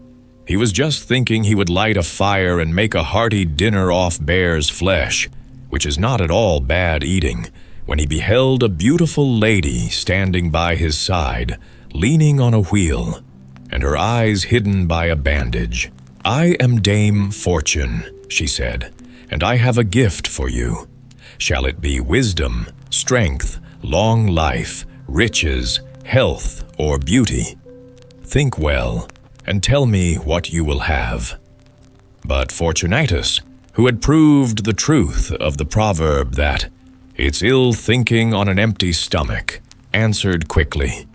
Speaker 1: He was just thinking he would light a fire and make a hearty dinner off bear's flesh, which is not at all bad eating, when he beheld a beautiful lady standing by his side, leaning on a wheel, and her eyes hidden by a bandage. "I am Dame Fortune," she said, "and I have a gift for you. Shall it be wisdom, strength, long life, riches, health, or beauty. Think well, and tell me what you will have." But Fortunatus, who had proved the truth of the proverb that "it's ill thinking on an empty stomach," answered quickly,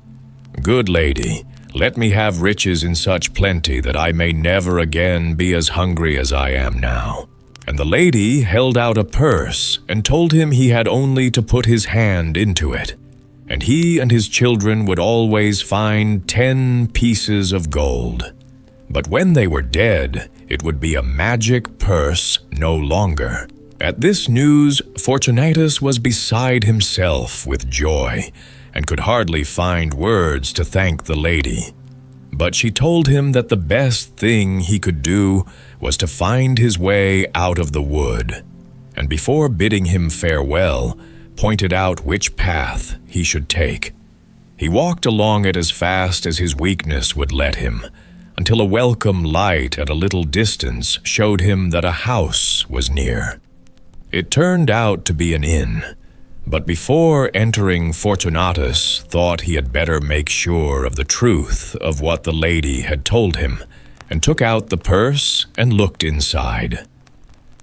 Speaker 1: "Good lady, let me have riches in such plenty that I may never again be as hungry as I am now." And the lady held out a purse and told him he had only to put his hand into it, and he and his children would always find 10 pieces of gold. But when they were dead, it would be a magic purse no longer. At this news, Fortunatus was beside himself with joy, and could hardly find words to thank the lady. But she told him that the best thing he could do was to find his way out of the wood, and before bidding him farewell, pointed out which path he should take. He walked along it as fast as his weakness would let him, until a welcome light at a little distance showed him that a house was near. It turned out to be an inn, but before entering, Fortunatus thought he had better make sure of the truth of what the lady had told him, and took out the purse and looked inside.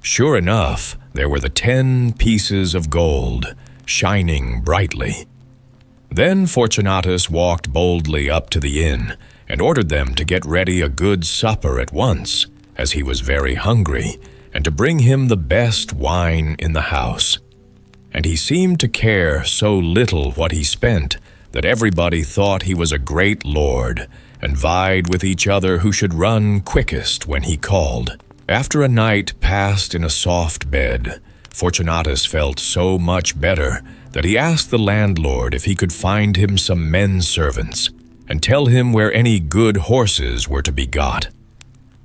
Speaker 1: Sure enough, there were the 10 pieces of gold, shining brightly. Then Fortunatus walked boldly up to the inn, and ordered them to get ready a good supper at once, as he was very hungry, and to bring him the best wine in the house. And he seemed to care so little what he spent that everybody thought he was a great lord, and vied with each other who should run quickest when he called. After a night passed in a soft bed, Fortunatus felt so much better that he asked the landlord if he could find him some men servants, and tell him where any good horses were to be got.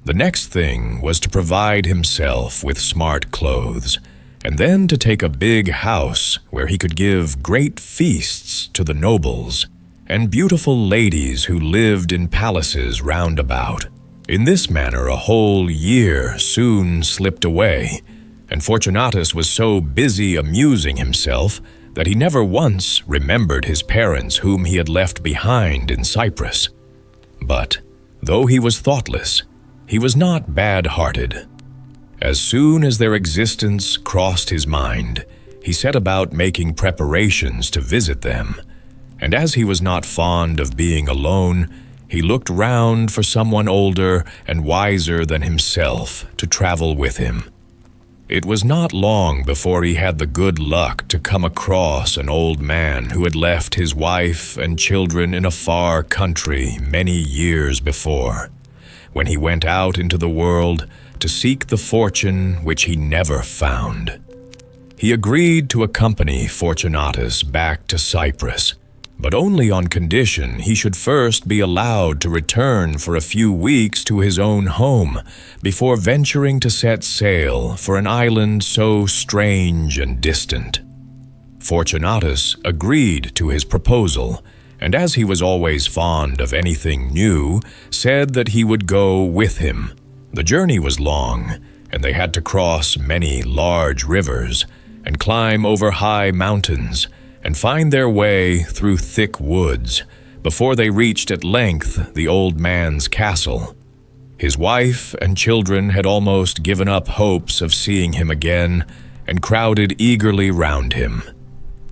Speaker 1: The next thing was to provide himself with smart clothes, and then to take a big house where he could give great feasts to the nobles and beautiful ladies who lived in palaces round about. In this manner a whole year soon slipped away, and Fortunatus was so busy amusing himself that he never once remembered his parents whom he had left behind in Cyprus. But, though he was thoughtless, he was not bad-hearted. As soon as their existence crossed his mind, he set about making preparations to visit them, and as he was not fond of being alone, he looked round for someone older and wiser than himself to travel with him. It was not long before he had the good luck to come across an old man who had left his wife and children in a far country many years before, when he went out into the world to seek the fortune which he never found. He agreed to accompany Fortunatus back to Cyprus, but only on condition he should first be allowed to return for a few weeks to his own home before venturing to set sail for an island so strange and distant. Fortunatus agreed to his proposal, and as he was always fond of anything new, said that he would go with him. The journey was long, and they had to cross many large rivers and climb over high mountains and find their way through thick woods before they reached at length the old man's castle. His wife and children had almost given up hopes of seeing him again and crowded eagerly round him.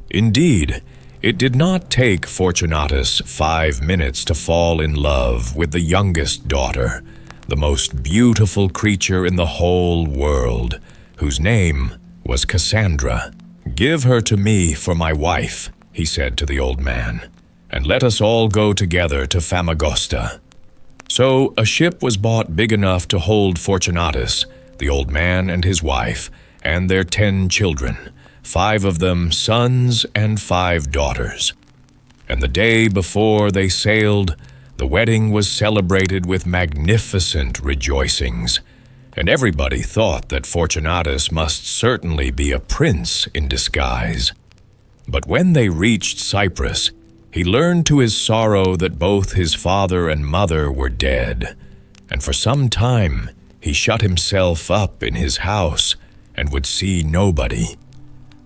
Speaker 1: Indeed, it did not take Fortunatus 5 minutes to fall in love with the youngest daughter, the most beautiful creature in the whole world, whose name was Cassandra. "Give her to me for my wife," he said to the old man, "and let us all go together to Famagosta." So a ship was bought big enough to hold Fortunatus, the old man and his wife, and their 10 children, 5 of them sons and 5 daughters. And the day before they sailed, the wedding was celebrated with magnificent rejoicings, and everybody thought that Fortunatus must certainly be a prince in disguise. But when they reached Cyprus, he learned to his sorrow that both his father and mother were dead, and for some time he shut himself up in his house and would see nobody,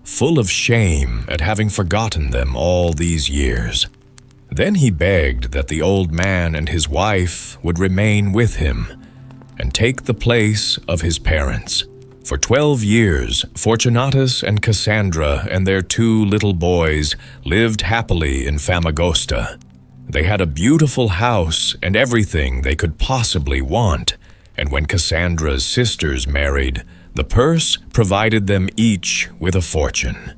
Speaker 1: full of shame at having forgotten them all these years. Then he begged that the old man and his wife would remain with him and take the place of his parents. For 12 years, Fortunatus and Cassandra and their 2 little boys lived happily in Famagosta. They had a beautiful house and everything they could possibly want, and when Cassandra's sisters married, the purse provided them each with a fortune.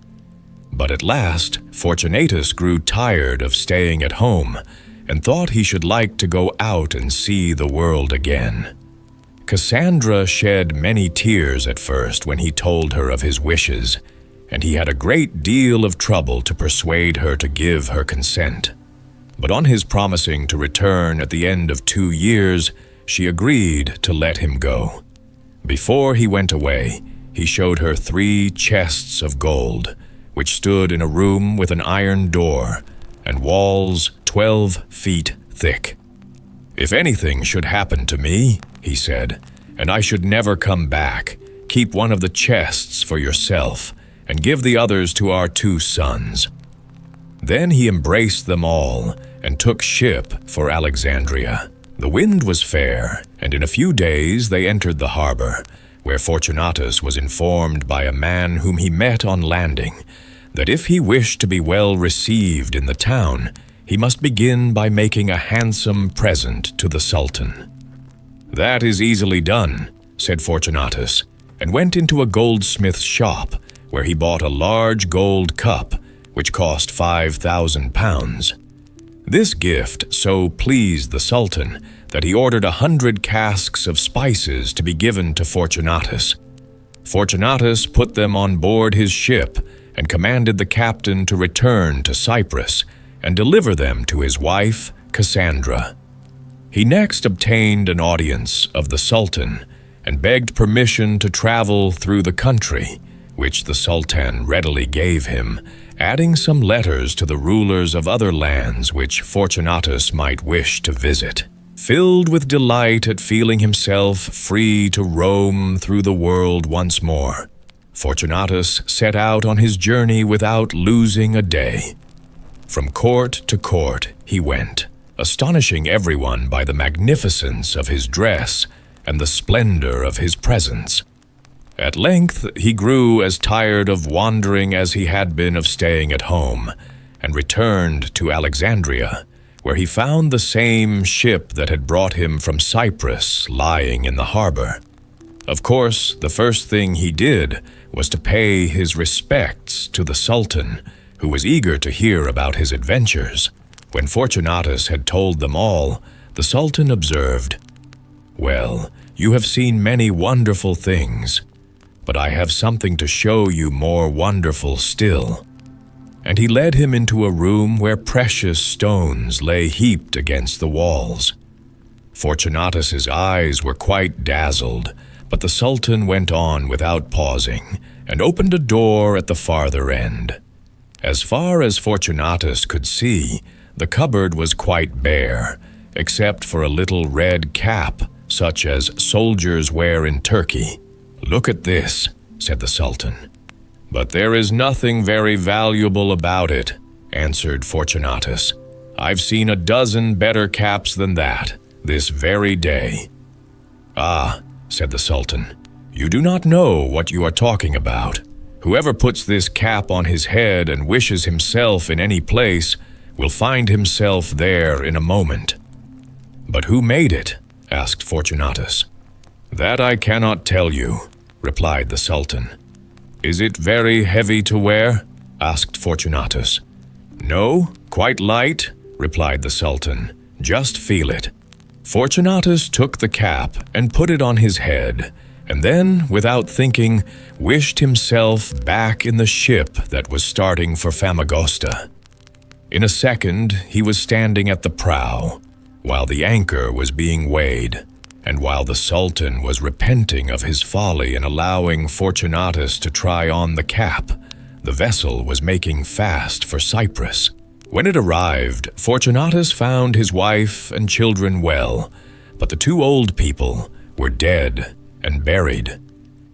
Speaker 1: But at last, Fortunatus grew tired of staying at home and thought he should like to go out and see the world again. Cassandra shed many tears at first when he told her of his wishes, and he had a great deal of trouble to persuade her to give her consent. But on his promising to return at the end of 2 years, she agreed to let him go. Before he went away, he showed her 3 chests of gold, which stood in a room with an iron door and walls 12 feet thick. "If anything should happen to me," he said, "and I should never come back, keep one of the chests for yourself and give the others to our 2 sons." Then he embraced them all and took ship for Alexandria. The wind was fair, and in a few days they entered the harbor, where Fortunatus was informed by a man whom he met on landing that if he wished to be well received in the town, he must begin by making a handsome present to the Sultan. "That is easily done," said Fortunatus, and went into a goldsmith's shop, where he bought a large gold cup, which cost 5,000 pounds. This gift so pleased the Sultan that he ordered 100 casks of spices to be given to Fortunatus. Fortunatus put them on board his ship and commanded the captain to return to Cyprus and deliver them to his wife, Cassandra. He next obtained an audience of the Sultan and begged permission to travel through the country, which the Sultan readily gave him, adding some letters to the rulers of other lands which Fortunatus might wish to visit. Filled with delight at feeling himself free to roam through the world once more, Fortunatus set out on his journey without losing a day. From court to court he went, astonishing everyone by the magnificence of his dress and the splendor of his presence. At length he grew as tired of wandering as he had been of staying at home, and returned to Alexandria, where he found the same ship that had brought him from Cyprus lying in the harbor. Of course, the first thing he did was to pay his respects to the Sultan, who was eager to hear about his adventures. When Fortunatus had told them all, the Sultan observed, "Well, you have seen many wonderful things, but I have something to show you more wonderful still." And he led him into a room where precious stones lay heaped against the walls. Fortunatus's eyes were quite dazzled, but the Sultan went on without pausing and opened a door at the farther end. As far as Fortunatus could see, the cupboard was quite bare, except for a little red cap, such as soldiers wear in Turkey. "Look at this," said the Sultan. "But there is nothing very valuable about it," answered Fortunatus. "I've seen a dozen better caps than that, this very day." "Ah," said the Sultan, "you do not know what you are talking about. Whoever puts this cap on his head and wishes himself in any place will find himself there in a moment." "But who made it?" asked Fortunatus. "That I cannot tell you," replied the Sultan. "Is it very heavy to wear?" asked Fortunatus. "No, quite light," replied the Sultan. "Just feel it." Fortunatus took the cap and put it on his head, and then, without thinking, wished himself back in the ship that was starting for Famagosta. In a second, he was standing at the prow, while the anchor was being weighed, and while the Sultan was repenting of his folly in allowing Fortunatus to try on the cap, the vessel was making fast for Cyprus. When it arrived, Fortunatus found his wife and children well, but the 2 old people were dead and buried.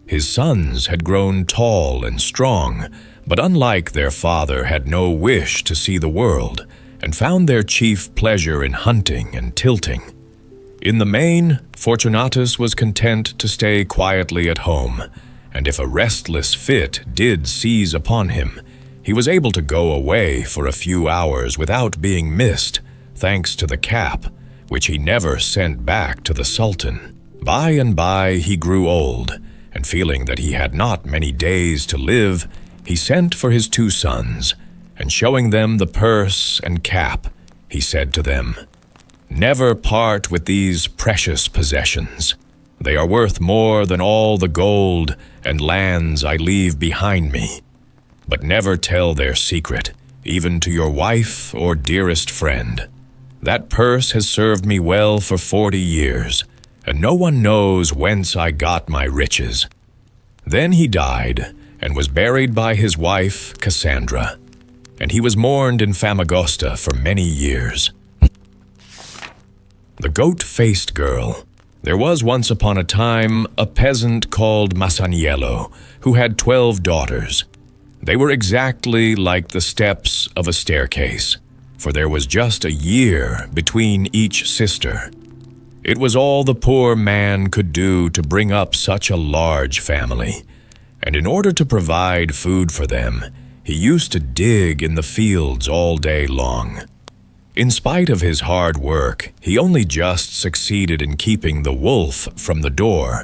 Speaker 1: His sons had grown tall and strong, but unlike their father had no wish to see the world, and found their chief pleasure in hunting and tilting. In the main, Fortunatus was content to stay quietly at home, and if a restless fit did seize upon him, he was able to go away for a few hours without being missed, thanks to the cap, which he never sent back to the Sultan. By and by he grew old, and feeling that he had not many days to live, he sent for his 2 sons, and showing them the purse and cap, he said to them, "Never part with these precious possessions. They are worth more than all the gold and lands I leave behind me. But never tell their secret, even to your wife or dearest friend. That purse has served me well for 40 years, and no one knows whence I got my riches." Then he died, and was buried by his wife, Cassandra, and he was mourned in Famagosta for many years. The Goat-Faced Girl. There was once upon a time a peasant called Masaniello, who had 12 daughters. They were exactly like the steps of a staircase, for there was just a year between each sister. It was all the poor man could do to bring up such a large family, and in order to provide food for them, he used to dig in the fields all day long. In spite of his hard work, he only just succeeded in keeping the wolf from the door,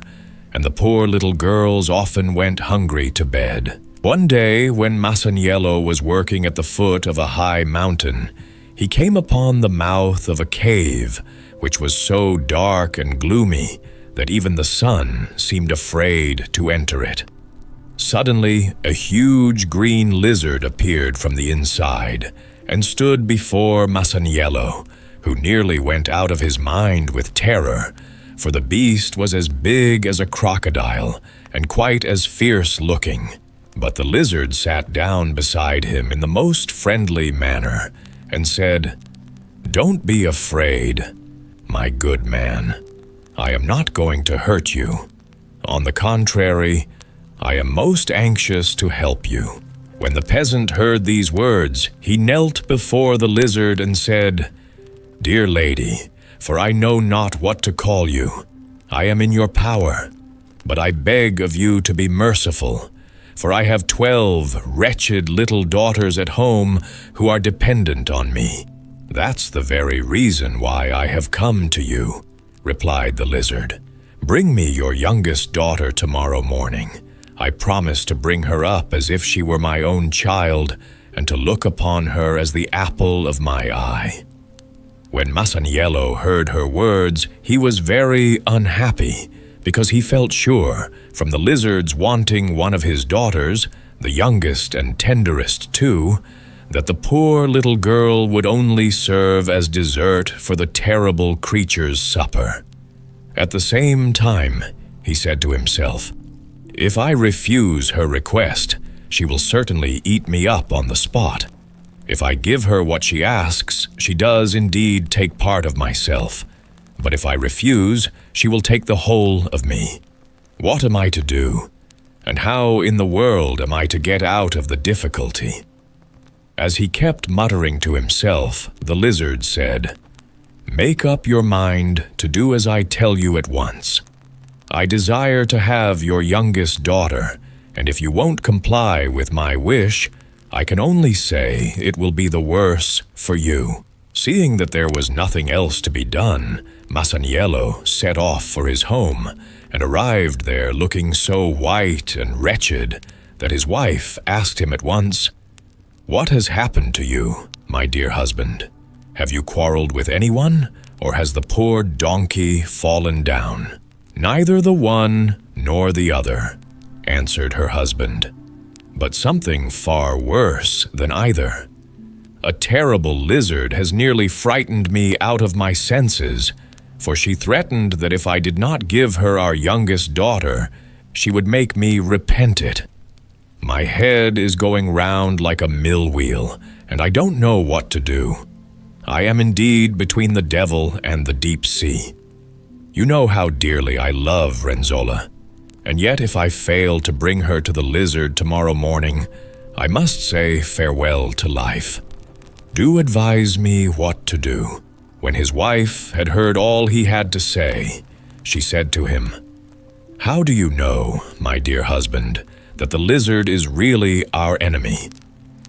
Speaker 1: and the poor little girls often went hungry to bed. One day, when Masaniello was working at the foot of a high mountain, he came upon the mouth of a cave, which was so dark and gloomy that even the sun seemed afraid to enter it. Suddenly, a huge green lizard appeared from the inside and stood before Masaniello, who nearly went out of his mind with terror, for the beast was as big as a crocodile and quite as fierce-looking. But the lizard sat down beside him in the most friendly manner and said, "Don't be afraid, my good man. I am not going to hurt you. On the contrary, I am most anxious to help you." When the peasant heard these words, he knelt before the lizard and said, "Dear lady, for I know not what to call you, I am in your power, but I beg of you to be merciful, for I have 12 wretched little daughters at home who are dependent on me." "That's the very reason why I have come to you," replied the lizard. "Bring me your youngest daughter tomorrow morning. I promise to bring her up as if she were my own child, and to look upon her as the apple of my eye." When Masaniello heard her words, he was very unhappy, because he felt sure, from the lizard's wanting one of his daughters, the youngest and tenderest too, that the poor little girl would only serve as dessert for the terrible creature's supper. At the same time, he said to himself, "If I refuse her request, she will certainly eat me up on the spot. If I give her what she asks, she does indeed take part of myself. But if I refuse, she will take the whole of me. What am I to do? And how in the world am I to get out of the difficulty?" As he kept muttering to himself, the lizard said, "Make up your mind to do as I tell you at once. I desire to have your youngest daughter, and if you won't comply with my wish, I can only say it will be the worse for you." Seeing that there was nothing else to be done, Masaniello set off for his home, and arrived there looking so white and wretched that his wife asked him at once, "What has happened to you, my dear husband? Have you quarreled with anyone, or has the poor donkey fallen down?" "Neither the one nor the other," answered her husband, "but something far worse than either. A terrible lizard has nearly frightened me out of my senses, for she threatened that if I did not give her our youngest daughter, she would make me repent it. My head is going round like a mill wheel, and I don't know what to do. I am indeed between the devil and the deep sea. You know how dearly I love Renzolla, and yet if I fail to bring her to the lizard tomorrow morning, I must say farewell to life." Do advise me what to do." When his wife had heard all he had to say, she said to him, "How do you know, my dear husband, that the lizard is really our enemy?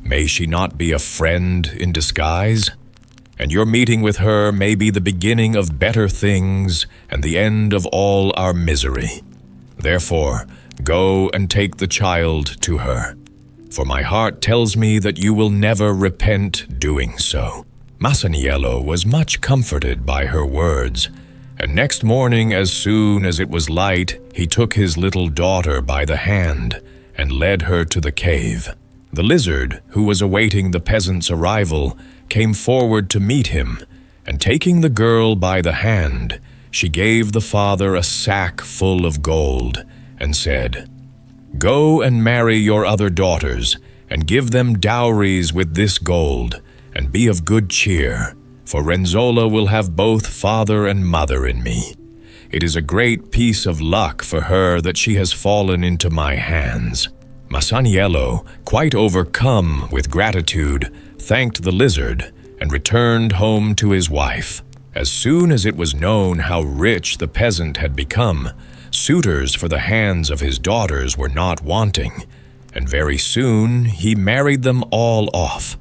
Speaker 1: May she not be a friend in disguise? And your meeting with her may be the beginning of better things and the end of all our misery. Therefore, go and take the child to her, for my heart tells me that you will never repent doing so." Masaniello was much comforted by her words, and next morning, as soon as it was light, he took his little daughter by the hand and led her to the cave. The lizard, who was awaiting the peasant's arrival, came forward to meet him, and taking the girl by the hand, she gave the father a sack full of gold, and said, "Go and marry your other daughters, and give them dowries with this gold, and be of good cheer, for Renzolla will have both father and mother in me. It is a great piece of luck for her that she has fallen into my hands." Masaniello, quite overcome with gratitude, thanked the lizard and returned home to his wife. As soon as it was known how rich the peasant had become, suitors for the hands of his daughters were not wanting, and very soon he married them all off.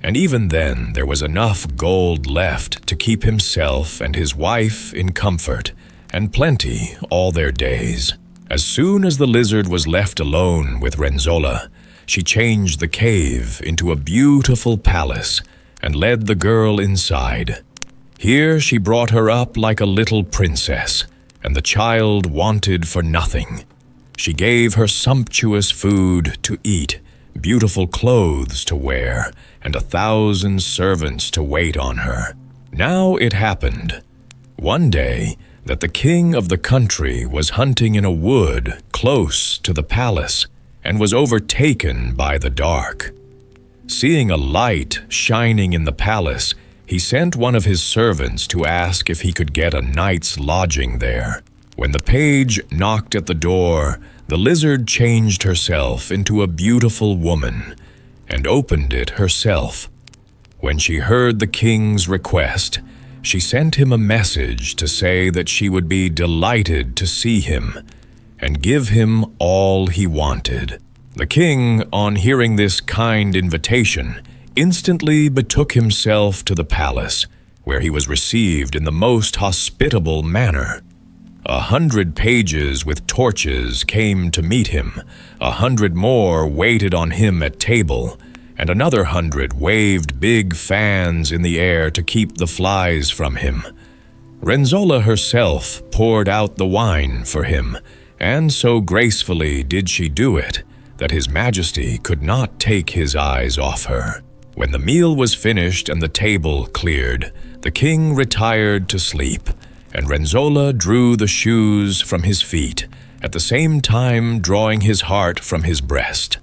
Speaker 1: And even then there was enough gold left to keep himself and his wife in comfort, and plenty all their days. As soon as the lizard was left alone with Renzolla, she changed the cave into a beautiful palace and led the girl inside. Here she brought her up like a little princess, and the child wanted for nothing. She gave her sumptuous food to eat, beautiful clothes to wear, and 1,000 servants to wait on her. Now it happened, one day, that the king of the country was hunting in a wood close to the palace and was overtaken by the dark. Seeing a light shining in the palace, he sent one of his servants to ask if he could get a night's lodging there. When the page knocked at the door, the lizard changed herself into a beautiful woman and opened it herself. When she heard the king's request, she sent him a message to say that she would be delighted to see him and give him all he wanted. The king, on hearing this kind invitation, instantly betook himself to the palace, where he was received in the most hospitable manner. 100 pages with torches came to meet him, 100 more waited on him at table, and another 100 waved big fans in the air to keep the flies from him. Renzolla herself poured out the wine for him, and so gracefully did she do it that His Majesty could not take his eyes off her. When the meal was finished and the table cleared, the king retired to sleep, and Renzolla drew the shoes from his feet, at the same time drawing his heart from his breast.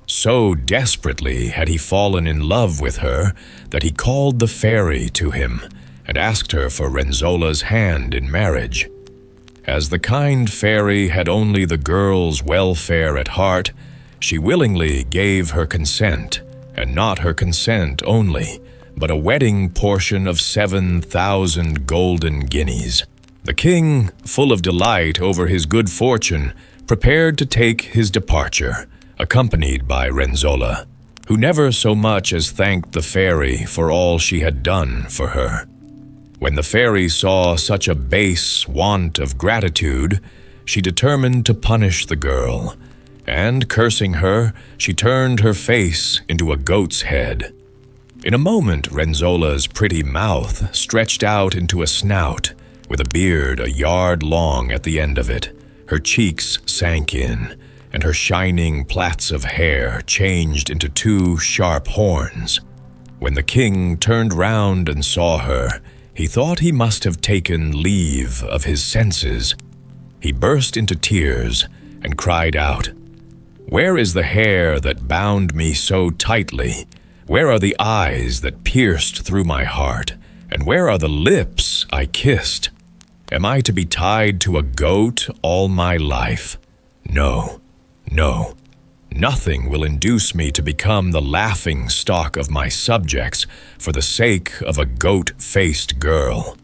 Speaker 1: So desperately had he fallen in love with her that he called the fairy to him and asked her for Renzolla's hand in marriage. As the kind fairy had only the girl's welfare at heart, she willingly gave her consent, and not her consent only, but a wedding portion of 7,000 golden guineas. The king, full of delight over his good fortune, prepared to take his departure, accompanied by Renzolla, who never so much as thanked the fairy for all she had done for her. When the fairy saw such a base want of gratitude, she determined to punish the girl, and, cursing her, she turned her face into a goat's head. In a moment, Renzolla's pretty mouth stretched out into a snout, with a beard a yard long at the end of it. Her cheeks sank in, and her shining plaits of hair changed into 2 sharp horns. When the king turned round and saw her, he thought he must have taken leave of his senses. He burst into tears and cried out, "Where is the hair that bound me so tightly? Where are the eyes that pierced through my heart? And where are the lips I kissed? Am I to be tied to a goat all my life? No, no. Nothing will induce me to become the laughing stock of my subjects for the sake of a goat-faced girl."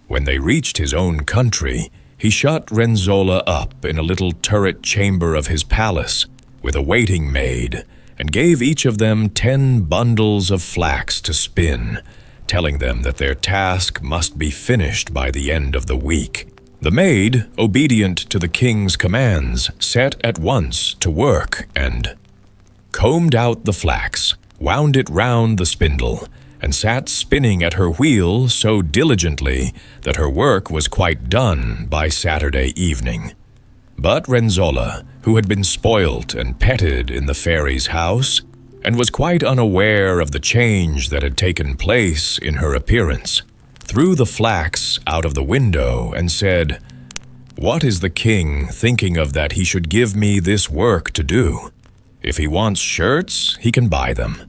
Speaker 1: When they reached his own country, he shut Renzolla up in a little turret chamber of his palace with a waiting maid, and gave each of them 10 bundles of flax to spin, telling them that their task must be finished by the end of the week. The maid, obedient to the king's commands, set at once to work and combed out the flax, wound it round the spindle, and sat spinning at her wheel so diligently that her work was quite done by Saturday evening. But Renzolla, who had been spoilt and petted in the fairy's house, and was quite unaware of the change that had taken place in her appearance, threw the flax out of the window and said, "What is the king thinking of that he should give me this work to do? If he wants shirts, he can buy them.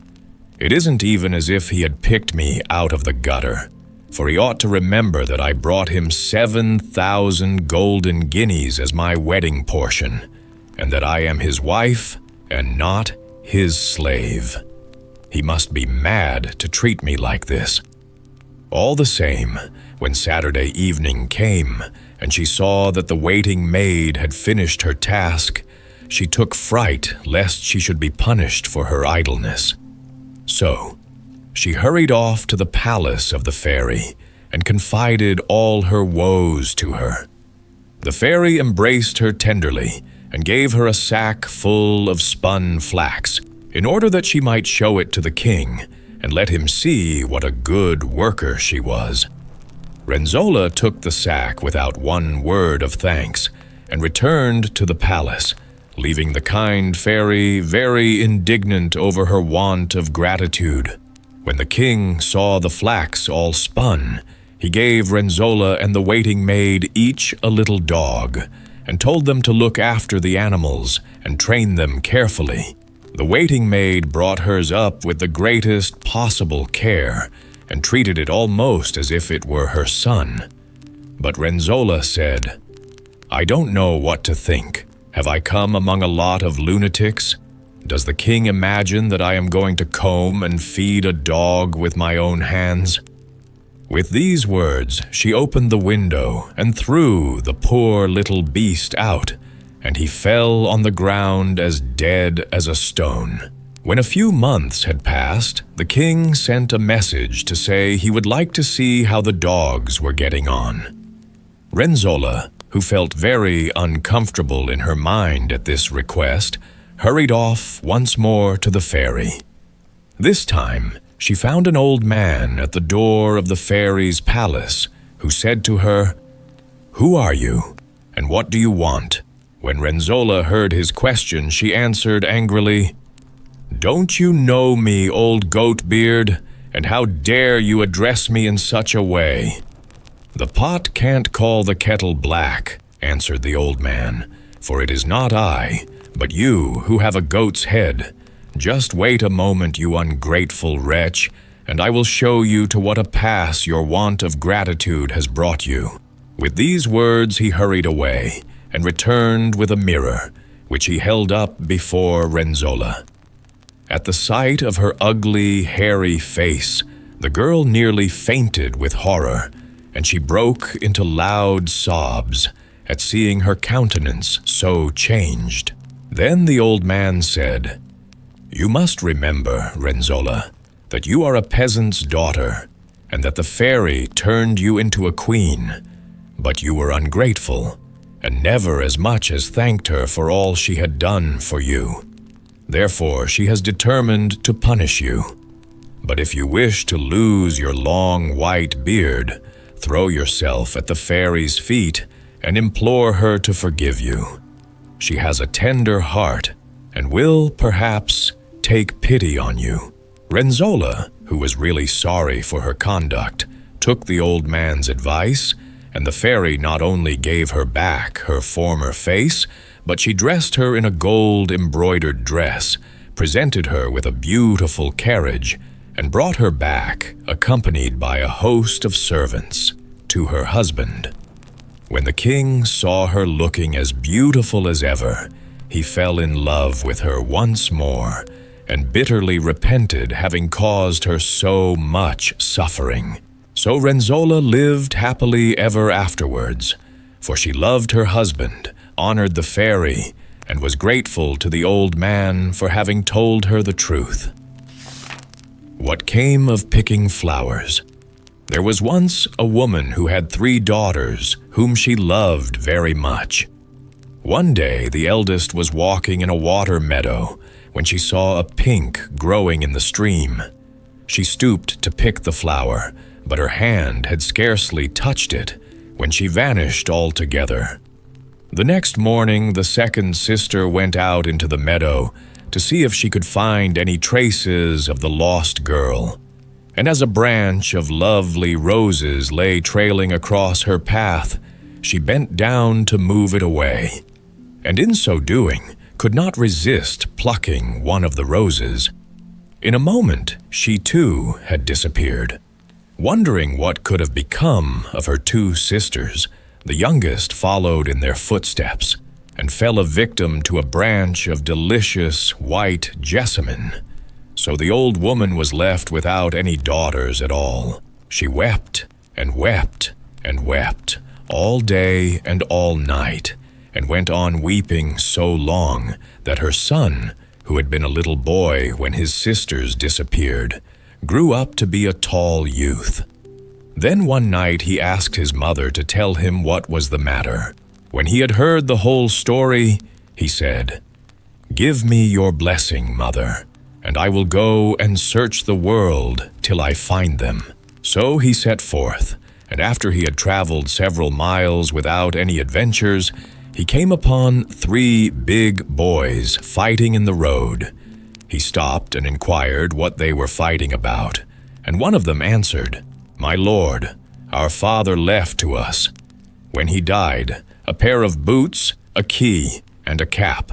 Speaker 1: It isn't even as if he had picked me out of the gutter, for he ought to remember that I brought him 7,000 golden guineas as my wedding portion, and that I am his wife and not his slave. He must be mad to treat me like this." All the same, when Saturday evening came, and she saw that the waiting maid had finished her task, she took fright lest she should be punished for her idleness. So, she hurried off to the palace of the fairy, and confided all her woes to her. The fairy embraced her tenderly, and gave her a sack full of spun flax, in order that she might show it to the king, and let him see what a good worker she was. Renzolla took the sack without one word of thanks, and returned to the palace, leaving the kind fairy very indignant over her want of gratitude. When the king saw the flax all spun, he gave Renzolla and the waiting maid each a little dog, and told them to look after the animals and train them carefully. The waiting maid brought hers up with the greatest possible care, and treated it almost as if it were her son. But Renzolla said, "I don't know what to think. Have I come among a lot of lunatics? Does the king imagine that I am going to comb and feed a dog with my own hands?" With these words, she opened the window and threw the poor little beast out, and he fell on the ground as dead as a stone. When a few months had passed, the king sent a message to say he would like to see how the dogs were getting on. Renzolla, who felt very uncomfortable in her mind at this request, hurried off once more to the fairy. This time, she found an old man at the door of the fairy's palace, who said to her, "Who are you, and what do you want?" When Renzolla heard his question, she answered angrily, "Don't you know me, old goat-beard, and how dare you address me in such a way?" "The pot can't call the kettle black," answered the old man, "for it is not I, but you who have a goat's head. Just wait a moment, you ungrateful wretch, and I will show you to what a pass your want of gratitude has brought you." With these words he hurried away, and returned with a mirror, which he held up before Renzolla. At the sight of her ugly, hairy face, the girl nearly fainted with horror, and she broke into loud sobs at seeing her countenance so changed. Then the old man said, "You must remember, Renzolla, that you are a peasant's daughter, and that the fairy turned you into a queen, but you were ungrateful, and never as much as thanked her for all she had done for you. Therefore she has determined to punish you. But if you wish to lose your long white beard, throw yourself at the fairy's feet and implore her to forgive you. She has a tender heart, and will, perhaps, take pity on you." Renzolla, who was really sorry for her conduct, took the old man's advice, and the fairy not only gave her back her former face, but she dressed her in a gold-embroidered dress, presented her with a beautiful carriage, and brought her back, accompanied by a host of servants, to her husband. When the king saw her looking as beautiful as ever, he fell in love with her once more and bitterly repented having caused her so much suffering. So Renzolla lived happily ever afterwards, for she loved her husband, honored the fairy, and was grateful to the old man for having told her the truth. What came of picking flowers? There was once a woman who had 3 daughters whom she loved very much. One day the eldest was walking in a water meadow when she saw a pink growing in the stream. She stooped to pick the flower, but her hand had scarcely touched it when she vanished altogether. The next morning the second sister went out into the meadow to see if she could find any traces of the lost girl. And as a branch of lovely roses lay trailing across her path, she bent down to move it away, and in so doing could not resist plucking one of the roses. In a moment she too had disappeared. Wondering what could have become of her 2 sisters, the youngest followed in their footsteps and fell a victim to a branch of delicious white jessamine. So the old woman was left without any daughters at all. She wept and wept and wept all day and all night, and went on weeping so long that her son, who had been a little boy when his sisters disappeared, grew up to be a tall youth. Then one night he asked his mother to tell him what was the matter. When he had heard the whole story, he said, "Give me your blessing, mother, and I will go and search the world till I find them." So he set forth, and after he had traveled several miles without any adventures, he came upon 3 big boys fighting in the road. He stopped and inquired what they were fighting about, and one of them answered, "My lord, our father left to us, when he died, a pair of boots, a key, and a cap.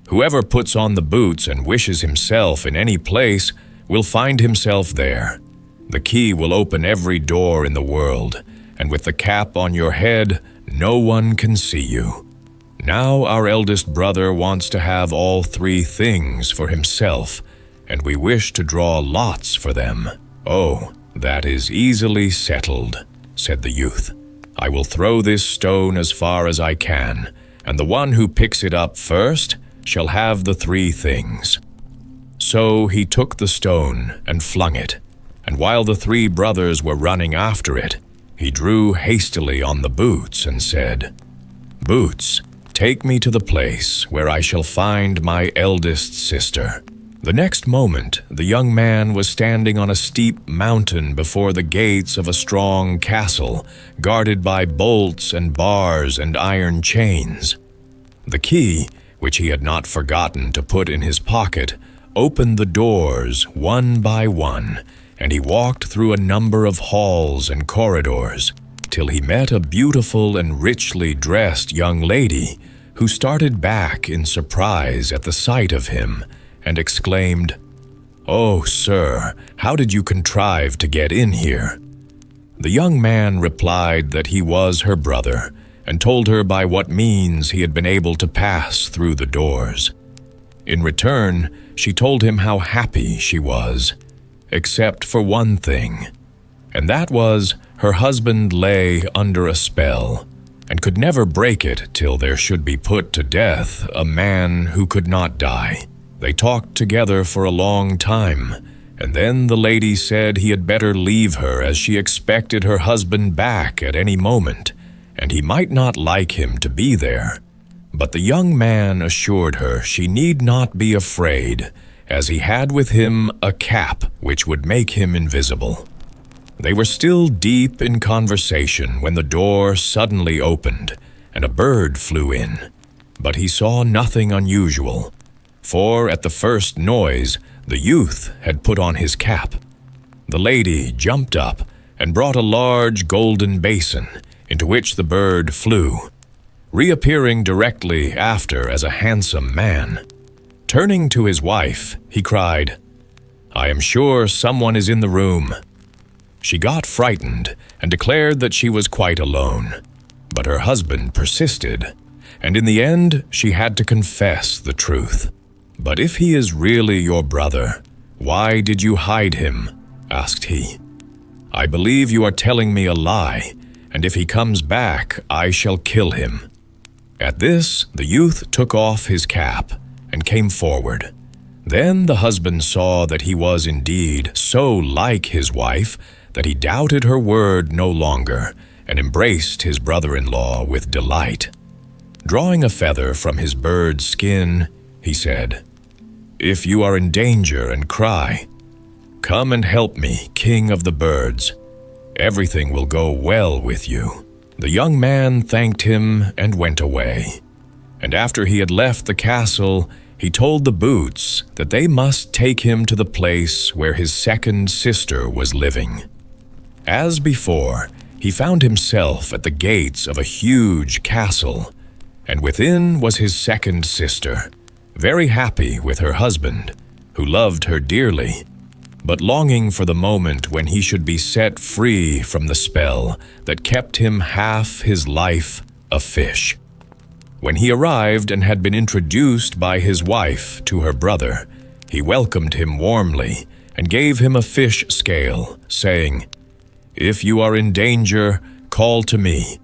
Speaker 1: Whoever puts on the boots and wishes himself in any place will find himself there. The key will open every door in the world, and with the cap on your head, no one can see you. Now our eldest brother wants to have all 3 things for himself, and we wish to draw lots for them." "Oh, that is easily settled," said the youth. "I will throw this stone as far as I can, and the one who picks it up first shall have the 3 things." So he took the stone and flung it, and while the 3 brothers were running after it, he drew hastily on the boots and said, "Boots, take me to the place where I shall find my eldest sister." The next moment, the young man was standing on a steep mountain before the gates of a strong castle, guarded by bolts and bars and iron chains. The key, which he had not forgotten to put in his pocket, opened the doors one by one, and he walked through a number of halls and corridors, till he met a beautiful and richly dressed young lady, who started back in surprise at the sight of him, and exclaimed, "Oh, sir, how did you contrive to get in here?" The young man replied that he was her brother, and told her by what means he had been able to pass through the doors. In return, she told him how happy she was, except for one thing, and that was her husband lay under a spell, and could never break it till there should be put to death a man who could not die. They talked together for a long time, and then the lady said he had better leave her, as she expected her husband back at any moment, and he might not like him to be there. But the young man assured her she need not be afraid, as he had with him a cap which would make him invisible. They were still deep in conversation when the door suddenly opened, and a bird flew in. But he saw nothing unusual, for at the first noise the youth had put on his cap. The lady jumped up and brought a large golden basin, into which the bird flew, reappearing directly after as a handsome man. Turning to his wife, he cried, "I am sure someone is in the room." She got frightened and declared that she was quite alone, but her husband persisted, and in the end she had to confess the truth. "But if he is really your brother, why did you hide him?" asked he. "I believe you are telling me a lie, and if he comes back, I shall kill him." At this, the youth took off his cap and came forward. Then the husband saw that he was indeed so like his wife that he doubted her word no longer and embraced his brother-in-law with delight. Drawing a feather from his bird's skin, he said, "If you are in danger and cry, come and help me, king of the birds. Everything will go well with you." The young man thanked him and went away. And after he had left the castle, he told the boots that they must take him to the place where his second sister was living. As before, he found himself at the gates of a huge castle, and within was his second sister, very happy with her husband, who loved her dearly, but longing for the moment when he should be set free from the spell that kept him half his life a fish. When he arrived and had been introduced by his wife to her brother, he welcomed him warmly and gave him a fish scale, saying, "If you are in danger, call to me.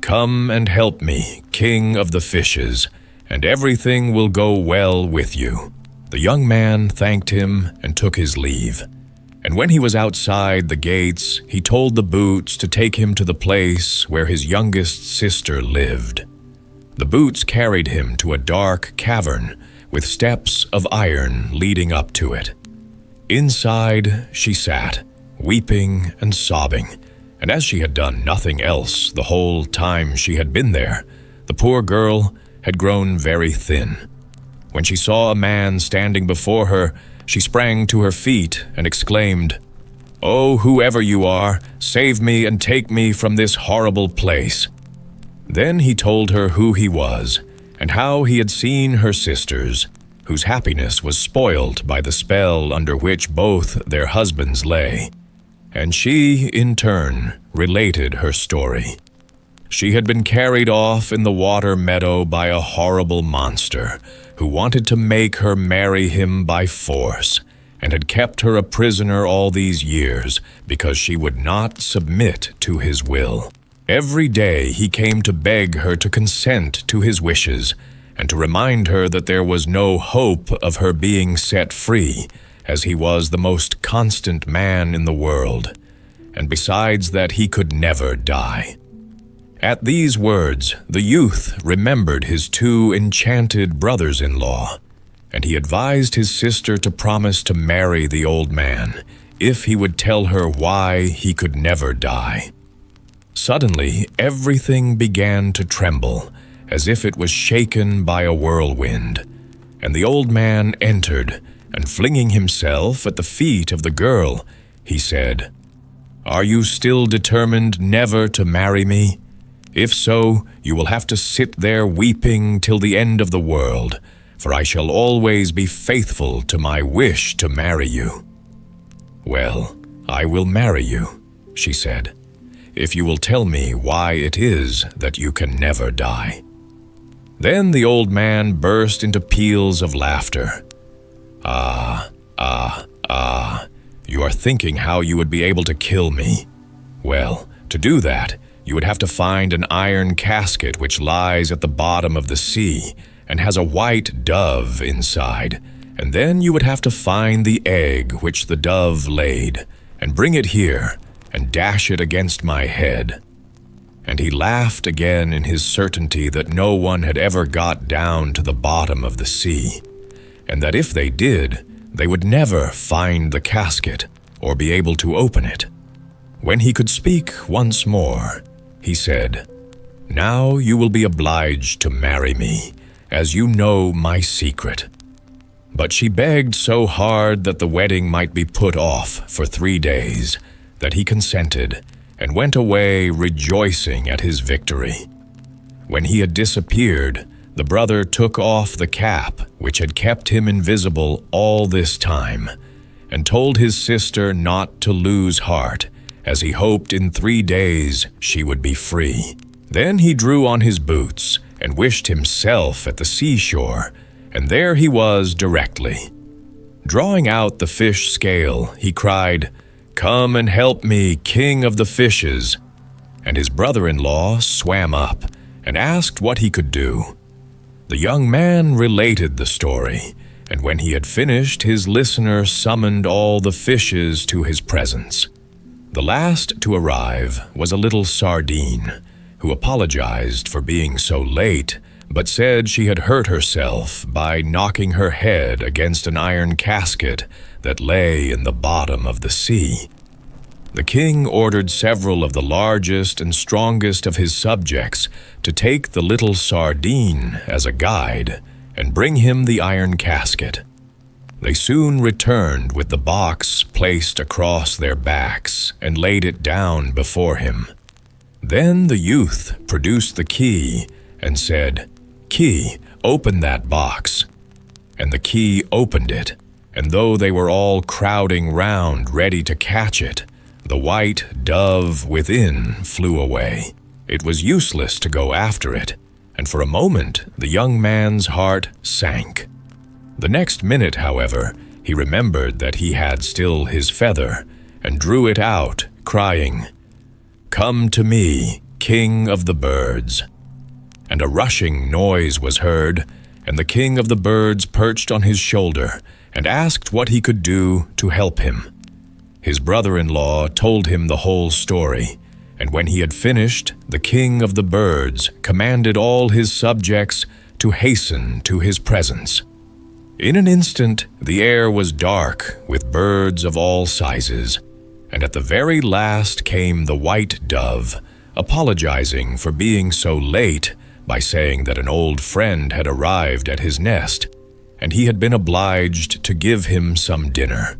Speaker 1: Come and help me, king of the fishes, and everything will go well with you." The young man thanked him and took his leave. And when he was outside the gates, he told the boots to take him to the place where his youngest sister lived. The boots carried him to a dark cavern with steps of iron leading up to it. Inside she sat, weeping and sobbing, and as she had done nothing else the whole time she had been there, the poor girl had grown very thin. When she saw a man standing before her, she sprang to her feet and exclaimed, "Oh, whoever you are, save me and take me from this horrible place." Then he told her who he was, and how he had seen her sisters, whose happiness was spoiled by the spell under which both their husbands lay. And she, in turn, related her story. She had been carried off in the water meadow by a horrible monster, who wanted to make her marry him by force, and had kept her a prisoner all these years because she would not submit to his will. Every day he came to beg her to consent to his wishes, and to remind her that there was no hope of her being set free, as he was the most constant man in the world, and besides that he could never die. At these words, the youth remembered his two enchanted brothers-in-law, and he advised his sister to promise to marry the old man, if he would tell her why he could never die. Suddenly, everything began to tremble, as if it was shaken by a whirlwind, and the old man entered, and flinging himself at the feet of the girl, he said, "Are you still determined never to marry me? If so, you will have to sit there weeping till the end of the world, for I shall always be faithful to my wish to marry you." "Well, I will marry you," she said, "if you will tell me why it is that you can never die." Then the old man burst into peals of laughter. You are thinking how you would be able to kill me. Well, to do that, you would have to find an iron casket which lies at the bottom of the sea and has a white dove inside, and then you would have to find the egg which the dove laid, and bring it here, and dash it against my head." And he laughed again in his certainty that no one had ever got down to the bottom of the sea, and that if they did, they would never find the casket or be able to open it. When he could speak once more, he said, "Now you will be obliged to marry me, as you know my secret." But she begged so hard that the wedding might be put off for 3 days, that he consented, and went away rejoicing at his victory. When he had disappeared, the brother took off the cap which had kept him invisible all this time, and told his sister not to lose heart, as he hoped in 3 days she would be free. Then he drew on his boots, and wished himself at the seashore, and there he was directly. Drawing out the fish scale, he cried, "Come and help me, king of the fishes." And his brother-in-law swam up and asked what he could do. The young man related the story, and when he had finished, his listener summoned all the fishes to his presence. The last to arrive was a little sardine, who apologized for being so late, but said she had hurt herself by knocking her head against an iron casket that lay in the bottom of the sea. The king ordered several of the largest and strongest of his subjects to take the little sardine as a guide and bring him the iron casket. They soon returned with the box placed across their backs and laid it down before him. Then the youth produced the key and said, "Key, open that box." And the key opened it, and though they were all crowding round ready to catch it, the white dove within flew away. It was useless to go after it, and for a moment the young man's heart sank. The next minute, however, he remembered that he had still his feather, and drew it out, crying, "Come to me, king of the birds." And a rushing noise was heard, and the king of the birds perched on his shoulder and asked what he could do to help him. His brother-in-law told him the whole story, and when he had finished, the king of the birds commanded all his subjects to hasten to his presence. In an instant, the air was dark with birds of all sizes, and at the very last came the white dove, apologizing for being so late by saying that an old friend had arrived at his nest, and he had been obliged to give him some dinner.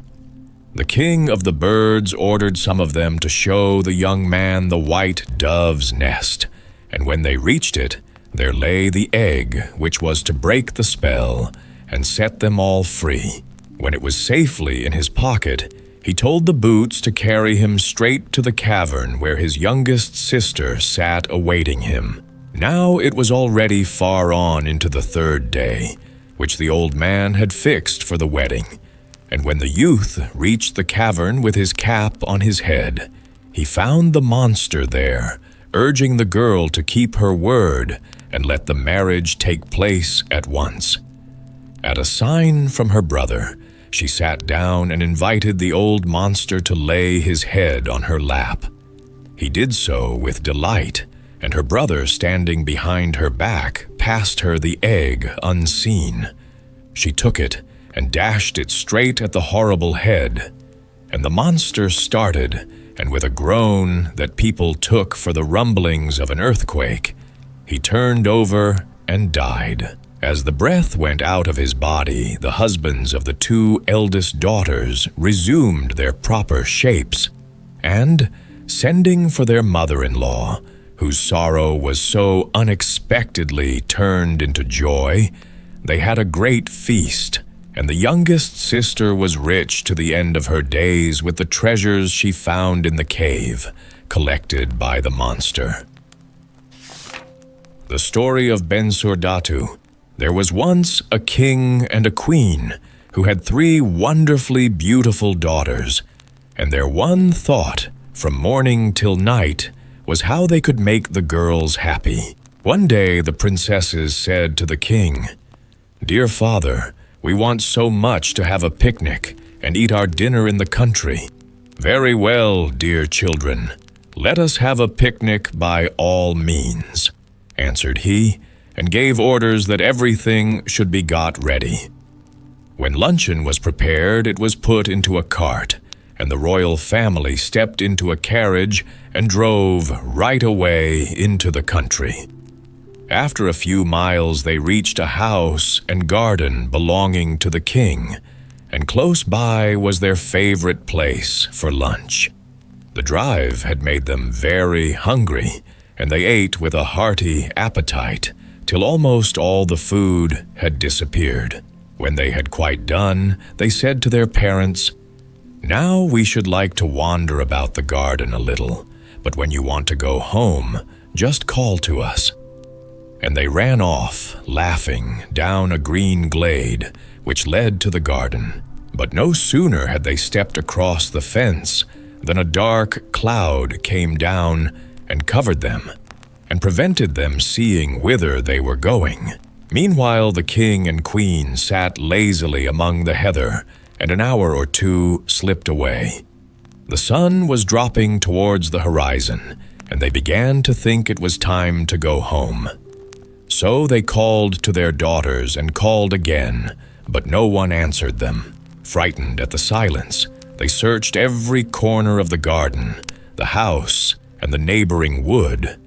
Speaker 1: The king of the birds ordered some of them to show the young man the white dove's nest, and when they reached it, there lay the egg which was to break the spell and set them all free. When it was safely in his pocket, he told the boots to carry him straight to the cavern where his youngest sister sat awaiting him. Now it was already far on into the third day, which the old man had fixed for the wedding, and when the youth reached the cavern with his cap on his head, he found the monster there, urging the girl to keep her word and let the marriage take place at once. At a sign from her brother, she sat down and invited the old monster to lay his head on her lap. He did so with delight, and her brother, standing behind her back, passed her the egg unseen. She took it and dashed it straight at the horrible head, and the monster started, and with a groan that people took for the rumblings of an earthquake, he turned over and died. As the breath went out of his body, the husbands of the two eldest daughters resumed their proper shapes, and, sending for their mother-in-law, whose sorrow was so unexpectedly turned into joy, they had a great feast, and the youngest sister was rich to the end of her days with the treasures she found in the cave, collected by the monster. The Story of Bensurdatu. There was once a king and a queen who had 3 wonderfully beautiful daughters, and their one thought, from morning till night, was how they could make the girls happy. One day the princesses said to the king, "Dear father, we want so much to have a picnic and eat our dinner in the country." "Very well, dear children, let us have a picnic by all means," answered he, and gave orders that everything should be got ready. When luncheon was prepared, it was put into a cart, and the royal family stepped into a carriage and drove right away into the country. After a few miles, they reached a house and garden belonging to the king, and close by was their favorite place for lunch. The drive had made them very hungry, and they ate with a hearty appetite till almost all the food had disappeared. When they had quite done, they said to their parents, "Now we should like to wander about the garden a little, but when you want to go home, just call to us." and they ran off, laughing, down a green glade which led to the garden. But no sooner had they stepped across the fence than a dark cloud came down and covered them, and prevented them seeing whither they were going. Meanwhile, the king and queen sat lazily among the heather, and an hour or two slipped away. The sun was dropping towards the horizon, and they began to think it was time to go home. So they called to their daughters and called again, but no one answered them. Frightened at the silence, they searched every corner of the garden, the house, and the neighboring wood,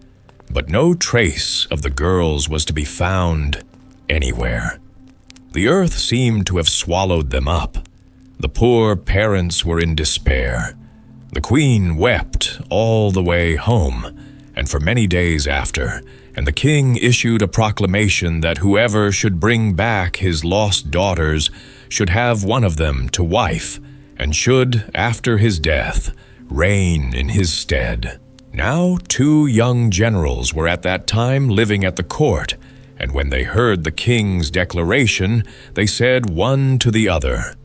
Speaker 1: but no trace of the girls was to be found anywhere. The earth seemed to have swallowed them up. The poor parents were in despair. The queen wept all the way home, and for many days after, and the king issued a proclamation that whoever should bring back his lost daughters should have one of them to wife, and should, after his death, reign in his stead. Now 2 young generals were at that time living at the court, and when they heard the king's declaration, they said one to the other,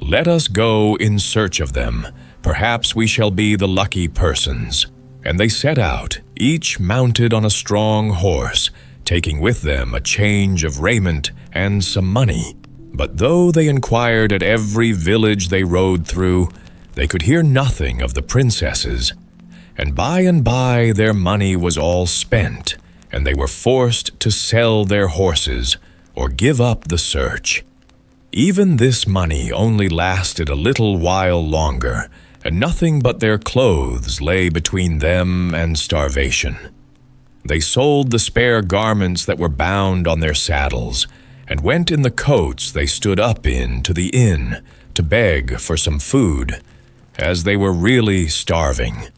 Speaker 1: "Let us go in search of them. Perhaps we shall be the lucky persons." And they set out, each mounted on a strong horse, taking with them a change of raiment and some money. But though they inquired at every village they rode through, they could hear nothing of the princesses. And by their money was all spent, and they were forced to sell their horses or give up the search. Even this money only lasted a little while longer, and nothing but their clothes lay between them and starvation. They sold the spare garments that were bound on their saddles, and went in the coats they stood up in to the inn to beg for some food, as they were really starving.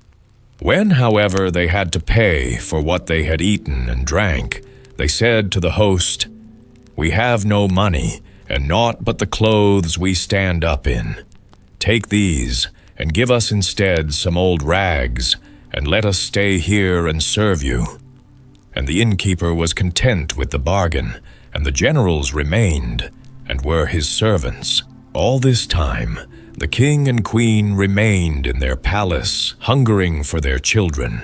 Speaker 1: When, however, they had to pay for what they had eaten and drank, they said to the host, "We have no money, and naught but the clothes we stand up in. Take these, and give us instead some old rags, and let us stay here and serve you." And the innkeeper was content with the bargain, and the generals remained, and were his servants. All this time, the king and queen remained in their palace, hungering for their children,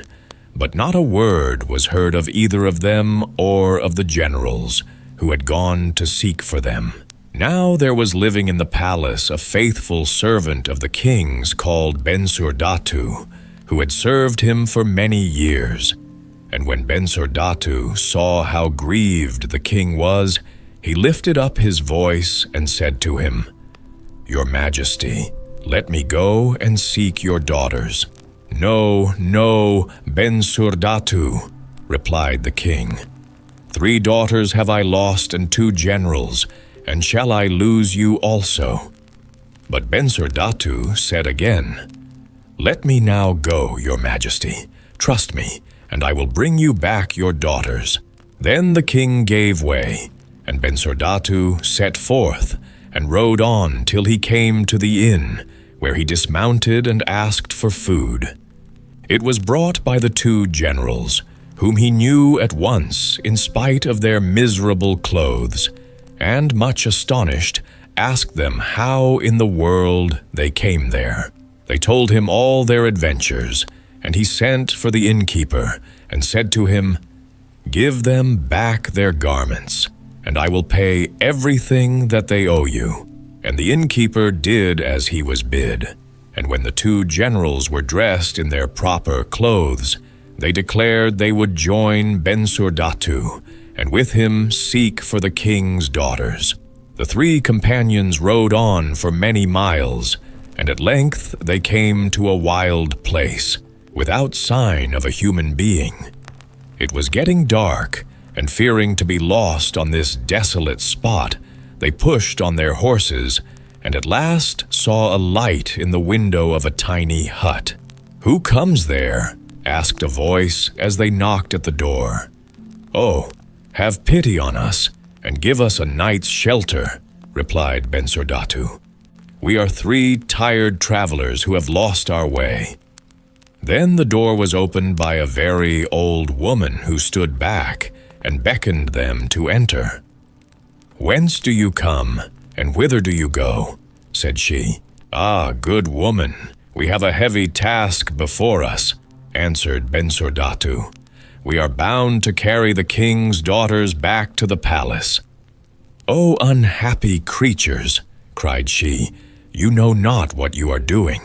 Speaker 1: but not a word was heard of either of them or of the generals, who had gone to seek for them. Now there was living in the palace a faithful servant of the king's called Bensurdatu, who had served him for many years. And when Bensurdatu saw how grieved the king was, he lifted up his voice and said to him, "Your Majesty, let me go and seek your daughters." "No, no, Bensurdatu," replied the king. "3 daughters have I lost and 2 generals, and shall I lose you also?" But Bensurdatu said again, "Let me now go, your Majesty. Trust me, and I will bring you back your daughters." Then the king gave way, and Bensurdatu set forth, and rode on till he came to the inn, where he dismounted and asked for food. It was brought by the 2 generals, whom he knew at once in spite of their miserable clothes, and much astonished, asked them how in the world they came there. They told him all their adventures, and he sent for the innkeeper, and said to him, "Give them back their garments, and I will pay everything that they owe you." And the innkeeper did as he was bid. And when the 2 generals were dressed in their proper clothes, they declared they would join Bensurdatu, and with him seek for the king's daughters. The 3 companions rode on for many miles, and at length they came to a wild place, without sign of a human being. It was getting dark, and fearing to be lost on this desolate spot, they pushed on their horses, and at last saw a light in the window of a tiny hut. "Who comes there?" asked a voice as they knocked at the door. "Oh, have pity on us, and give us a night's shelter," replied Bensurdatu. "We are 3 tired travelers who have lost our way." Then the door was opened by a very old woman who stood back, and beckoned them to enter. "Whence do you come, and whither do you go?" said she. "Ah, good woman, we have a heavy task before us," answered Bensurdatu. "We are bound to carry the king's daughters back to the palace." "O unhappy creatures," cried she, "you know not what you are doing.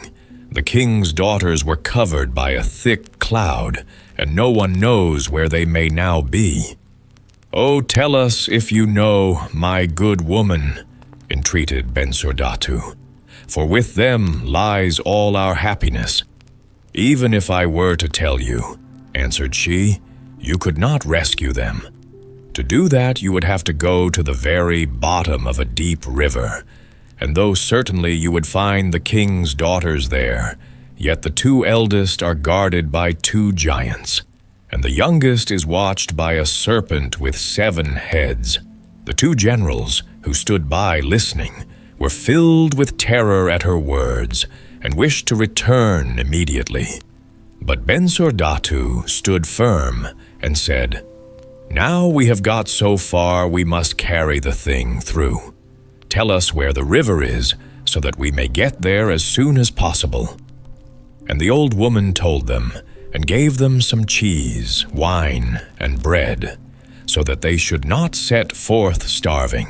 Speaker 1: The king's daughters were covered by a thick cloud, and no one knows where they may now be." "Oh, tell us if you know, my good woman," entreated Bensurdatu, "for with them lies all our happiness." "Even if I were to tell you," answered she, "you could not rescue them. To do that, you would have to go to the very bottom of a deep river, and though certainly you would find the king's daughters there, yet the two eldest are guarded by two giants, and the youngest is watched by a serpent with 7 heads. The two generals, who stood by listening, were filled with terror at her words, and wished to return immediately. But Bensurdatu stood firm and said, "Now we have got so far, we must carry the thing through. Tell us where the river is, so that we may get there as soon as possible." And the old woman told them, and gave them some cheese, wine, and bread, so that they should not set forth starving.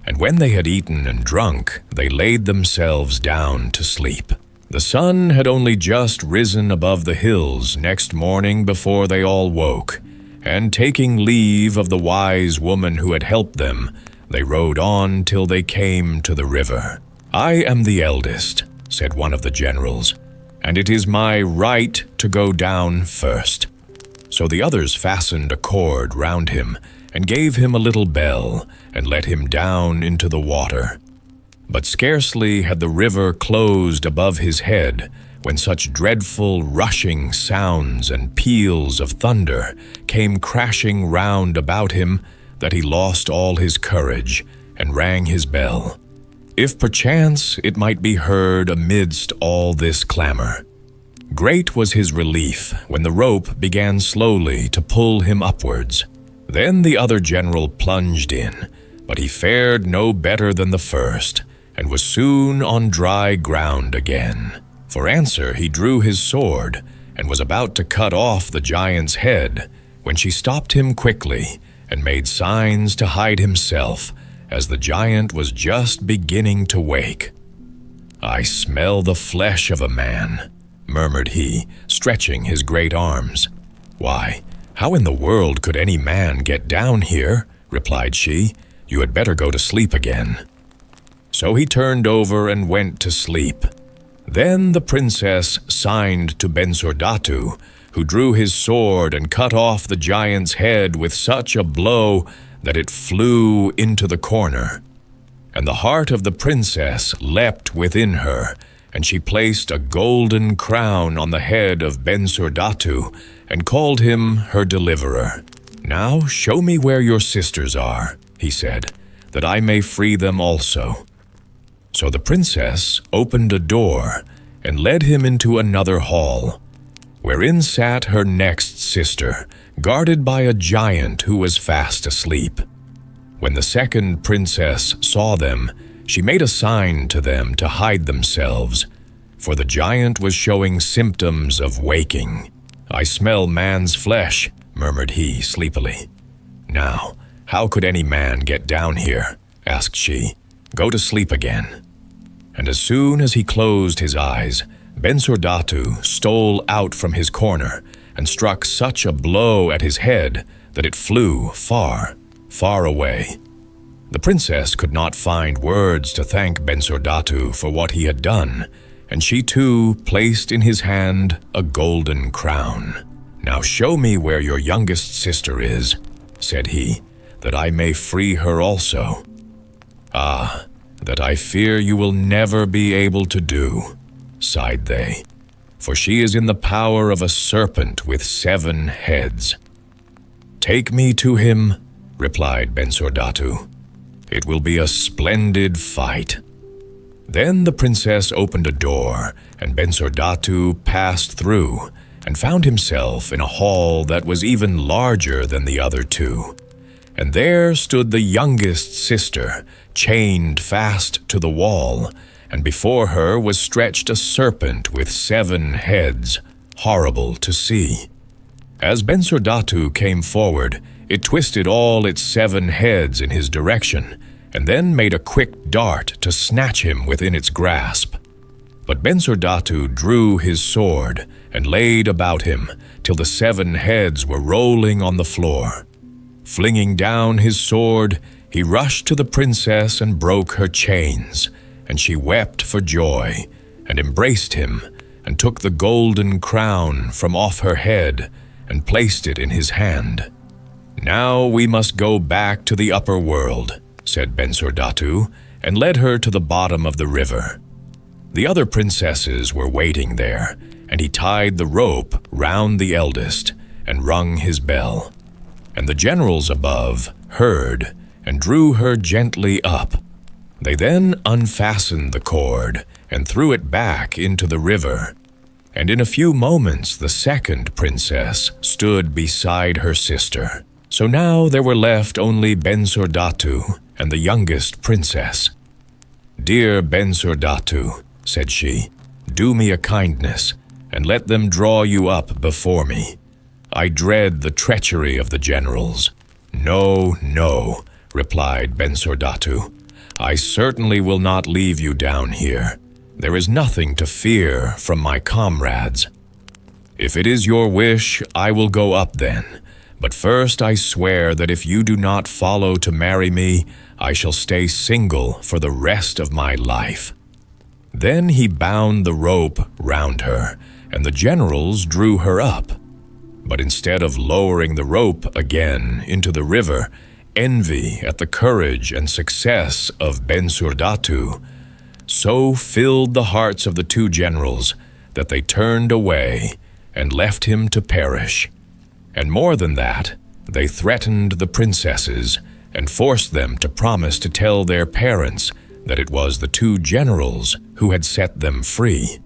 Speaker 1: And when they had eaten and drunk, they laid themselves down to sleep. The sun had only just risen above the hills next morning before they all woke, and taking leave of the wise woman who had helped them, they rode on till they came to the river. "I am the eldest," said one of the generals, "and it is my right to go down first." So the others fastened a cord round him, and gave him a little bell, and let him down into the water. But scarcely had the river closed above his head, when such dreadful rushing sounds and peals of thunder came crashing round about him, that he lost all his courage, and rang his bell, if perchance it might be heard amidst all this clamor. Great was his relief when the rope began slowly to pull him upwards. Then the other general plunged in, but he fared no better than the first, and was soon on dry ground again. For answer he drew his sword, and was about to cut off the giant's head, when she stopped him quickly, and made signs to hide himself, as the giant was just beginning to wake. "I smell the flesh of a man," murmured he, stretching his great arms. "Why, how in the world could any man get down here?" replied she. "You had better go to sleep again." So he turned over and went to sleep. Then the princess signed to Bensurdatu, who drew his sword and cut off the giant's head with such a blow that it flew into the corner. And the heart of the princess leapt within her, and she placed a golden crown on the head of Bensurdatu, and called him her deliverer. "Now show me where your sisters are," he said, "that I may free them also." So the princess opened a door, and led him into another hall, wherein sat her next sister, guarded by a giant who was fast asleep. When the second princess saw them, she made a sign to them to hide themselves, for the giant was showing symptoms of waking. "I smell man's flesh," murmured he sleepily. "Now, how could any man get down here?" asked she. "Go to sleep again." And as soon as he closed his eyes, Bensurdatu stole out from his corner, and struck such a blow at his head that it flew far, far away. The princess could not find words to thank Bensurdatu for what he had done, and she too placed in his hand a golden crown. "Now show me where your youngest sister is," said he, "that I may free her also." "Ah, that I fear you will never be able to do," sighed they, "for she is in the power of a serpent with 7 heads." "Take me to him," replied Bensurdatu. "It will be a splendid fight." Then the princess opened a door, and Bensurdatu passed through, and found himself in a hall that was even larger than the other two. And there stood the youngest sister, chained fast to the wall, and before her was stretched a serpent with 7 heads, horrible to see. As Bensurdatu came forward, it twisted all its 7 heads in his direction, and then made a quick dart to snatch him within its grasp. But Bensurdatu drew his sword and laid about him till the 7 heads were rolling on the floor. Flinging down his sword, he rushed to the princess and broke her chains, and she wept for joy, and embraced him, and took the golden crown from off her head, and placed it in his hand. "Now we must go back to the upper world," said Bensurdatu, and led her to the bottom of the river. The other princesses were waiting there, and he tied the rope round the eldest, and rung his bell. And the generals above heard, and drew her gently up. They then unfastened the cord, and threw it back into the river. And in a few moments the second princess stood beside her sister. So now there were left only Bensurdatu and the youngest princess. "Dear Bensurdatu," said she, "do me a kindness, and let them draw you up before me. I dread the treachery of the generals." "No, no," replied Bensurdatu. "I certainly will not leave you down here. There is nothing to fear from my comrades. If it is your wish, I will go up then. But first I swear that if you do not follow to marry me, I shall stay single for the rest of my life." Then he bound the rope round her, and the generals drew her up. But instead of lowering the rope again into the river, envy at the courage and success of Bensurdatu so filled the hearts of the 2 generals that they turned away and left him to perish. And more than that, they threatened the princesses and forced them to promise to tell their parents that it was the 2 generals who had set them free.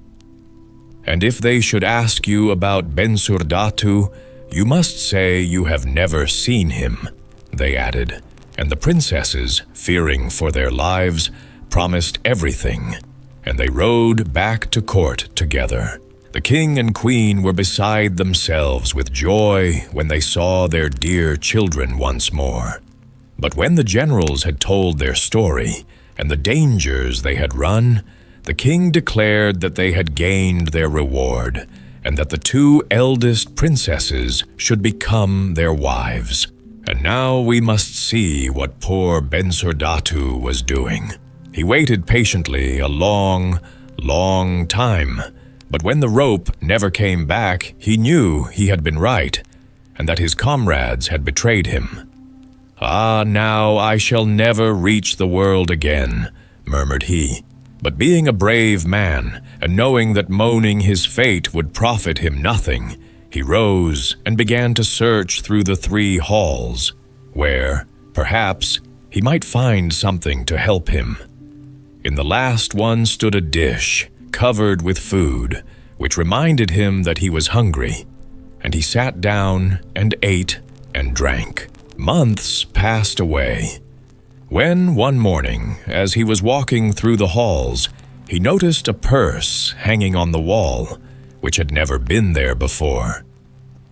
Speaker 1: "And if they should ask you about Bensurdatu, you must say you have never seen him," they added, and the princesses, fearing for their lives, promised everything, and they rode back to court together. The king and queen were beside themselves with joy when they saw their dear children once more. But when the generals had told their story and the dangers they had run, the king declared that they had gained their reward, and that the 2 eldest princesses should become their wives. And now we must see what poor Bensurdatu was doing. He waited patiently a long, long time, but when the rope never came back, he knew he had been right, and that his comrades had betrayed him. "Ah, now I shall never reach the world again," murmured he. But being a brave man, and knowing that moaning his fate would profit him nothing, he rose and began to search through the 3 halls, where, perhaps, he might find something to help him. In the last one stood a dish, covered with food, which reminded him that he was hungry, and he sat down and ate and drank. Months passed away. When, one morning, as he was walking through the halls, he noticed a purse hanging on the wall, which had never been there before.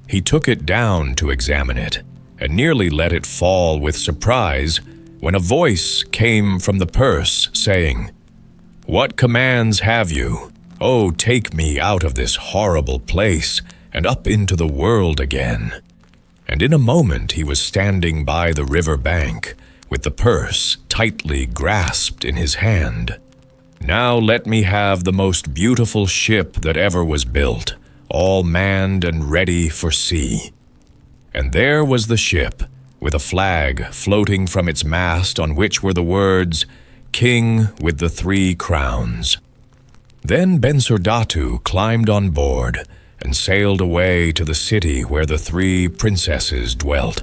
Speaker 1: He took it down to examine it, and nearly let it fall with surprise, when a voice came from the purse, saying, "What commands have you? Oh, take me out of this horrible place, and up into the world again." And in a moment he was standing by the river bank, with the purse tightly grasped in his hand. "Now let me have the most beautiful ship that ever was built, all manned and ready for sea." And there was the ship, with a flag floating from its mast on which were the words, "King with the 3 crowns." Then Bensurdatu climbed on board and sailed away to the city where the 3 princesses dwelt.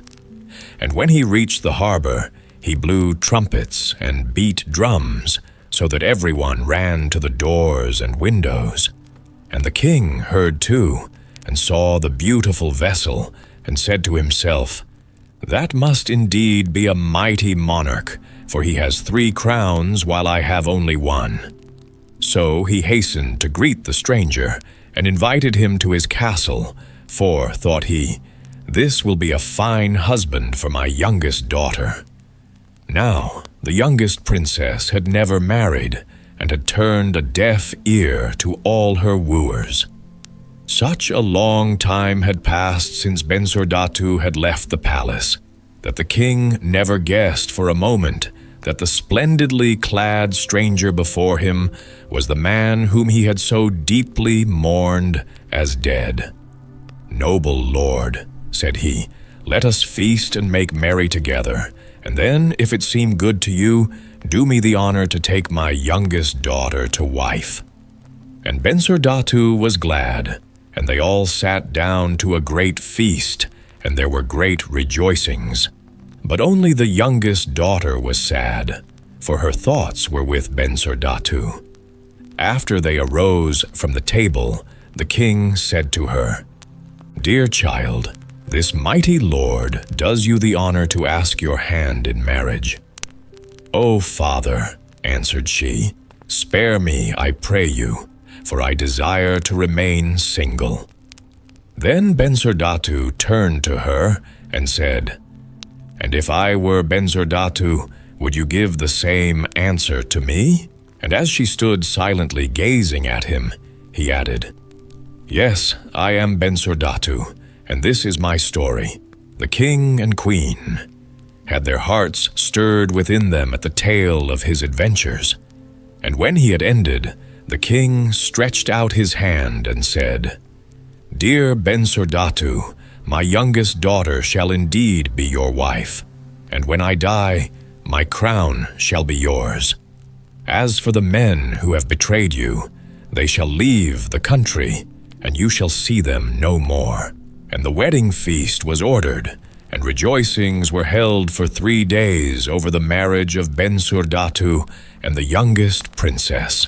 Speaker 1: And when he reached the harbor, he blew trumpets and beat drums, so that everyone ran to the doors and windows. And the king heard too, and saw the beautiful vessel, and said to himself, "That must indeed be a mighty monarch, for he has 3 crowns while I have only 1. So he hastened to greet the stranger, and invited him to his castle, for, thought he, "This will be a fine husband for my youngest daughter." Now, the youngest princess had never married, and had turned a deaf ear to all her wooers. Such a long time had passed since Bensurdatu had left the palace, that the king never guessed for a moment that the splendidly clad stranger before him was the man whom he had so deeply mourned as dead. "Noble lord," said he, "let us feast and make merry together, and then, if it seem good to you, do me the honor to take my youngest daughter to wife." And Bensurdatu was glad, and they all sat down to a great feast, and there were great rejoicings. But only the youngest daughter was sad, for her thoughts were with Bensurdatu. After they arose from the table, the king said to her, "Dear child, this mighty lord does you the honor to ask your hand in marriage." "O father," answered she, "spare me, I pray you, for I desire to remain single." Then Bensurdatu turned to her and said, "And if I were Bensurdatu, would you give the same answer to me?" And as she stood silently gazing at him, he added, "Yes, I am Bensurdatu, and this is my story. The king and queen had their hearts stirred within them at the tale of his adventures. And when he had ended, the king stretched out his hand and said, 'Dear Bensurdatu, my youngest daughter shall indeed be your wife, and when I die, my crown shall be yours. As for the men who have betrayed you, they shall leave the country, and you shall see them no more.' And the wedding feast was ordered, and rejoicings were held for 3 days over the marriage of Bensurdatu and the youngest princess.